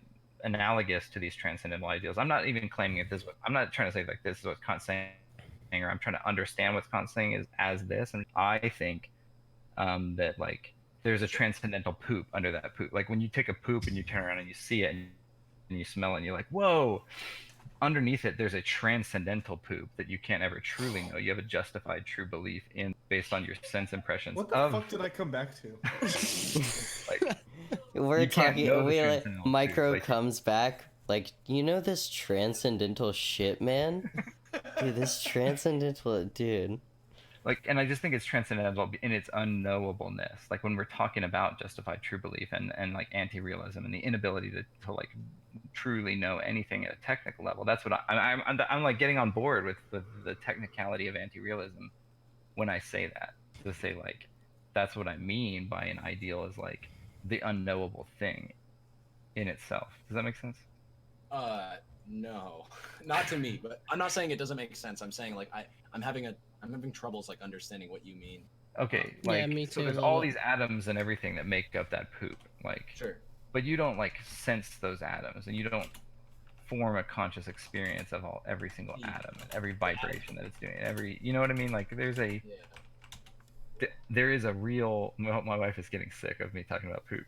analogous to these transcendental ideals. I'm not even claiming it this way. I'm not trying to say like this is what Kant's saying, or I'm trying to understand what Kant's saying is as this. And I think that like there's a transcendental poop under that poop. Like when you take a poop and you turn around and you see it and you smell it and you're like, whoa, underneath it there's a transcendental poop that you can't ever truly know. You have a justified true belief in based on your sense impressions. What the fuck did I come back to? Like, We're talking. We like Micro like, comes back. Like, you know this transcendental shit, man. Dude, this transcendental dude. Like, and I just think it's transcendental in its unknowableness. Like when we're talking about justified true belief and like anti-realism and the inability to like truly know anything at a technical level. That's what I'm like getting on board with the technicality of anti-realism when I say that. To say like that's what I mean by an ideal is like the unknowable thing in itself. Does that make sense? No, not to me. But I'm not saying it doesn't make sense. I'm saying like I'm having troubles like understanding what you mean. Okay, Yeah, like me so too, a there's little all bit. these atoms and everything that make up that poop, like, Sure. but you don't like sense those atoms, and you don't form a conscious experience of every single The- atom and every vibration that it's doing, every, you know what I mean? Like Yeah. there is a real. My wife is getting sick of me talking about poop.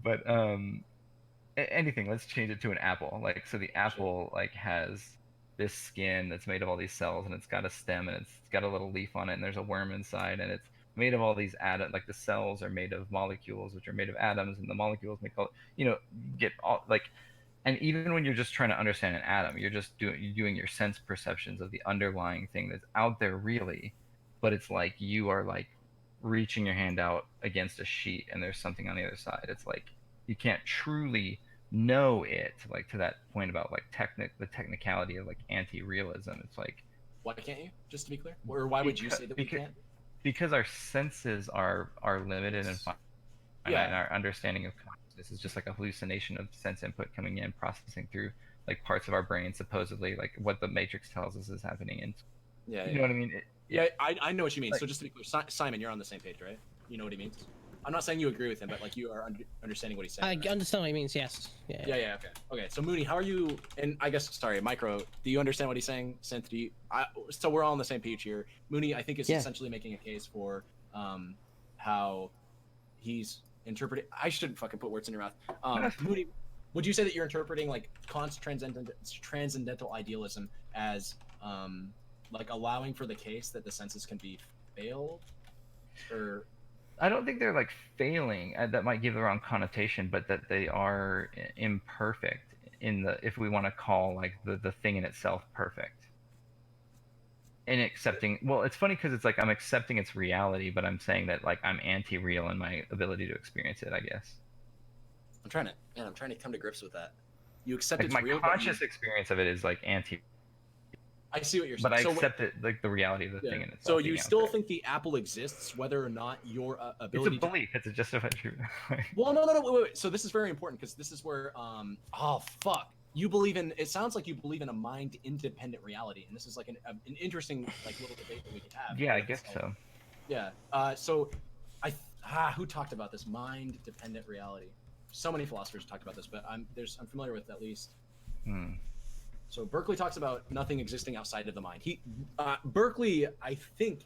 But anything. Let's change it to an apple. Like, so the apple like has this skin that's made of all these cells, and it's got a stem, and it's got a little leaf on it, and there's a worm inside, and it's made of all these atoms. Like the cells are made of molecules, which are made of atoms, and the molecules make all, you know, get all like. And even when you're just trying to understand an atom, you're doing your sense perceptions of the underlying thing that's out there really, but it's like you are like reaching your hand out against a sheet and there's something on the other side. It's like you can't truly know it, like to that point about like the technicality of like anti-realism. It's like, Why can't you? Just to be clear, or why would you say that we can't? because our senses are limited and finite, Yeah. and our understanding of consciousness is just like a hallucination of sense input coming in, processing through like parts of our brain, supposedly like what the matrix tells us is happening. And Yeah. you know what I mean? Yeah, I know what you mean. Like- So just to be clear, Simon, you're on the same page, right? You know what he means. I'm not saying you agree with him, but like you are understanding what he's saying. I right? understand what he means. Yes. Yeah. Yeah. Okay. So Mooney, how are you? And I guess sorry, Micro. Do you understand what he's saying? Synth, do you? So we're all on the same page here. Mooney, I think is Yeah. essentially making a case for how he's interpreting. I shouldn't fucking put words in your mouth. Mooney, would you say that you're interpreting like Kant's transcendental idealism as like allowing for the case that the senses can be failed, or I don't think they're like failing. That might give the wrong connotation, but that they are imperfect in the, if we want to call like the thing in itself perfect. And accepting, well, it's funny because it's like I'm accepting its reality, but I'm saying that like I'm anti-real in my ability to experience it, I guess. I'm trying to come to grips with that. You accept Like it's my real, but conscious experience of it is like anti, I see what you're saying. but I So accept it, like the reality of the thing in itself. So you being out still there. think the apple exists, whether or not your It's a ability to... belief. It's a justified truth. Well, no, wait. So this is very important because this is where, oh fuck, you believe in. It sounds like you believe in a mind-independent reality, and this is like an interesting like little debate that we could have. Yeah, I guess so. Yeah. So, who talked about this mind-dependent reality? So many philosophers talked about this, but I'm familiar with at least. So Berkeley talks about nothing existing outside of the mind. Berkeley, I think,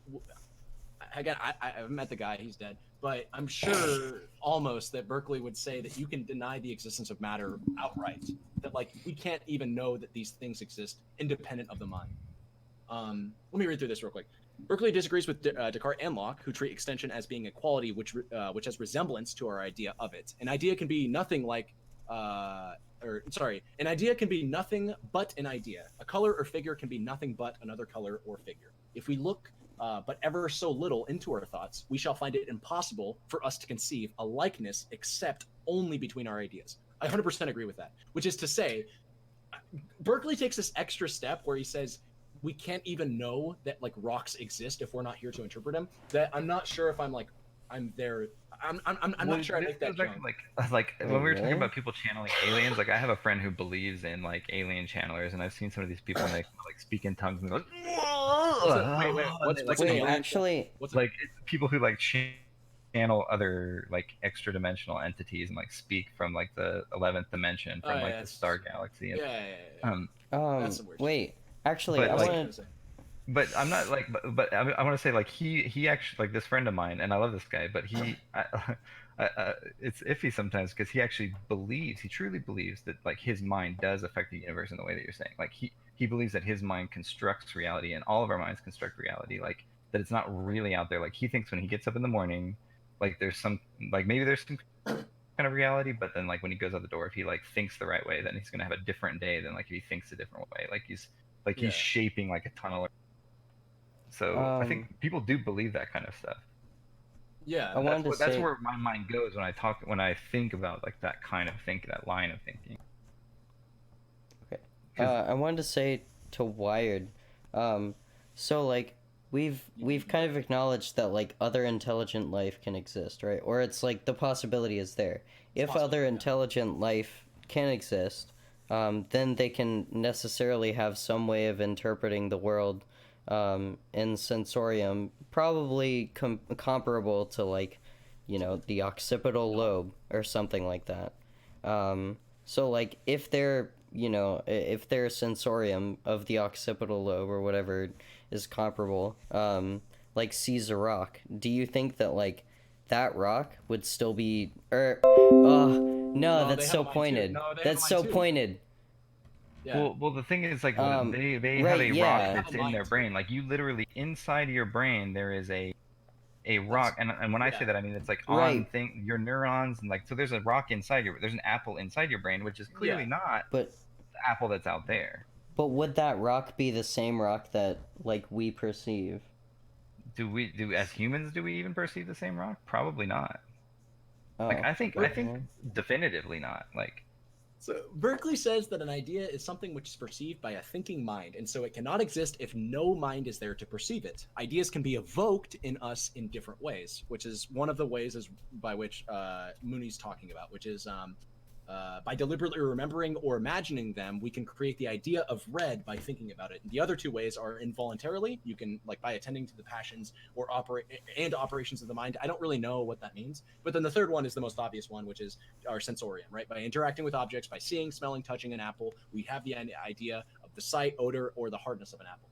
again, I haven't met the guy, he's dead, but I'm sure almost that Berkeley would say that you can deny the existence of matter outright. That like we can't even know that these things exist independent of the mind. Let me read through this real quick. Berkeley disagrees with Descartes and Locke, who treat extension as being a quality which has resemblance to our idea of it. An idea can be nothing like. An idea can be nothing but an idea. A color or figure can be nothing but another color or figure. If we look but ever so little into our thoughts, we shall find it impossible for us to conceive a likeness except only between our ideas. I 100% agree with that, which is to say, Berkeley takes this extra step where he says, we can't even know that like rocks exist if we're not here to interpret them. That I'm not sure if I'm there. I'm not sure I make that jump. Like when we were talking really? about people channeling aliens, like I have a friend who believes in like alien channelers, and I've seen some of these people and they like speak in tongues and go, Wait, what's like, an Wait, alien? actually, What's like people who like channel other like extra dimensional entities and like speak from like the 11th dimension from Oh, like yeah, the star galaxy. And, yeah. That's some weird wait, actually, But, I like- want to. but I'm not like, but I want to say like he actually, like this friend of mine, and I love this guy, but it's iffy sometimes because he actually believes, he truly believes that like his mind does affect the universe in the way that you're saying. Like he believes that his mind constructs reality, and all of our minds construct reality. Like that it's not really out there. Like he thinks when he gets up in the morning, like there's some, like maybe there's some kind of reality, but then like when he goes out the door, if he like thinks the right way, then he's gonna have a different day than like if he thinks a different way. Like he's Yeah. shaping like a tunnel. So I think people do believe that kind of stuff. Yeah. I wanted to That's say. where my mind goes when I think about like that kind of that line of thinking. I wanted to say to Wired, so like we've kind of acknowledged that like other intelligent life can exist, right? Or it's like the possibility is there. If possible, other yeah. intelligent life can exist, then they can necessarily have some way of interpreting the world in sensorium, probably comparable to, like, you know, the occipital lobe or something like that. So, like, if their, you know, if their sensorium of the occipital lobe or whatever is comparable, like, sees a rock, do you think that, like, that rock would still be, no, No, that's they so have mine too. pointed. No, they have That's mine so too. pointed. Yeah. Well, the thing is, like, they right, have a yeah. rock that's in their brain. Like, you literally, inside of your brain, there is a rock. And when I say that, I mean, it's like on Right. your neurons, and, like, so there's a rock inside there's an apple inside your brain, which is clearly not But the apple that's out there. would that rock be the same rock that, like, we perceive? As humans, do we even perceive the same rock? Probably not. Like, Oh, I think definitively not. Like, So Berkeley says that an idea is something which is perceived by a thinking mind, and so it cannot exist if no mind is there to perceive it. Ideas can be evoked in us in different ways, which is one of the ways by which Mooney's talking about, which is by deliberately remembering or imagining them, we can create the idea of red by thinking about it. And the other two ways are involuntarily. You can, like, by attending to the passions or operations of the mind. I don't really know what that means. But then the third one is the most obvious one, which is our sensorium, right? By interacting with objects, by seeing, smelling, touching an apple, we have the idea of the sight, odor, or the hardness of an apple.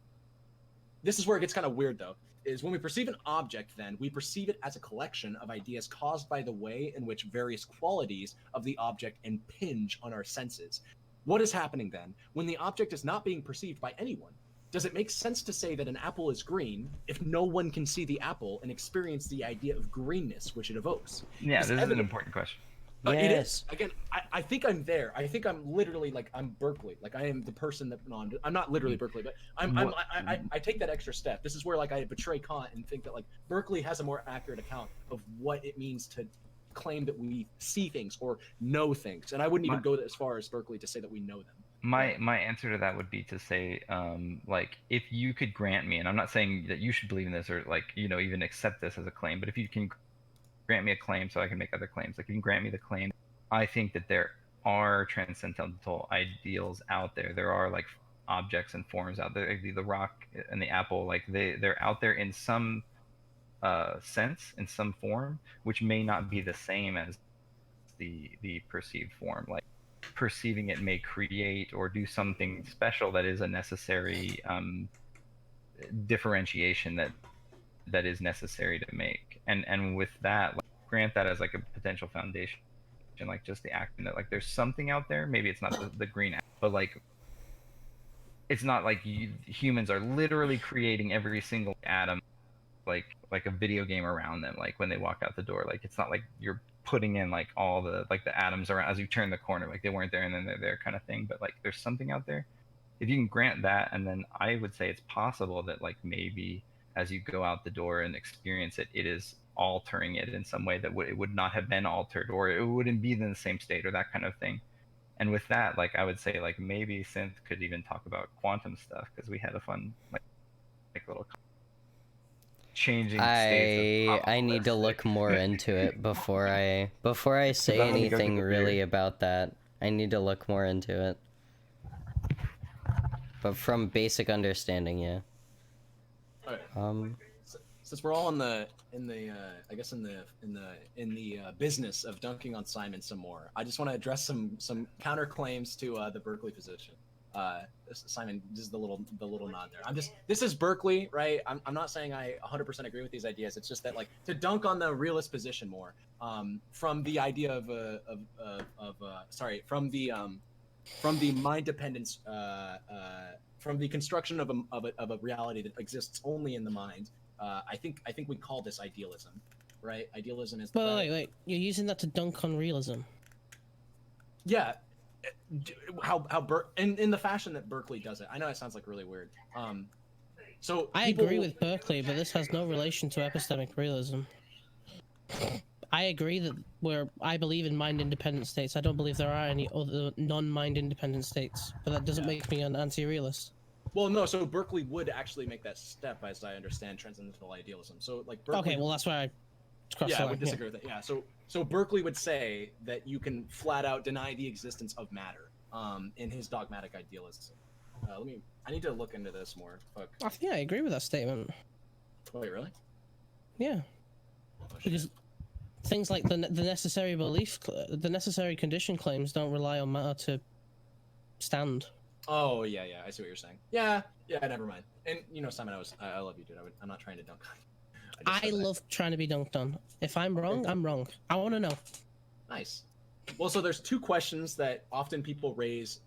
This is where it gets kind of weird, though, is when we perceive an object, then we perceive it as a collection of ideas caused by the way in which various qualities of the object impinge on our senses. What is happening then when the object is not being perceived by anyone? Does it make sense to say that an apple is green if no one can see the apple and experience the idea of greenness which it evokes? yeah, It's this is an evident. important question. It is. Again, I think I'm there. I think I'm literally, like, I'm Berkeley. Like, I am the person that, no, I'm not literally Berkeley, but I take that extra step. This is where, like, I betray Kant and think that, like, Berkeley has a more accurate account of what it means to claim that we see things or know things. And I wouldn't even go as far as Berkeley to say that we know them. My answer to that would be to say, like, if you could grant me, and I'm not saying that you should believe in this or, like, you know, even accept this as a claim, but if you can grant me a claim so I can make other claims. Like, you can grant me the claim. I think that there are transcendental ideals out there. There are, like, objects and forms out there. Like the rock and the apple, like, they're out there in some sense, in some form, which may not be the same as the perceived form. Like, perceiving it may create or do something special that is a necessary differentiation that is necessary to make. And with that, like, grant that as, like, a potential foundation, and, like, just the act that, like, there's something out there. Maybe it's not the green apple, but, like, it's not like humans are literally creating every single atom, like a video game around them, like, when they walk out the door. Like, it's not like you're putting in, like, all the, like, the atoms around as you turn the corner, like, they weren't there and then they're there, kind of thing. But, like, there's something out there. If you can grant that, and then I would say it's possible that, like, maybe as you go out the door and experience it, it is altering it in some way that it would not have been altered, or it wouldn't be in the same state, or that kind of thing. And with that, like, I would say, like, maybe Synth could even talk about quantum stuff, because we had a fun, like little changing states. I need to look more into it before I say I'm gonna go anything get a really beer. about that. I need to look more into it. But from basic understanding, yeah. Alright. Since we're all in the business of dunking on Simon some more, I just want to address some counterclaims to the Berkeley position. Simon, this is the little nod there. This is Berkeley, right? I'm not saying I 100% agree with these ideas. It's just that, like, to dunk on the realist position more, from the idea from the mind dependence, from the construction of a reality that exists only in the mind. I think we call this idealism, right? Idealism is. Wait. You're using that to dunk on realism. Yeah, in the fashion that Berkeley does it. I know it sounds like really weird. So I agree with Berkeley, but this has no relation to epistemic realism. I agree that I believe in mind-independent states. I don't believe there are any other non-mind-independent states, but that doesn't make me an anti-realist. Well, no. So Berkeley would actually make that step, as I understand transcendental idealism. So, like, Berkeley. Okay, well, that's why I crossed the I line. would disagree with that. Yeah. So Berkeley would say that you can flat out deny the existence of matter. in his dogmatic idealism. I need to look into this more. Fuck. I think I agree with that statement. Wait, really? Yeah, Oh, shit. because things like the necessary the necessary condition claims don't rely on matter to stand. Oh yeah, I see what you're saying. Yeah, never mind. And Simon, I love you, dude. I'm not trying to dunk on you. I love trying to be dunked on. If I'm wrong, I'm wrong. I want to know. Nice. Well, so there's two questions that often people raise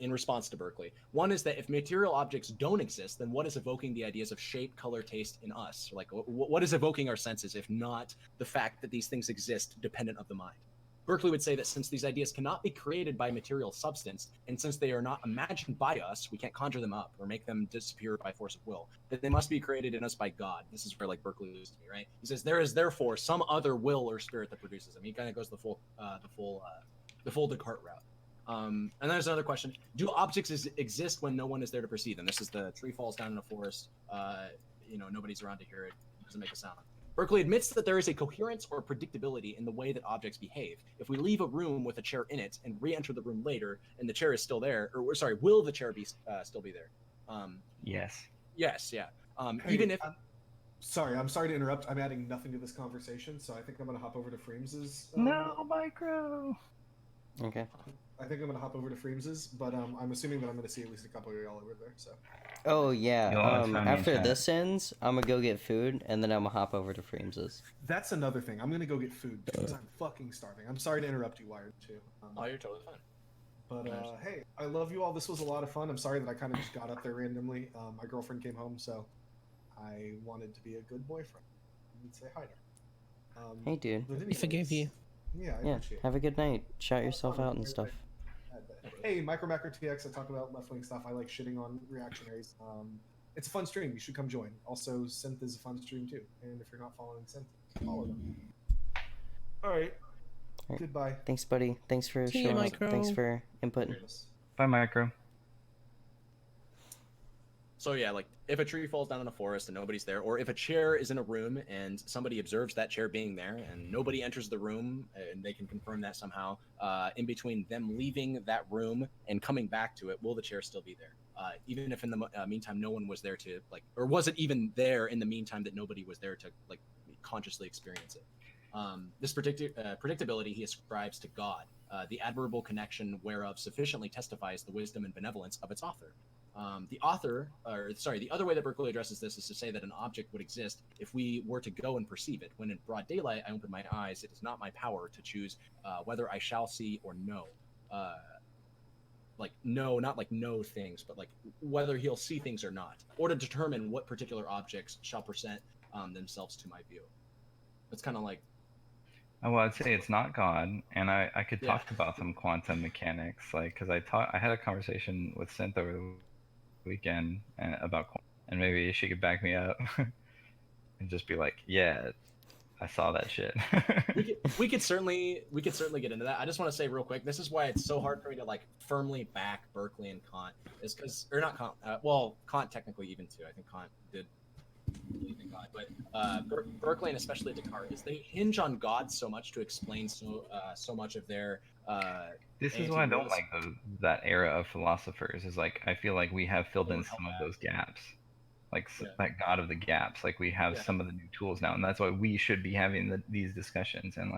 in response to Berkeley. One is that if material objects don't exist, then what is evoking the ideas of shape, color, taste in us? Like, what is evoking our senses if not the fact that these things exist dependent of the mind? Berkeley would say that since these ideas cannot be created by material substance, and since they are not imagined by us, we can't conjure them up or make them disappear by force of will, that they must be created in us by God. This is where, like, Berkeley loses me, right? He says there is therefore some other will or spirit that produces them. He kind of goes the full Descartes route. And then there's another question: do objects exist when no one is there to perceive them? This is the tree falls down in a forest. Nobody's around to hear it. It doesn't make a sound. Berkeley admits that there is a coherence or predictability in the way that objects behave. If we leave a room with a chair in it and re-enter the room later, and the chair is still there, will the chair be still be there? Yes. Yes, yeah. Hey, Even if I'm sorry to interrupt. I'm adding nothing to this conversation, so I think I'm gonna hop over to Freems's. No, Micro. Okay. I think I'm gonna hop over to Freems's, but I'm assuming that I'm gonna see at least a couple of y'all over there. So. Oh yeah. You'll always find me in After chat. this ends, I'm gonna go get food, and then I'm gonna hop over to Freems's. That's another thing. I'm gonna go get food because I'm fucking starving. I'm sorry to interrupt you, Wired, too. oh, you're totally fine. But hey, I love you all. This was a lot of fun. I'm sorry that I kind of just got up there randomly. My girlfriend came home, so I wanted to be a good boyfriend and say hi to her. Hey, dude. But We forgive you. Yeah, I Yeah. appreciate it. Have a good night. Shout yourself out and stuff. Hey, MicroMacro TX, I talk about left-wing stuff. I like shitting on reactionaries. It's a fun stream. You should come join. Also, Synth is a fun stream too. And if you're not following Synth, follow them. All right. Alright. Goodbye. Thanks, buddy. Thanks for See ya, showing. Micro. Thanks for inputting. Bye, Micro. So yeah, like if a tree falls down in a forest and nobody's there, or if a chair is in a room and somebody observes that chair being there and nobody enters the room and they can confirm that somehow, in between them leaving that room and coming back to it, will the chair still be there? Even if in the meantime no one was there to or wasn't even there in the meantime that nobody was there to consciously experience it. This predictability he ascribes to God, the admirable connection whereof sufficiently testifies the wisdom and benevolence of its author. The other way that Berkeley addresses this is to say that an object would exist if we were to go and perceive it. When in broad daylight I open my eyes, it is not my power to choose whether I shall see or no. Not like no things, but like whether he'll see things or not, or to determine what particular objects shall present themselves to my view. It's kind of like. Oh, well, I'd say it's not God, and I could talk about some quantum mechanics, because I had a conversation with Synth over the weekend about quantum, and maybe she could back me up and just be like, yeah, I saw that shit. we could certainly get into that. I just want to say real quick, this is why it's so hard for me to firmly back Berkeley and Kant, is because Kant technically even too. I think Kant did believe in God, but Berkeley and especially Descartes, is they hinge on God so much to explain so much of their. This is why I don't like that era of philosophers. Is I feel like we have filled in some of those gaps, that God of the gaps. We have some of the new tools now, and that's why we should be having these discussions and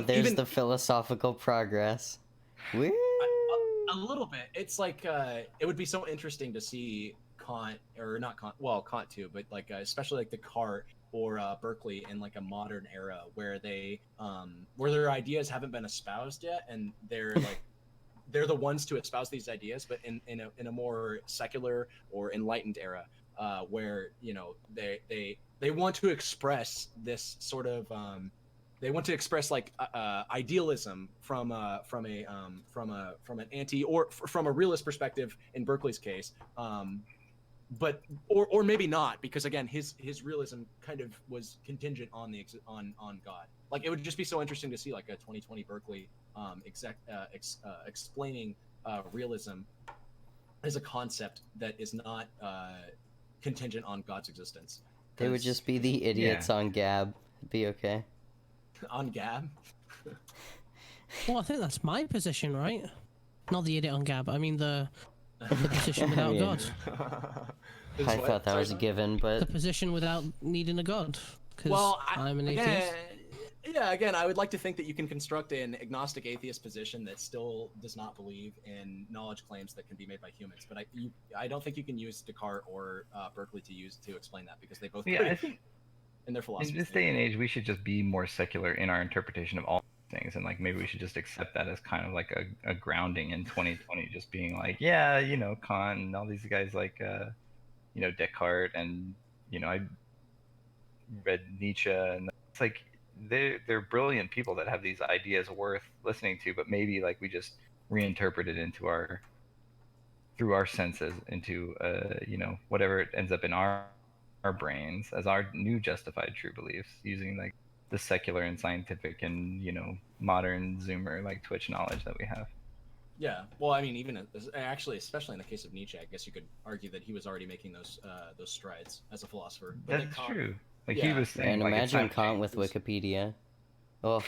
there's the philosophical progress. Woo! A little bit. It's it would be so interesting to see Kant, or not Kant, well, Kant too, but especially Descartes or Berkeley in a modern era where where their ideas haven't been espoused yet, and they're they're the ones to espouse these ideas, but in a more secular or enlightened era, where they want to express this sort of they want to express idealism from an anti or from a realist perspective in Berkeley's case, but or maybe not, because again his realism kind of was contingent on on God. It would just be so interesting to see a 2020 Berkeley explaining realism as a concept that is not contingent on God's existence. They would just be the idiots on Gab. It'd be okay. On Gab. Well, I think that's my position, right? Not the idiot on Gab. I mean the position without I mean, God. I thought that was a given, The but position without needing a God. Because Well, I'm an again, atheist. yeah, again, I would like to think that you can construct an agnostic atheist position that still does not believe in knowledge claims that can be made by humans. But I don't think you can use Descartes or Berkeley to explain that, because they both Yeah, I think in their philosophy. in this day and age, we should just be more secular in our interpretation of all things, and like maybe we should just accept that as kind of like a grounding in 2020, just being like, yeah, you know, Kant and all these guys like, you know, Descartes, and you know, I read Nietzsche, and it's like they're brilliant people that have these ideas worth listening to, but maybe like we just reinterpret it into our through our senses into you know, whatever it ends up in our brains as our new justified true beliefs, using like the secular and scientific and, you know, modern Zoomer like Twitch knowledge that we have. Yeah, well, I mean, even actually, especially in the case of Nietzsche, I guess you could argue that he was already making those strides as a philosopher. But That's Kant- true. Like yeah. he was saying, and like, it's imagine time to Kant change with this. Wikipedia. Oh,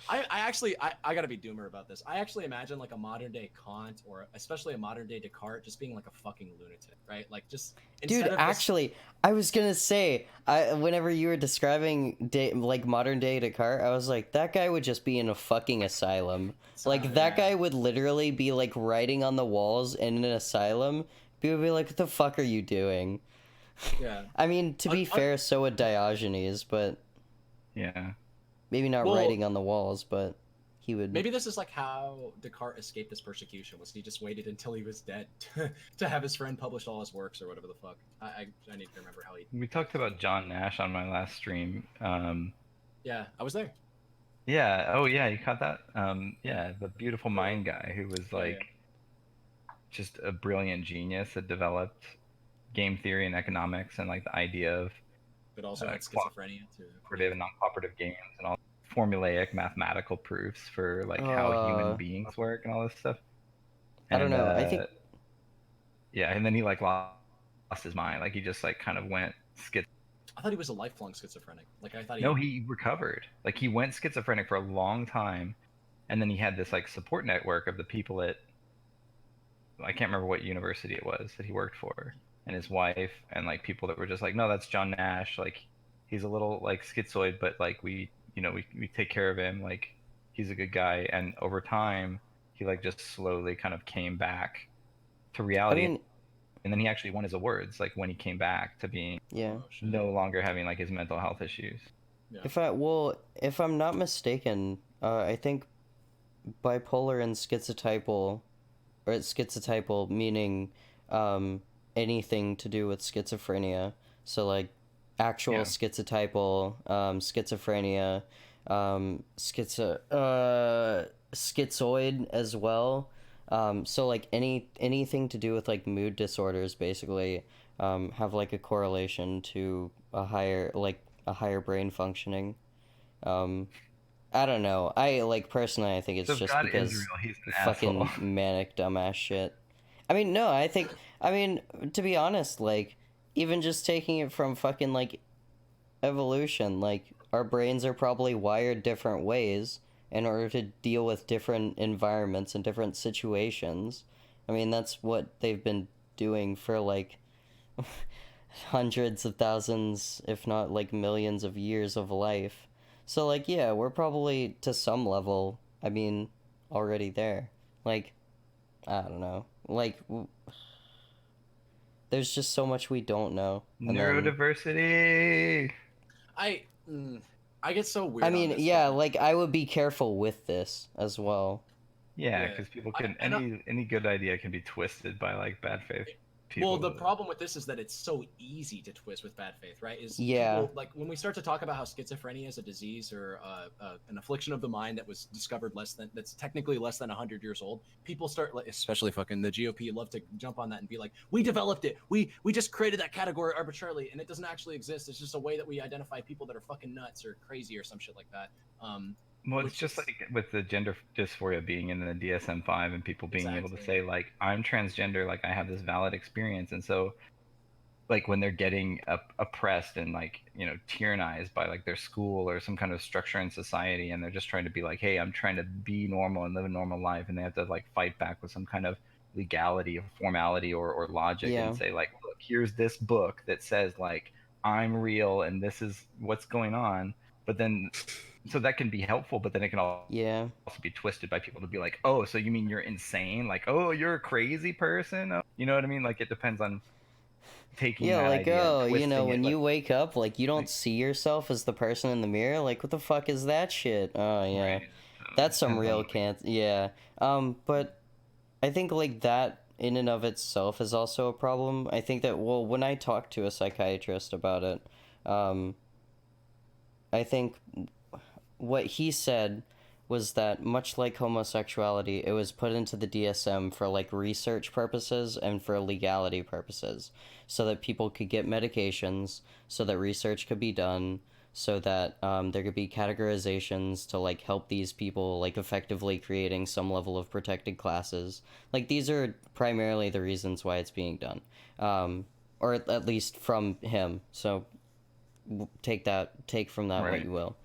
I actually I gotta be doomer about this. I actually imagine like a modern day Kant, or especially a modern day Descartes, just being like a fucking lunatic, right? Like just dude, instead of this- actually, I was gonna say, whenever you were describing like modern day Descartes, I was like, that guy would just be in a fucking asylum. Like that yeah. guy would literally be like writing on the walls in an asylum. People would be like, what the fuck are you doing? Yeah. I mean, to be fair, so would Diogenes, but Yeah. maybe not Well, writing on the walls, but he would. Maybe this is like how Descartes escaped his persecution. Was he just waited until he was dead to have his friend publish all his works or whatever the fuck? I need to remember how he. We talked about John Nash on my last stream. Yeah, I was there. Yeah. Oh, yeah. You caught that? Yeah. The beautiful mind guy who was Yeah, like just a brilliant genius that developed game theory and economics and like the idea of But also had qua- schizophrenia too. cooperative and non-cooperative games and all formulaic mathematical proofs for like how human beings work and all this stuff. I don't know. I think. Yeah, and then he like lost his mind. Like he just like kind of went schizophrenic. I thought he was a lifelong schizophrenic. Like I thought he. No, he recovered. Like he went schizophrenic for a long time, and then he had this like support network of the people at, I can't remember what university it was that he worked for, and his wife, and like people that were just like, no, that's John Nash. Like he's a little like schizoid, but like we take care of him. Like he's a good guy. And over time, he like just slowly kind of came back to I reality. mean, And then he actually won his awards, like when he came back to being yeah. no longer having like his mental health issues. Yeah. If I'm not mistaken, I think bipolar and schizotypal, or schizotypal meaning anything to do with schizophrenia. So like actual Yeah. schizotypal, schizophrenia, schizoid as well. So like anything to do with like mood disorders basically have like a correlation to a higher brain functioning. I don't know. I like personally, I think it's So if just God because is real, he's an fucking asshole. manic dumbass shit. I mean, no, I mean, to be honest, like even just taking it from fucking like evolution, like our brains are probably wired different ways in order to deal with different environments and different situations. I mean, that's what they've been doing for like hundreds of thousands, if not like millions of years of life. So like, yeah, we're probably to some level, I mean, already there. Like, I don't know. Like, there's just so much we don't know. And then- Neurodiversity. I get so weird. I on mean, this yeah, stuff. like I would be careful with this as well. Yeah, Yeah. because people I- can and I- any good idea can be twisted by like bad faith people. Well, the problem with this is that it's so easy to twist with bad faith, right? Is Yeah. people, like when we start to talk about how schizophrenia is a disease or an affliction of the mind that was discovered that's technically less than 100 years old, people start, like, especially fucking the GOP, love to jump on that and be like, we developed it, we just created that category arbitrarily, and it doesn't actually exist. It's just a way that we identify people that are fucking nuts or crazy or some shit like that. Well, which it's just is- like with the gender dysphoria being in the DSM-5 and people being able to Exactly. say like I'm transgender, like I have this valid experience, and so like when they're getting oppressed and like tyrannized by like their school or some kind of structure in society, and they're just trying to be like, hey, I'm trying to be normal and live a normal life, and they have to like fight back with some kind of legality or formality or logic Yeah. and say like, look, here's this book that says like I'm real and this is what's going on. But then so that can be helpful, but then it can also Yeah. be twisted by people to be like, oh, so you mean you're insane, like, oh, you're a crazy person. Oh, you know what I mean? Like it depends on taking Yeah, that like, idea and oh, twisting when it, you like, wake up, like, you don't like, see yourself as the person in the mirror. Like, what the fuck is that shit? Oh, yeah. right. So That's it some depends on, real like, can't. Yeah. But I think, like, that in and of itself is also a problem. I think that, well, when I talked to a psychiatrist about it, I think what he said was that much like homosexuality, it was put into the DSM for like research purposes and for legality purposes, so that people could get medications, so that research could be done, so that there could be categorizations to like help these people, like effectively creating some level of protected classes. Like these are primarily the reasons why it's being done, or at least from him. So take from that what right. you will.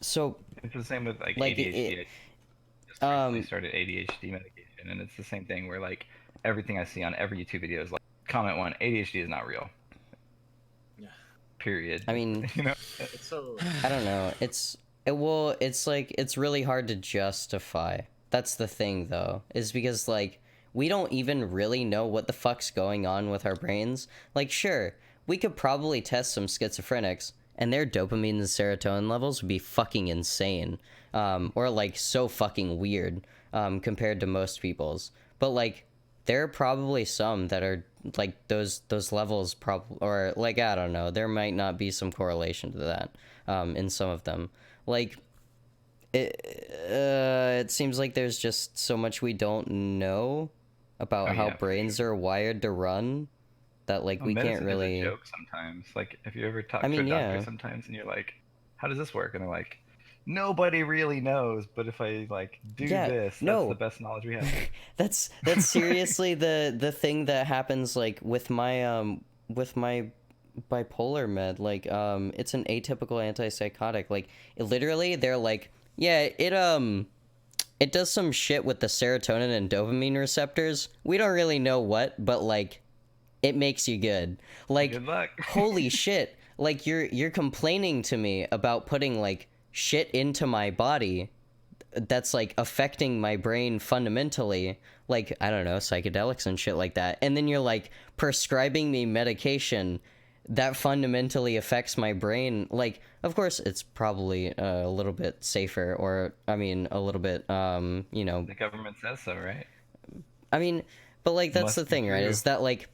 So It's the same with like like ADHD. it, I just recently started ADHD medication, and it's the same thing where like everything I see on every YouTube video is like comment one, ADHD is not real. Yeah. Period. I mean, It's so. I don't know. It's like it's really hard to justify. That's the thing though, is because like we don't even really know what the fuck's going on with our brains. Like sure, we could probably test some schizophrenics and their dopamine and serotonin levels would be fucking insane. Or like so fucking weird compared to most people's. But like there are probably some that are like those levels probably, or like I don't know, there might not be some correlation to that in some of them. Like it seems like there's just so much we don't know about Oh, how yeah, for brains sure. are wired to run that like we can't Medicine really. is a joke sometimes. Like if you ever talk I to a mean, doctor yeah. sometimes and you're like, how does this work? And they're like, nobody really knows, but if I like do Yeah, this, that's the no. best knowledge we have. That's seriously the thing that happens like with my bipolar med. Like it's an atypical antipsychotic. Like literally they're like, yeah, it does some shit with the serotonin and dopamine receptors. We don't really know what, but like it makes you good. Like Good luck. holy shit. Like you're complaining to me about putting like shit into my body that's like affecting my brain fundamentally, like I don't know, psychedelics and shit like that, and then you're like prescribing me medication that fundamentally affects my brain. Like of course it's probably a little bit safer, or I mean a little bit The government says so, right? I mean, but like that's Must the be thing, right? true. Is that like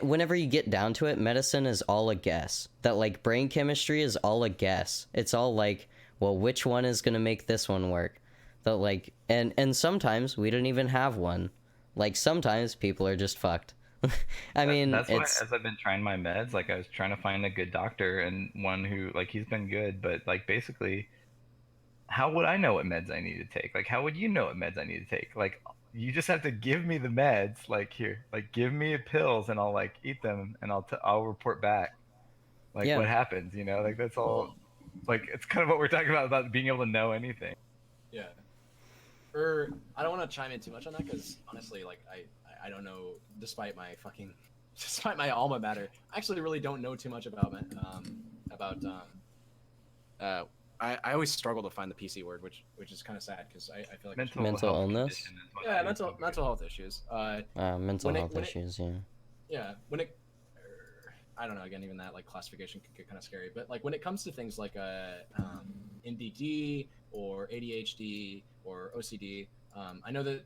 whenever you get down to it, medicine is all a guess. That like brain chemistry is all a guess. It's all like, well, which one is gonna make this one work? That like, and sometimes we don't even have one. Like sometimes people are just fucked. I mean, That's why, it's as I've been trying my meds, like I was trying to find a good doctor and one who, like, he's been good, but like basically, how would I know what meds I need to take? Like, how would you know what meds I need to take? Like, you just have to give me the meds, like here, like give me pills and I'll like eat them and I'll report back, like yeah. what happens, Like that's all. Well, Like it's kind of what we're talking about being able to know anything. yeah. Or I don't want to chime in too much on that because honestly, like I don't know. Despite my alma mater, I actually really don't know too much about I always struggle to find the PC word, which is kind of sad because I feel like Mental Mental health illness? condition is what yeah, I would mental health issues. mental when it- health when it- issues. Yeah. Yeah, I don't know. Again, even that like classification could get kind of scary. But like when it comes to things like MDD or ADHD or OCD, I know that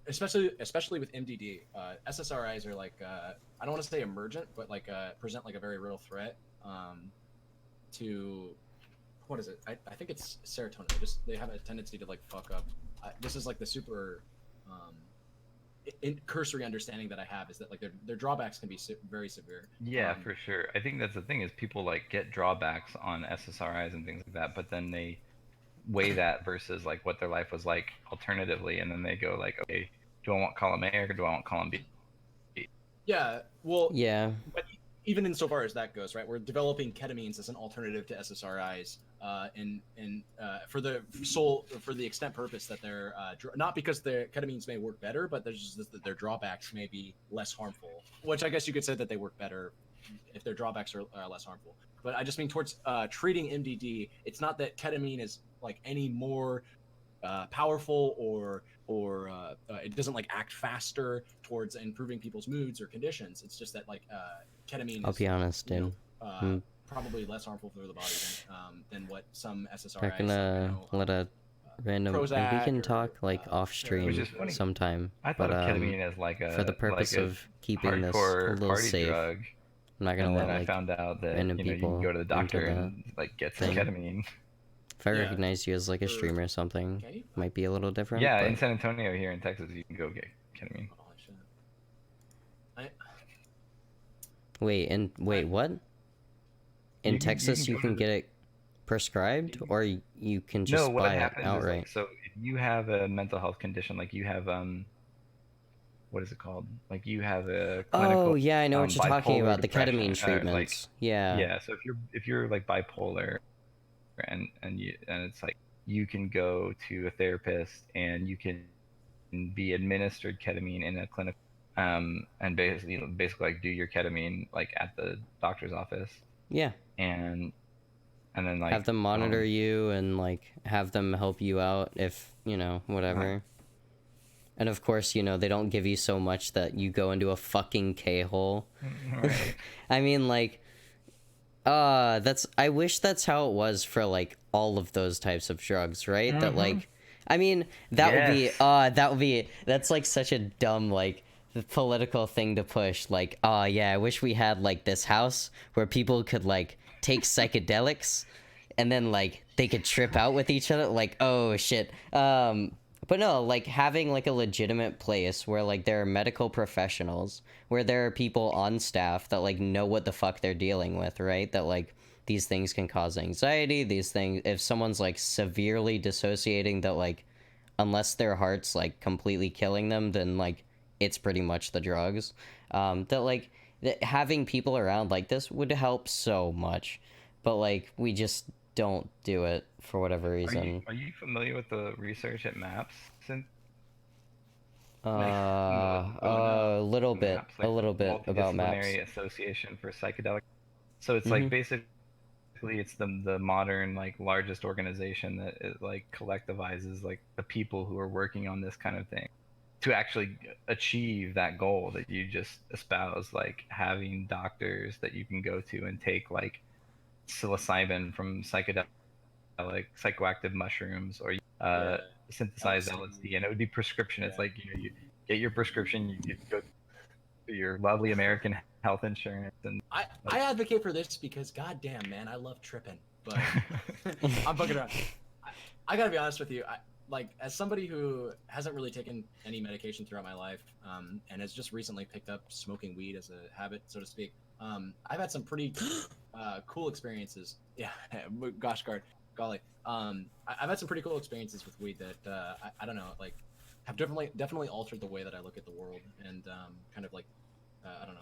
especially with MDD, SSRIs are like I don't want to say emergent, but like present like a very real threat to what is it? I think it's serotonin. They have a tendency to like fuck up. This is like the super cursory understanding that I have is that like their drawbacks can be very severe. Yeah, for sure. I think that's the thing is people like get drawbacks on SSRIs and things like that, but then they weigh that versus like what their life was like alternatively, and then they go like, okay, do I want column A or do I want column B? Yeah, well, Yeah. but even insofar as that goes, right, we're developing ketamines as an alternative to SSRIs, for the extent purpose that they're not because the ketamines may work better, but there's just that their drawbacks may be less harmful. Which I guess you could say that they work better if their drawbacks are less harmful. But I just mean towards treating MDD. It's not that ketamine is like any more powerful or it doesn't like act faster towards improving people's moods or conditions. It's just that like ketamine I'll is, be honest, you know, dude. probably less harmful for the body than what some SSRIs. We're gonna let a random. And we Prozac can or, talk like off Which stream is funny. sometime. I thought But of ketamine as like a for the purpose like a of keeping this a hardcore little party safe, drug. I'm not gonna And let then I like found out that random you can people go to the doctor into the and like get some thing. ketamine. if I Yeah. recognize you as like a Or- streamer or something, Okay. might be a little different. Yeah, but... in San Antonio here in Texas, you can go get ketamine. Oh, shit. I, Wait, what? In You can Texas, you go can to the- get it prescribed, or you can just No, what buy it happens is outright. like, so if you have a mental health condition, like you have what is it called? Like you have a clinical Oh yeah, I know what you're talking bipolar about. The depression, ketamine like, treatments. Yeah. yeah. So if you're like bipolar, and it's like you can go to a therapist and you can be administered ketamine in a clinic, and basically like do your ketamine like at the doctor's office, Yeah. and then like Have them monitor you and like have them help you out if whatever. And of course, they don't give you so much that you go into a fucking K-hole. Right. I mean, like, I wish that's how it was for like all of those types of drugs, right? That like, I mean, that's like such a dumb like political thing to push. Like, yeah, I wish we had like this house where people could like take psychedelics and then like they could trip out with each other. Like, oh shit. But no, like having like a legitimate place where like there are medical professionals, where there are people on staff that like know what the fuck they're dealing with, right? That like these things can cause anxiety, these things, if someone's like severely dissociating, that like unless their heart's like completely killing them, then like it's pretty much the drugs. That like having people around like this would help so much, but like we just don't do it for whatever reason. Are you familiar with the research at MAPS? A little bit, MAPS, like a little bit about maps. Multidisciplinary Association for Psychedelic. So it's like basically it's the modern like largest organization that it, like collectivizes like the people who are working on this kind of thing to actually achieve that goal that you just espouse, like having doctors that you can go to and take like psilocybin from psychoactive mushrooms, or synthesized LSD, and it would be prescription. It's like you get your prescription, you go to your lovely American health insurance, and I advocate for this because goddamn man, I love tripping, but I'm fucking around. I gotta be honest with you. Like as somebody who hasn't really taken any medication throughout my life, and has just recently picked up smoking weed as a habit, so to speak. I've had some pretty cool experiences. Yeah, golly. I've had some pretty cool experiences with weed that I don't know, like have definitely altered the way that I look at the world, and kind of like I don't know.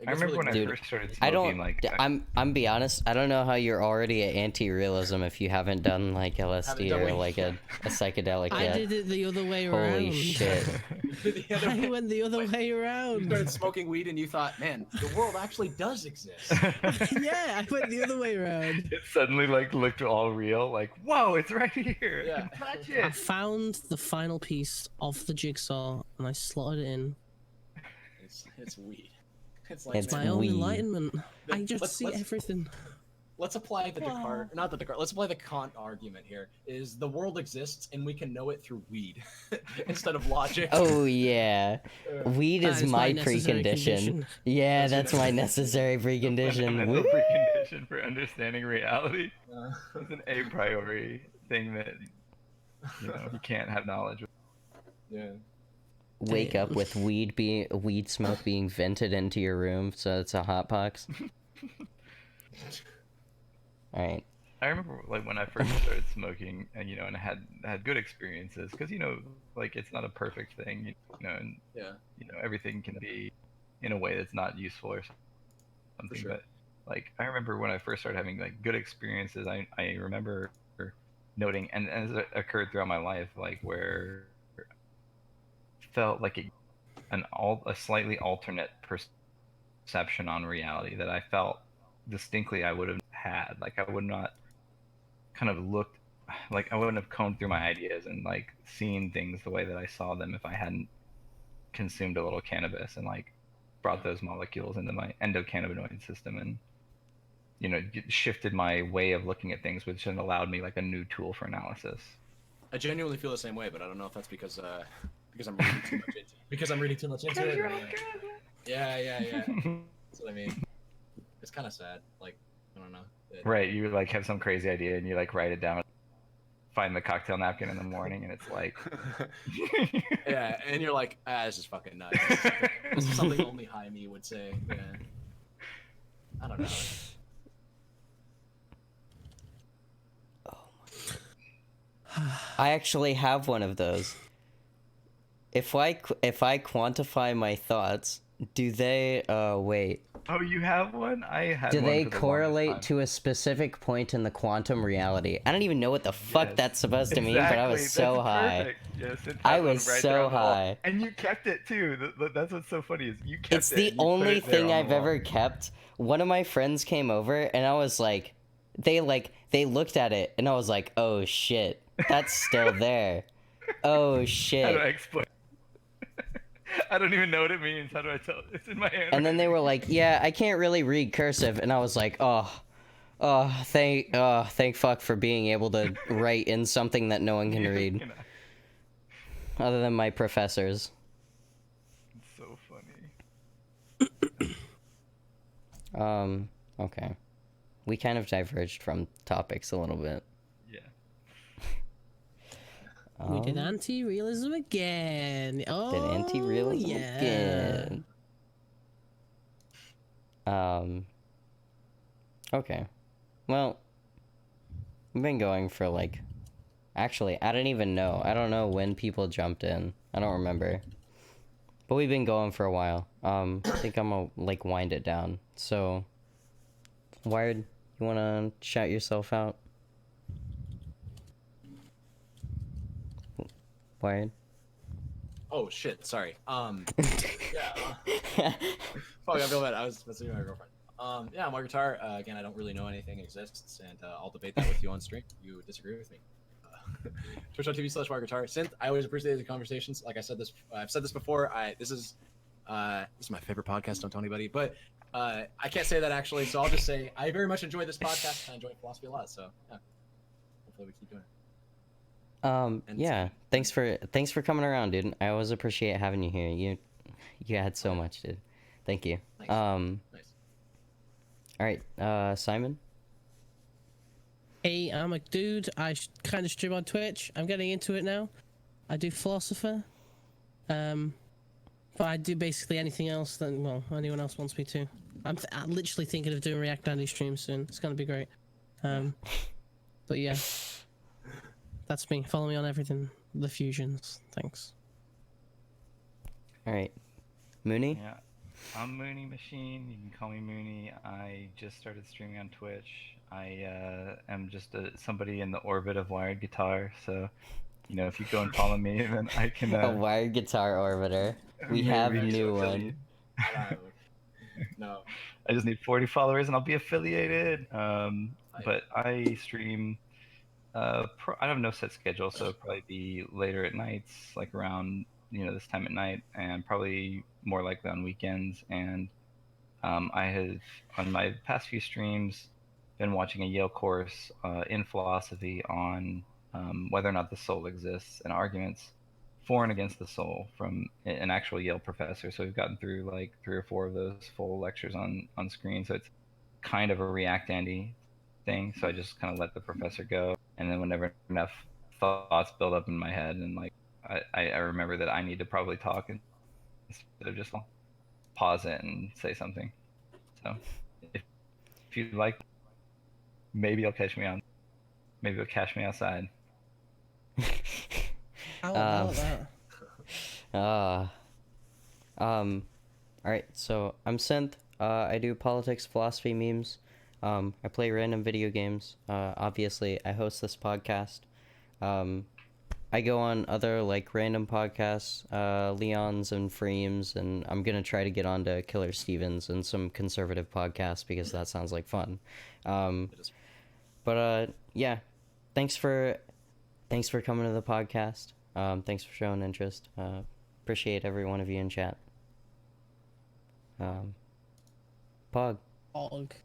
I remember when I first started smoking, I'm be honest, I don't know how you're already at anti-realism if you haven't done like LSD or like a psychedelic yet. I did it the other way around. Holy shit. I went the other way You around. started smoking weed and you thought, man, the world actually does exist. Yeah, I went the other way around. it suddenly like looked all real, like whoa, it's right here. Yeah. Touch I it. found the final piece of the jigsaw and I slotted it in. It's weed. It's like It's My own weed. enlightenment. I just Let's- see let's- everything. Let's apply the Descartes, not the Descartes. Let's apply the Kant argument here. Is the world exists and we can know it through weed instead of logic. Oh yeah, weed That is is my necessary precondition. condition. Yeah, That's that's your my necessary precondition. Fundamental Woo! precondition for understanding reality. It's an a priori thing that you can't have knowledge with. Yeah. Wake up with weed smoke being vented into your room, so it's a hot box. All right. I remember like when I first started smoking, and and I had good experiences, because like it's not a perfect thing, and Yeah. everything can be in a way that's not useful or something. sure. But like I remember when I first started having like good experiences, I remember noting, and as it occurred throughout my life, like where felt like a slightly alternate perception on reality that I felt distinctly I would have had. Like I would not kind of looked, like I wouldn't have combed through my ideas and like seen things the way that I saw them if I hadn't consumed a little cannabis and like brought those molecules into my endocannabinoid system and shifted my way of looking at things, which then allowed me like a new tool for analysis. I genuinely feel the same way, but I don't know if that's because I'm reading too much into because I'm reading too much into it. Yeah. That's what I mean. It's kind of sad. Like, I don't know. Right, you like have some crazy idea and you like write it down, find the cocktail napkin in the morning, and it's like, yeah, and you're like, this is fucking nuts. This is something only high me would say. Yeah. I don't know. I actually have one of those. If I quantify my thoughts, do they wait? Oh, you have one? I had Do one they for the longest correlate time. to a specific point in the quantum reality? I don't even know what the fuck Yes, that's supposed to mean, but I was exactly, so that's high. perfect. Yes, it I has one was right so there on the wall. high. And you kept it too. That's what's so funny is you kept It's it. the and you put only it there thing on the I've wall. ever kept. One of my friends came over and I was like, they looked at it and I was like, oh shit, that's still there. Oh How do I shit. explain? I don't even know what it means. How do I tell? It's in my hand. And then they were like, yeah, I can't really read cursive. And I was like, thank fuck for being able to write in something that no one can read. Other than my professors. It's so funny. Okay. We kind of diverged from topics a little bit. Yeah. We did anti-realism again. Oh, Did anti-realism yeah. again. Okay. Well, we've been going for like... Actually, I don't even know. I don't know when people jumped in. I don't remember. But we've been going for a while. I think I'm gonna like wind it down. So, Wired, you wanna shout yourself out? Wired? Oh shit, sorry. Yeah. Fuck, I feel bad. I was messaging my girlfriend. Yeah, my guitar. Again, I don't really know anything exists, and I'll debate that with you on stream. You disagree with me. Twitch.tv/WiredGuitar. Synth. I always appreciate the conversations. Like I said this, I've said this before. This is my favorite podcast. Don't tell anybody, but I can't say that actually. So I'll just say I very much enjoy this podcast. I enjoy philosophy a lot. So yeah, hopefully we keep doing it. Yeah. Thanks for coming around, dude. I always appreciate having you here. You had so much, dude. Thank you. Nice. Nice. All right, Simon. Hey, I'm a dude. I kind of stream on Twitch. I'm getting into it now. I do Philosopher. But I do basically anything else that, well, anyone else wants me to. I'm literally thinking of doing React Andy streams soon. It's gonna be great. But yeah. That's me. Follow me on everything. TheFuZiOnZz. Thanks. All right, Moony. Yeah. I'm MoonyMachine. You can call me Moony. I just started streaming on Twitch. I am just somebody in the orbit of WiredGuitar. So, if you go and follow me, then I can. A Wired Guitar Orbiter. We have a new one. No. I just need 40 followers and I'll be affiliated. But I stream. I have no set schedule, so it'll probably be later at nights, like around this time at night, and probably more likely on weekends. And I have on my past few streams been watching a Yale course in philosophy on whether or not the soul exists and arguments for and against the soul from an actual Yale professor. So we've gotten through like 3 or 4 of those full lectures on screen. So it's kind of a React Andy thing. So I just kind of let the professor go. And then whenever enough thoughts build up in my head, and like I remember that I need to probably talk instead of just pause it and say something. So if you'd like, maybe you'll catch me on. Maybe you'll catch me outside. How about that? All Alright, so I'm Synth. I do politics, philosophy, memes. I play random video games. Obviously, I host this podcast. I go on other like random podcasts, Leon's and Freems, and I'm gonna try to get onto Killer Stevens and some conservative podcasts because that sounds like fun. Yeah, thanks for coming to the podcast. Thanks for showing interest. Appreciate every one of you in chat. Pog. Pog.